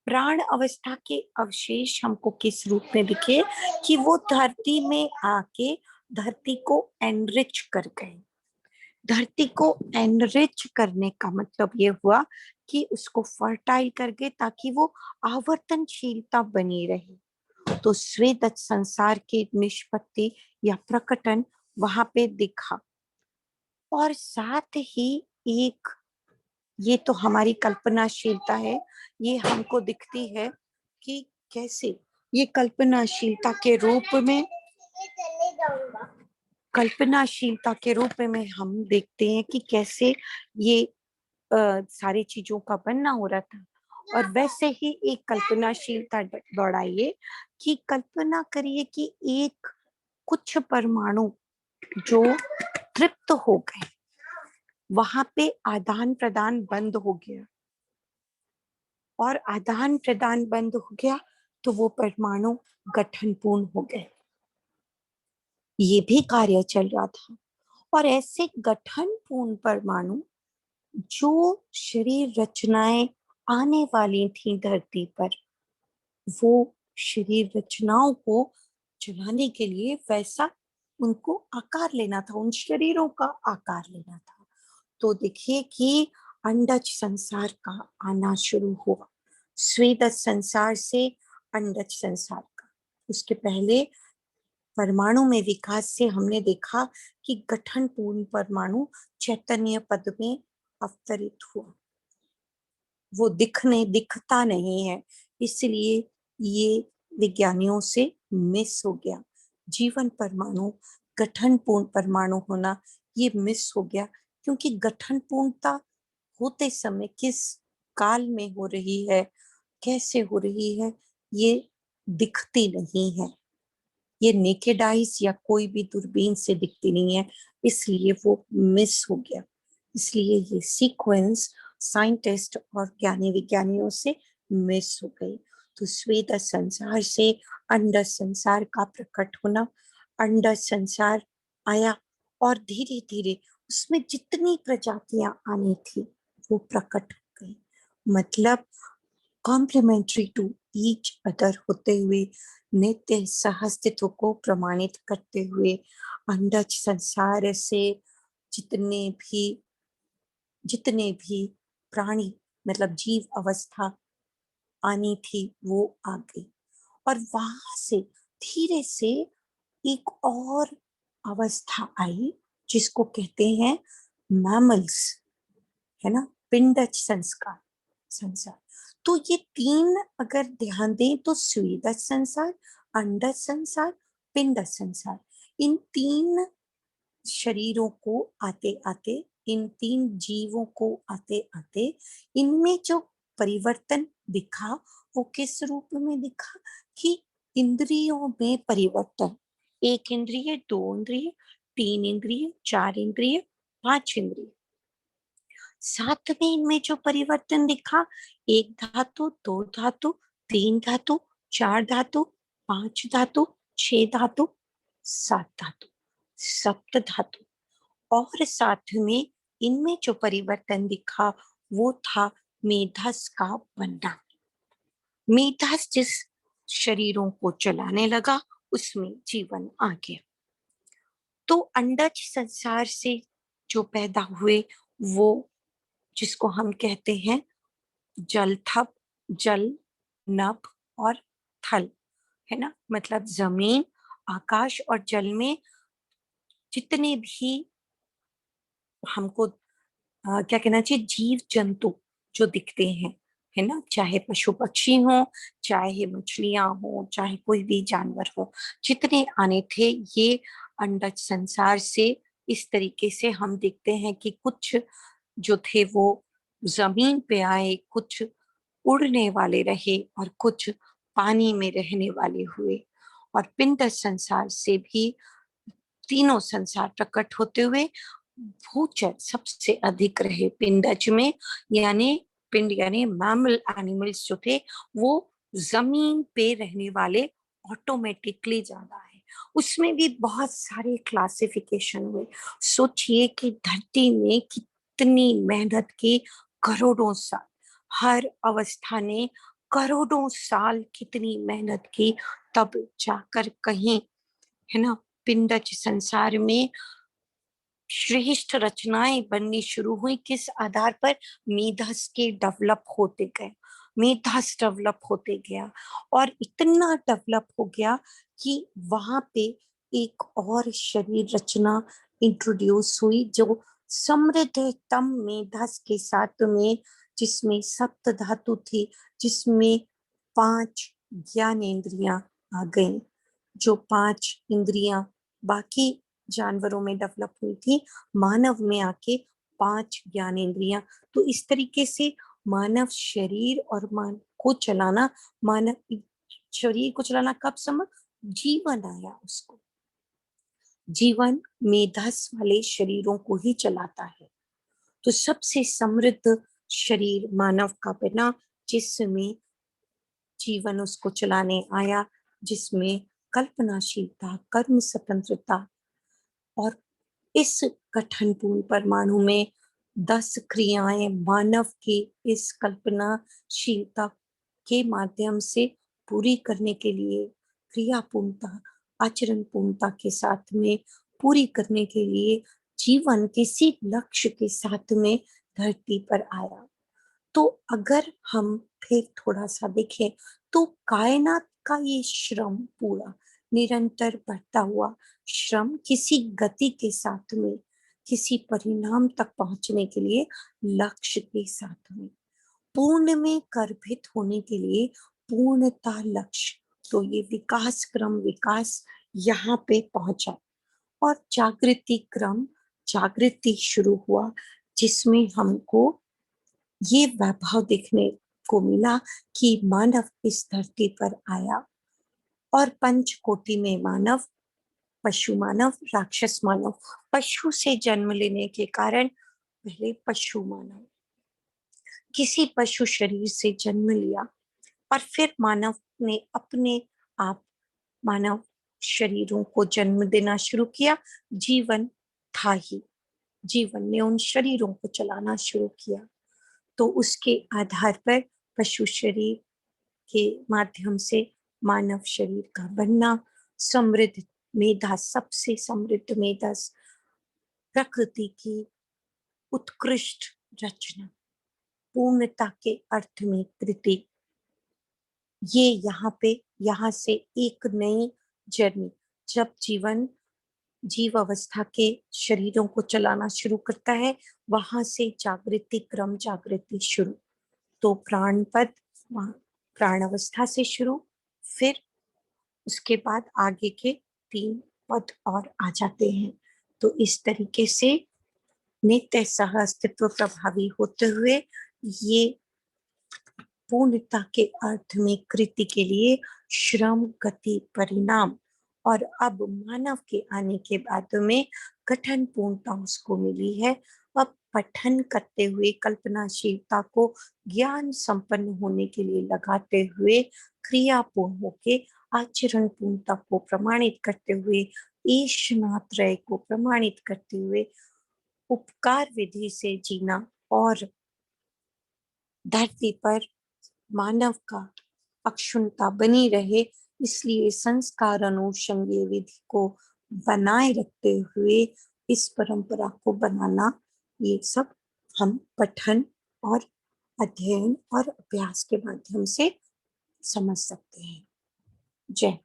प्राण अवस्था के अवशेष हमको किस रूप में दिखे कि वो धरती में आके धरती को एनरिच कर गए। धरती को एनरिच करने का मतलब ये हुआ कि उसको फर्टाइल कर गए ताकि वो आवर्तनशीलता बनी रहे। तो स्वेदज संसार की निष्पत्ति या प्रकटन वहां पे दिखा। और साथ ही एक, ये तो हमारी कल्पनाशीलता है, ये हमको दिखती है कि कैसे ये कल्पनाशीलता के रूप में, कल्पनाशीलता के रूप में हम देखते हैं कि कैसे ये सारी चीजों का बनना हो रहा था। और वैसे ही एक कल्पनाशीलता दौड़ाइए कि कल्पना करिए कि एक कुछ परमाणु जो तृप्त हो गए, वहां पे आदान प्रदान बंद हो गया और आदान प्रदान बंद हो गया तो वो परमाणु गठनपूर्ण हो गए। ये भी कार्य चल रहा था और ऐसे गठनपूर्ण परमाणु जो शरीर रचनाएं आने वाली थी धरती पर, वो शरीर रचनाओं को चलाने के लिए वैसा उनको आकार लेना था, उन शरीरों का आकार लेना था। तो देखिए कि अंडज संसार का आना शुरू हुआ, स्वेदज संसार से अंडज संसार का। उसके पहले परमाणु में विकास से हमने देखा कि गठन पूर्ण परमाणु चैतन्य पद में अवतरित हुआ। वो दिखता नहीं है, इसलिए ये विज्ञानियों से मिस हो गया। जीवन परमाणु, गठनपूर्ण परमाणु होना, ये मिस हो गया, क्योंकि गठनपूर्णता होते समय किस काल में हो रही है, कैसे हो रही है, ये दिखती नहीं है। ये नेकेड आइज या कोई भी दूरबीन से दिखती नहीं है, इसलिए वो मिस हो गया। इसलिए ये सीक्वेंस साइंटिस्ट और ज्ञानी विज्ञानियों से मिस हो गई। तो श्वेत संसार से अंडर संसार का प्रकट होना, अंडर संसार आया और धीरे धीरे उसमें जितनी प्रजातियां आनी थी वो प्रकट हो गई। मतलब कॉम्प्लीमेंट्री टू ईच अदर होते हुए, नित्य सहअस्तित्व को प्रमाणित करते हुए, अंडज संसार से जितने भी प्राणी मतलब जीव अवस्था आनी थी वो आ गई। और वहां से धीरे से एक और अवस्था आई जिसको कहते हैं मैमल्स, है ना, पिंडज संसार। तो ये तीन अगर ध्यान दें तो स्वेदज संसार, अंडज संसार, पिंडज संसार, इन तीन शरीरों को आते आते, इन तीन जीवों को आते आते इनमें जो परिवर्तन दिखा वो किस रूप में दिखा कि इंद्रियों में परिवर्तन, 1 इंद्रिय, 2 इंद्रिय, 3 इंद्रिय, 4 इंद्रिय, 5 इंद्रिय। साथ में इनमें जो परिवर्तन दिखा, 1 धातु, 2 धातु, 3 धातु, 4 धातु, 5 धातु, 6 धातु, 7 धातु, सप्त धातु। और साथ में इनमें जो परिवर्तन दिखा वो था मेधस का बनना। मेधस जिस शरीरों को चलाने लगा उसमें जीवन आ गया। तो अंडज संसार से जो पैदा हुए वो जिसको हम कहते हैं जलथप, जल, नभ और थल, है ना, मतलब जमीन, आकाश और जल में जितने भी हमको क्या कहना चाहिए, जीव जंतु जो दिखते हैं, है ना, चाहे पशु पक्षी हो, चाहे मछलियां हो, चाहे कोई भी जानवर हो, जितने आने थे ये अंडज संसार से। इस तरीके से हम देखते हैं कि कुछ जो थे वो जमीन पे आए, कुछ उड़ने वाले रहे और कुछ पानी में रहने वाले हुए। और पिंड संसार से भी तीनों संसार प्रकट होते हुए भूचर सबसे अधिक रहे पिंडज में, यानी पिंड यानी मैमल एनिमल्स जो थे वो जमीन पे रहने वाले ऑटोमेटिकली ज्यादा है। उसमें भी बहुत सारे क्लासिफिकेशन हुए। सोचिए कि धरती में कितनी मेहनत की, करोड़ों साल, हर अवस्था ने करोड़ों साल कितनी मेहनत की, तब जाकर कहीं, है ना, पिंडज संसार में श्रेष्ठ रचनाएं बननी शुरू हुई। किस आधार पर? मेधस के डेवलप होते गए, मेधस डेवलप होते गया और इतना डेवलप हो गया कि वहां पे एक और शरीर रचना इंट्रोड्यूस हुई जो समृद्धतम मेधस के साथ में, जिसमें सप्त धातु थी, जिसमें 5 ज्ञानेंद्रियां आ गई। जो 5 इंद्रियां बाकी जानवरों में डेवलप हुई थी, मानव में आके 5 ज्ञानेंद्रियां। तो इस तरीके से मानव शरीर और मान को चलाना, मानव शरीर को चलाना कब समझ, जीवन आया उसको, जीवन मेधस वाले शरीरों को ही चलाता है। तो सबसे समृद्ध शरीर मानव का बना, जिसमें जीवन उसको चलाने आया, जिसमें कल्पनाशीलता, कर्म स्वतंत्रता। और इस गठनपूर्ण परमाणु में 10 क्रियाएं मानव की इस कल्पनाशीलता के माध्यम से पूरी करने के लिए, क्रिया पूर्णता, आचरण पूर्णता के साथ में पूरी करने के लिए जीवन किसी लक्ष्य के साथ में धरती पर आया। तो अगर हम फिर थोड़ा सा देखें तो कायनात का ये श्रम पूरा निरंतर बढ़ता हुआ श्रम किसी गति के साथ में, किसी परिणाम तक पहुंचने के लिए, लक्ष्य के साथ में, पूर्ण में गर्भित होने के लिए पूर्णता लक्ष्य। तो ये विकास क्रम विकास यहाँ पे पहुंचा और जागृति क्रम जागृति शुरू हुआ, जिसमें हमको ये वैभव देखने को मिला कि मानव इस धरती पर आया और पंचकोटि में मानव, पशु मानव, राक्षस मानव। पशु से जन्म लेने के कारण पहले पशु मानव, किसी पशु शरीर से जन्म लिया और फिर मानव ने अपने आप मानव शरीरों को जन्म देना शुरू किया। जीवन था ही, जीवन ने उन शरीरों को चलाना शुरू किया। तो उसके आधार पर पशु शरीर के माध्यम से मानव शरीर का बनना, समृद्ध मेधा, सबसे समृद्ध मेधा, प्रकृति की उत्कृष्ट रचना, पूर्णता के अर्थ में कृति, ये यहाँ से एक नई जर्नी, जब जीवन जीव अवस्था के शरीरों को चलाना शुरू करता है, वहां से जागृति क्रम जागृति शुरू। तो प्राण पद प्राण अवस्था से शुरू, फिर उसके बाद आगे के 3 पद और आ जाते हैं। तो इस तरीके से नित्य सह अस्तित्व प्रभावी होते हुए ये पूर्णता के अर्थ में कृति के लिए श्रम, गति, परिणाम, और अब मानव के आने के बाद में गठन पूर्णता उसको मिली है। अब पठन करते हुए कल्पनाशीलता को ज्ञान संपन्न होने के लिए लगाते हुए, क्रियापूर्ण होके आचरण पूर्णता को प्रमाणित करते हुए, ईशनात्रय को प्रमाणित करते हुए, उपकार विधि से जीना और धरती पर मानव का अक्षुण्णता बनी रहे, इसलिए संस्कार अनुषंगीय विधि को बनाए रखते हुए इस परंपरा को बनाना, ये सब हम पठन और अध्ययन और अभ्यास के माध्यम से समझ सकते हैं। जय।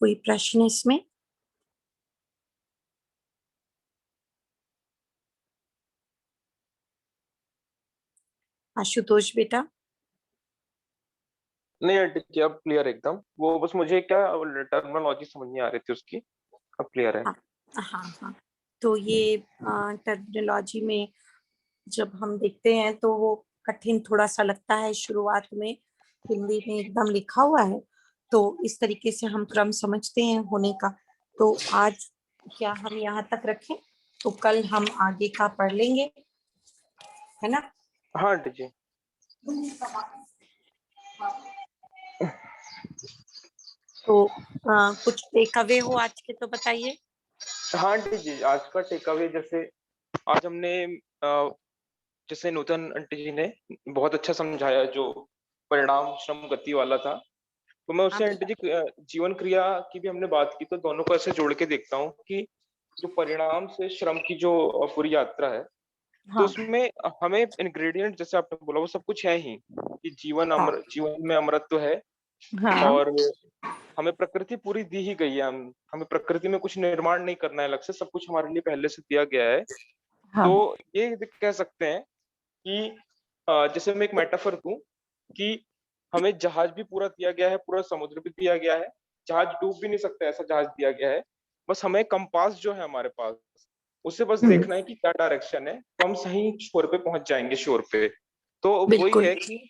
कोई प्रश्न इसमें? आशुतोष बेटा? नहीं आंटी जी, अब क्लियर एकदम। वो बस मुझे क्या टर्मिनोलॉजी समझ नहीं आ रही थी उसकी, अब क्लियर है। हाँ, तो ये टर्मिनोलॉजी में जब हम देखते हैं तो वो कठिन थोड़ा सा लगता है शुरुआत में, हिंदी में एकदम लिखा हुआ है, तो इस तरीके से हम क्रम समझते हैं होने का। तो आज क्या हम यहाँ तक रखें, तो कल हम आगे का पढ़ लेंगे, है ना? हाँ आंटी जी। तो कुछ टेक अवे हो आज के तो बताइए। हाँ आंटी जी, आज का टेक अवे जैसे आज हमने जैसे नूतन आंटी जी ने बहुत अच्छा समझाया, जो परिणाम श्रम गति वाला था, तो मैं उससे आंटी जी जीवन क्रिया की भी हमने बात की, तो दोनों को ऐसे जोड़ के देखता हूँ कि जो परिणाम से श्रम की जो पूरी यात्रा है, तो उसमें हमें इंग्रेडिएंट जैसे आपने बोला वो सब कुछ है ही, कि जीवन में अमृतत्व है। और हमें प्रकृति पूरी दी ही गई है, हमें प्रकृति में कुछ निर्माण नहीं करना है अलग से, सब कुछ हमारे लिए पहले से दिया गया है। तो ये कह सकते हैं कि जैसे मैं एक मेटाफर दूं कि हमें जहाज भी पूरा दिया गया है, पूरा समुद्र भी दिया गया है, जहाज डूब भी नहीं सकता ऐसा जहाज दिया गया है। बस हमें कंपास जो है हमारे पास, उसे बस देखना है कि क्या डायरेक्शन है, तो हम सही छोर पे पहुंच जाएंगे, शोर पे। तो वही है कि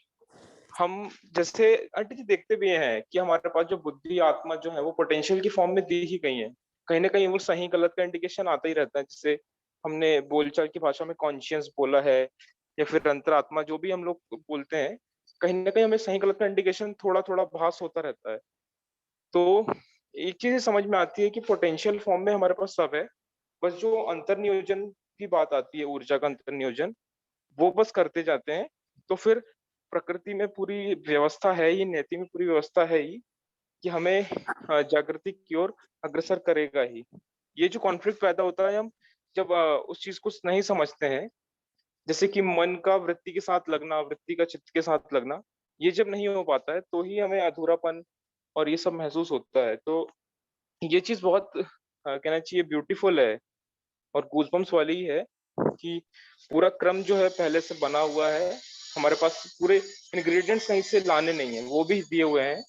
हम जैसे आंटी जी देखते भी हैं कि हमारे पास जो बुद्धि आत्मा जो है वो पोटेंशियल की फॉर्म में दी ही गई है, कहीं ना कहीं वो सही गलत का इंडिकेशन आता ही रहता है। जैसे हमने बोलचाल की भाषा में कॉन्शियस बोला है, या फिर अंतरात्मा, जो भी हम लोग बोलते हैं, कहीं ना कहीं हमें सही गलत का इंडिकेशन थोड़ा थोड़ा भास होता रहता है। तो एक चीज समझ में आती है कि पोटेंशियल फॉर्म में हमारे पास सब है, बस जो अंतर्नियोजन की बात आती है, ऊर्जा का अंतर्नियोजन, वो बस करते जाते हैं। तो फिर प्रकृति में पूरी व्यवस्था है ही, नियति में पूरी व्यवस्था है ही कि हमें जागृति की ओर अग्रसर करेगा ही। ये जो कॉन्फ्लिक्ट पैदा होता है, हम जब उस चीज को नहीं समझते हैं, जैसे कि मन का वृत्ति के साथ लगना, वृत्ति का चित्त के साथ लगना, ये जब नहीं हो पाता है तो ही हमें अधूरापन और ये सब महसूस होता है। तो ये चीज बहुत कहना चाहिए ब्यूटीफुल है और गूजबम्स वाली ही है कि पूरा क्रम जो है पहले से बना हुआ है, हमारे पास पूरे इंग्रेडिएंट्स कहीं से लाने नहीं है, वो भी दिए हुए हैं,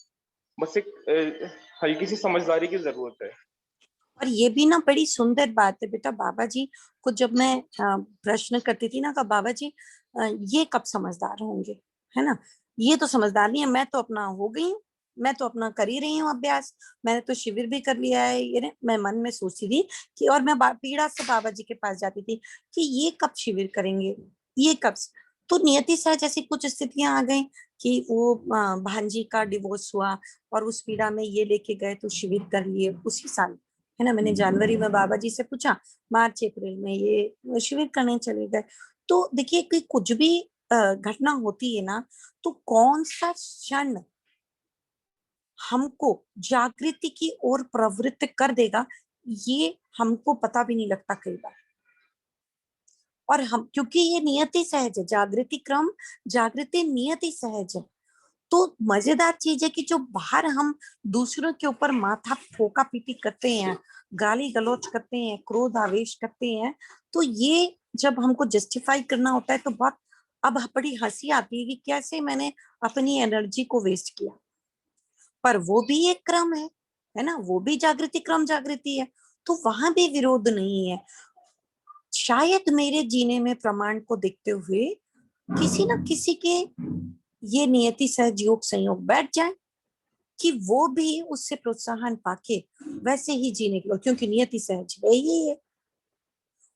बस एक हल्की सी समझदारी की जरूरत है। और ये भी ना बड़ी सुंदर बात है बेटा, बाबा जी को जब मैं प्रश्न करती थी ना कि बाबा जी ये कब समझदार होंगे, है ना, ये तो समझदार नहीं है, मैं तो अपना हो गई हूँ, मैं तो अपना कर ही रही हूँ अभ्यास, मैंने तो शिविर भी कर लिया है, ये मैं मन में सोचती थी कि, और मैं पीड़ा से बाबा जी के पास जाती थी कि ये कब शिविर करेंगे, ये कब। तो नियति सहज ऐसी कुछ स्थितियां आ गई कि वो भांजी का डिवोर्स हुआ और उस पीड़ा में ये लेके गए तो शिविर कर लिए उसी साल, है ना। मैंने जनवरी में बाबा जी से पूछा, मार्च अप्रैल में ये शिविर करने चले गए। तो देखिए कि कुछ भी घटना होती है ना, तो कौन सा क्षण हमको जागृति की ओर प्रवृत्त कर देगा, ये हमको पता भी नहीं लगता कई बार। और हम, क्योंकि ये नियति सहज है, जागृति क्रम, जागृति नियति सहज है, तो मजेदार चीज है कि जो बाहर हम दूसरों के ऊपर माथा फोका पीटी करते हैं, गाली गलौज करते हैं, क्रोध आवेश करते हैं, तो ये जब हमको जस्टिफाई करना होता है तो बहुत, अब बड़ी हंसी आती है कि कैसे मैंने अपनी एनर्जी को वेस्ट किया। पर वो भी एक क्रम है ना, वो भी जागृति क्रम जागृति है, तो वहां भी विरोध नहीं है। शायद मेरे जीने में प्रमाण को देखते हुए किसी न किसी के ये नियति सहज योग संयोग बैठ जाए कि वो भी उससे प्रोत्साहन पाके वैसे ही जीने के लिए, क्योंकि नियति सहज है ही है,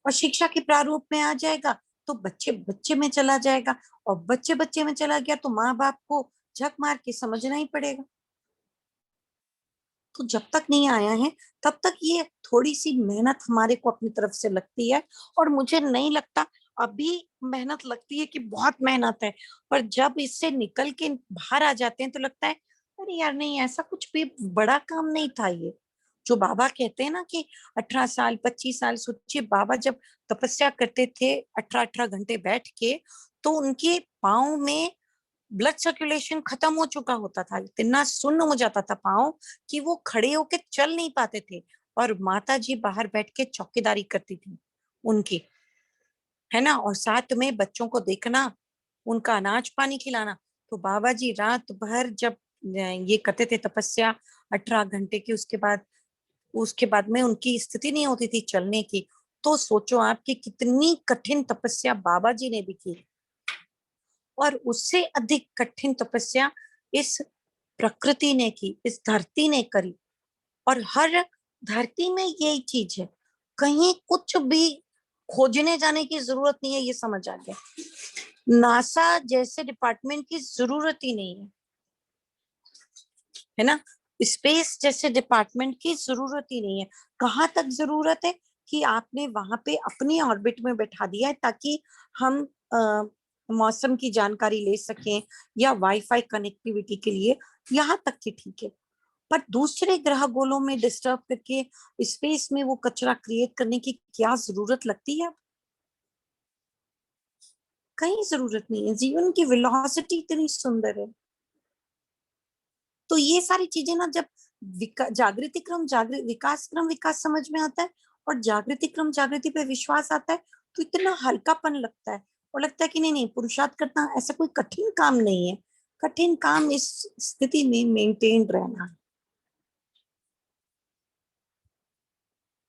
और शिक्षा के प्रारूप में आ जाएगा तो बच्चे बच्चे में चला जाएगा, और बच्चे बच्चे में चला गया तो माँ बाप को झक मार के समझना ही पड़ेगा। तो जब तक नहीं आया है तब तक ये थोड़ी सी मेहनत हमारे को अपनी तरफ से लगती है, और मुझे नहीं लगता अभी मेहनत लगती है कि बहुत मेहनत है, पर जब इससे निकल के बाहर आ जाते हैं तो लगता है अरे यार नहीं, ऐसा कुछ भी बड़ा काम नहीं था ये। जो बाबा कहते हैं ना कि 18 साल 25 साल, सोचिए बाबा जब तपस्या करते थे 18-18 घंटे बैठ के, तो उनके पाँव में ब्लड सर्कुलेशन खत्म हो चुका होता था, इतना सुन्न हो जाता था पाँव कि वो खड़े होके चल नहीं पाते थे, और माता जी बाहर बैठ के चौकीदारी करती थी उनकी, है ना, और साथ में बच्चों को देखना, उनका अनाज पानी खिलाना। तो बाबा जी रात भर जब ये करते थे तपस्या 18 घंटे की, उसके बाद में उनकी स्थिति नहीं होती थी चलने की। तो सोचो आप कि कितनी कठिन तपस्या बाबा जी ने भी की, और उससे अधिक कठिन तपस्या इस प्रकृति ने की, इस धरती ने करी। और हर धरती में यही चीज है, कहीं कुछ भी खोजने जाने की जरूरत नहीं है, ये समझ आ गया। नासा जैसे डिपार्टमेंट की जरूरत ही नहीं है ना, स्पेस जैसे डिपार्टमेंट की जरूरत ही नहीं है। कहाँ तक जरूरत है कि आपने वहां पे अपनी ऑर्बिट में बैठा दिया है ताकि हम मौसम की जानकारी ले सकें या वाईफाई कनेक्टिविटी के लिए, यहाँ तक की ठीक है। पर दूसरे ग्रह गोलों में डिस्टर्ब करके स्पेस में वो कचरा क्रिएट करने की क्या जरूरत लगती है? कहीं जरूरत नहीं है, जीवन की वेलोसिटी इतनी सुंदर है। तो ये सारी चीजें ना जब जागृति क्रम विकास क्रम विकास समझ में आता है, और जागृति क्रम जागृति पे विश्वास आता है, तो इतना हल्कापन लगता है, और लगता है कि नहीं नहीं, पुरुषार्थ करना ऐसा कोई कठिन काम नहीं है, कठिन काम इस स्थिति में मेंटेन रहना है।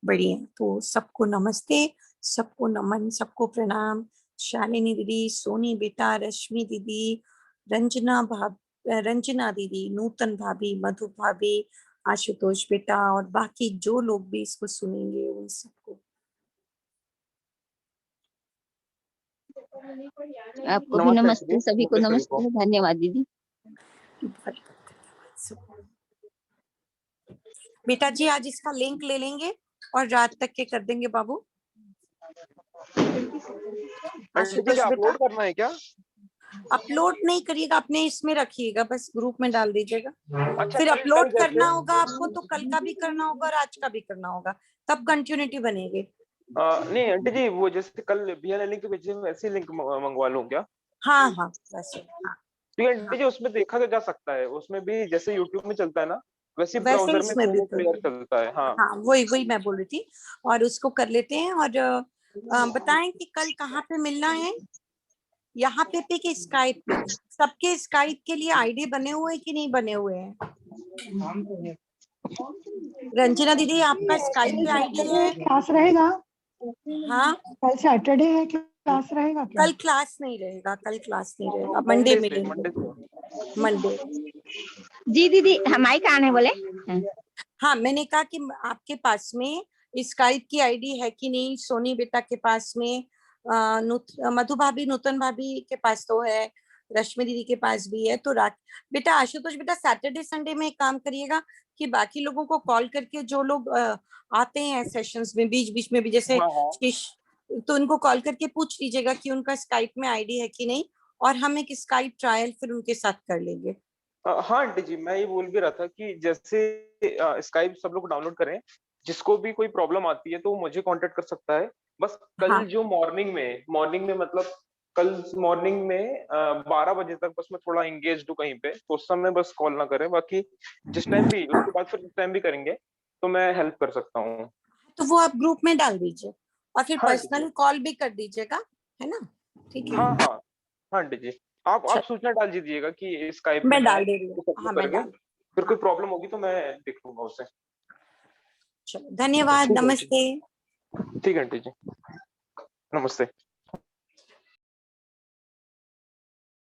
बढ़िया, तो सबको नमस्ते, सबको नमन, सबको प्रणाम। शालिनी दीदी, सोनी बेटा, रश्मि दीदी, रंजना दीदी, नूतन भाभी, मधु भाभी, आशुतोष बेटा, और बाकी जो लोग भी इसको सुनेंगे उन सबको आपको भी नमस्ते, सभी को नमस्ते, धन्यवाद दीदी। बेटा जी आज इसका लिंक ले लेंगे और रात तक के कर देंगे बाबू। आशुतोष बेटा अपलोड करना है क्या? अपलोड नहीं करिएगा, अपने इसमें रखिएगा, बस ग्रुप में डाल दीजिएगा। अच्छा, फिर कल अपलोड जैसे करना होगा आपको, तो कल का भी करना होगा और आज का भी करना होगा, तब कंटिन्यूटी बनेगी। नहीं आंटी जी, वो जैसे कल भैया ने लिंक भेजे, वैसे लिंक मंगवा लूं क्या? हाँ हाँ वैसे, हाँ क्योंकि आंटी जी उसमें देखा जा सकता है, उसमें भी जैसे यूट्यूब में चलता है ना, वैसे वैसे ब्राउजर में इसमें भी क्लियर चलता है। हाँ हाँ, वही मैं बोल रही थी, और उसको कर लेते हैं। और बताएं कि कल कहाँ पे मिलना है, यहाँ पे कि स्काइप पे? सबके स्काइप के लिए आईडी बने हुए हैं कि नहीं बने हुए हैं? रंजना दीदी आपका स्काइप पे आईडी है? क्लास रहेगा? हाँ, कल सैटरडे है, क्लास रहेगा क्या? कल क्लास नहीं रहेगा, कल क्लास नहीं रहेगा, मंडे मंडे मिलेंगे, से मंडे। जी दीदी हमारी कहाँ है बोले? हाँ, मैंने कहा कि आपके पास में स्काइप की आईडी है कि नहीं, सोनी बेटा के पास में, मधु भाभी, नूतन भाभी के पास तो है, रश्मि दीदी के पास भी है। तो बेटा आशुतोष बेटा सैटरडे संडे में एक काम करिएगा कि बाकी लोगों को कॉल करके, जो लोग आते हैं सेशंस में बीच बीच में भी, जैसे हाँ हाँ शीश, तो उनको कॉल करके पूछ लीजिएगा कि उनका स्काइप में आईडी है कि नहीं, और हम एक स्काइप ट्रायल फिर उनके साथ कर लेंगे। हाँ आंटी जी, मैं ये बोल भी रहा था कि जैसे स्काइप सब लोग डाउनलोड करें, जिसको भी कोई प्रॉब्लम आती है तो वो मुझे कांटेक्ट कर सकता है। बस कल हाँ, जो मॉर्निंग में मतलब कल मॉर्निंग में 12 बजे तक बस मैं थोड़ा एंगेज हूँ कहीं पे, तो उस समय बस कॉल ना करें। बाकी जिस टाइम भी, उसके बाद फिर जिस टाइम भी करेंगे तो मैं हेल्प कर सकता हूँ। तो वो आप ग्रुप में डाल दीजिए और फिर हाँ आंटी जी, पर्सनली कॉल भी कर दीजिएगा, है ना? ठीक है, हाँ हाँ हाँ आंटी जी, आप चल, सूचना डाल दीजिएगा कि स्काइप में मैं है डाल दे रही हूँ। तो सब हाँ, लोग मैं करेंगे। डाल, फिर हाँ, कोई प्रॉब्लम होगी तो मैं देख लूंगा उसे। चलो, धन्यवाद, ठीक है आंटी नमस्ते। जी, ठीक है आंटी जी, नमस्ते।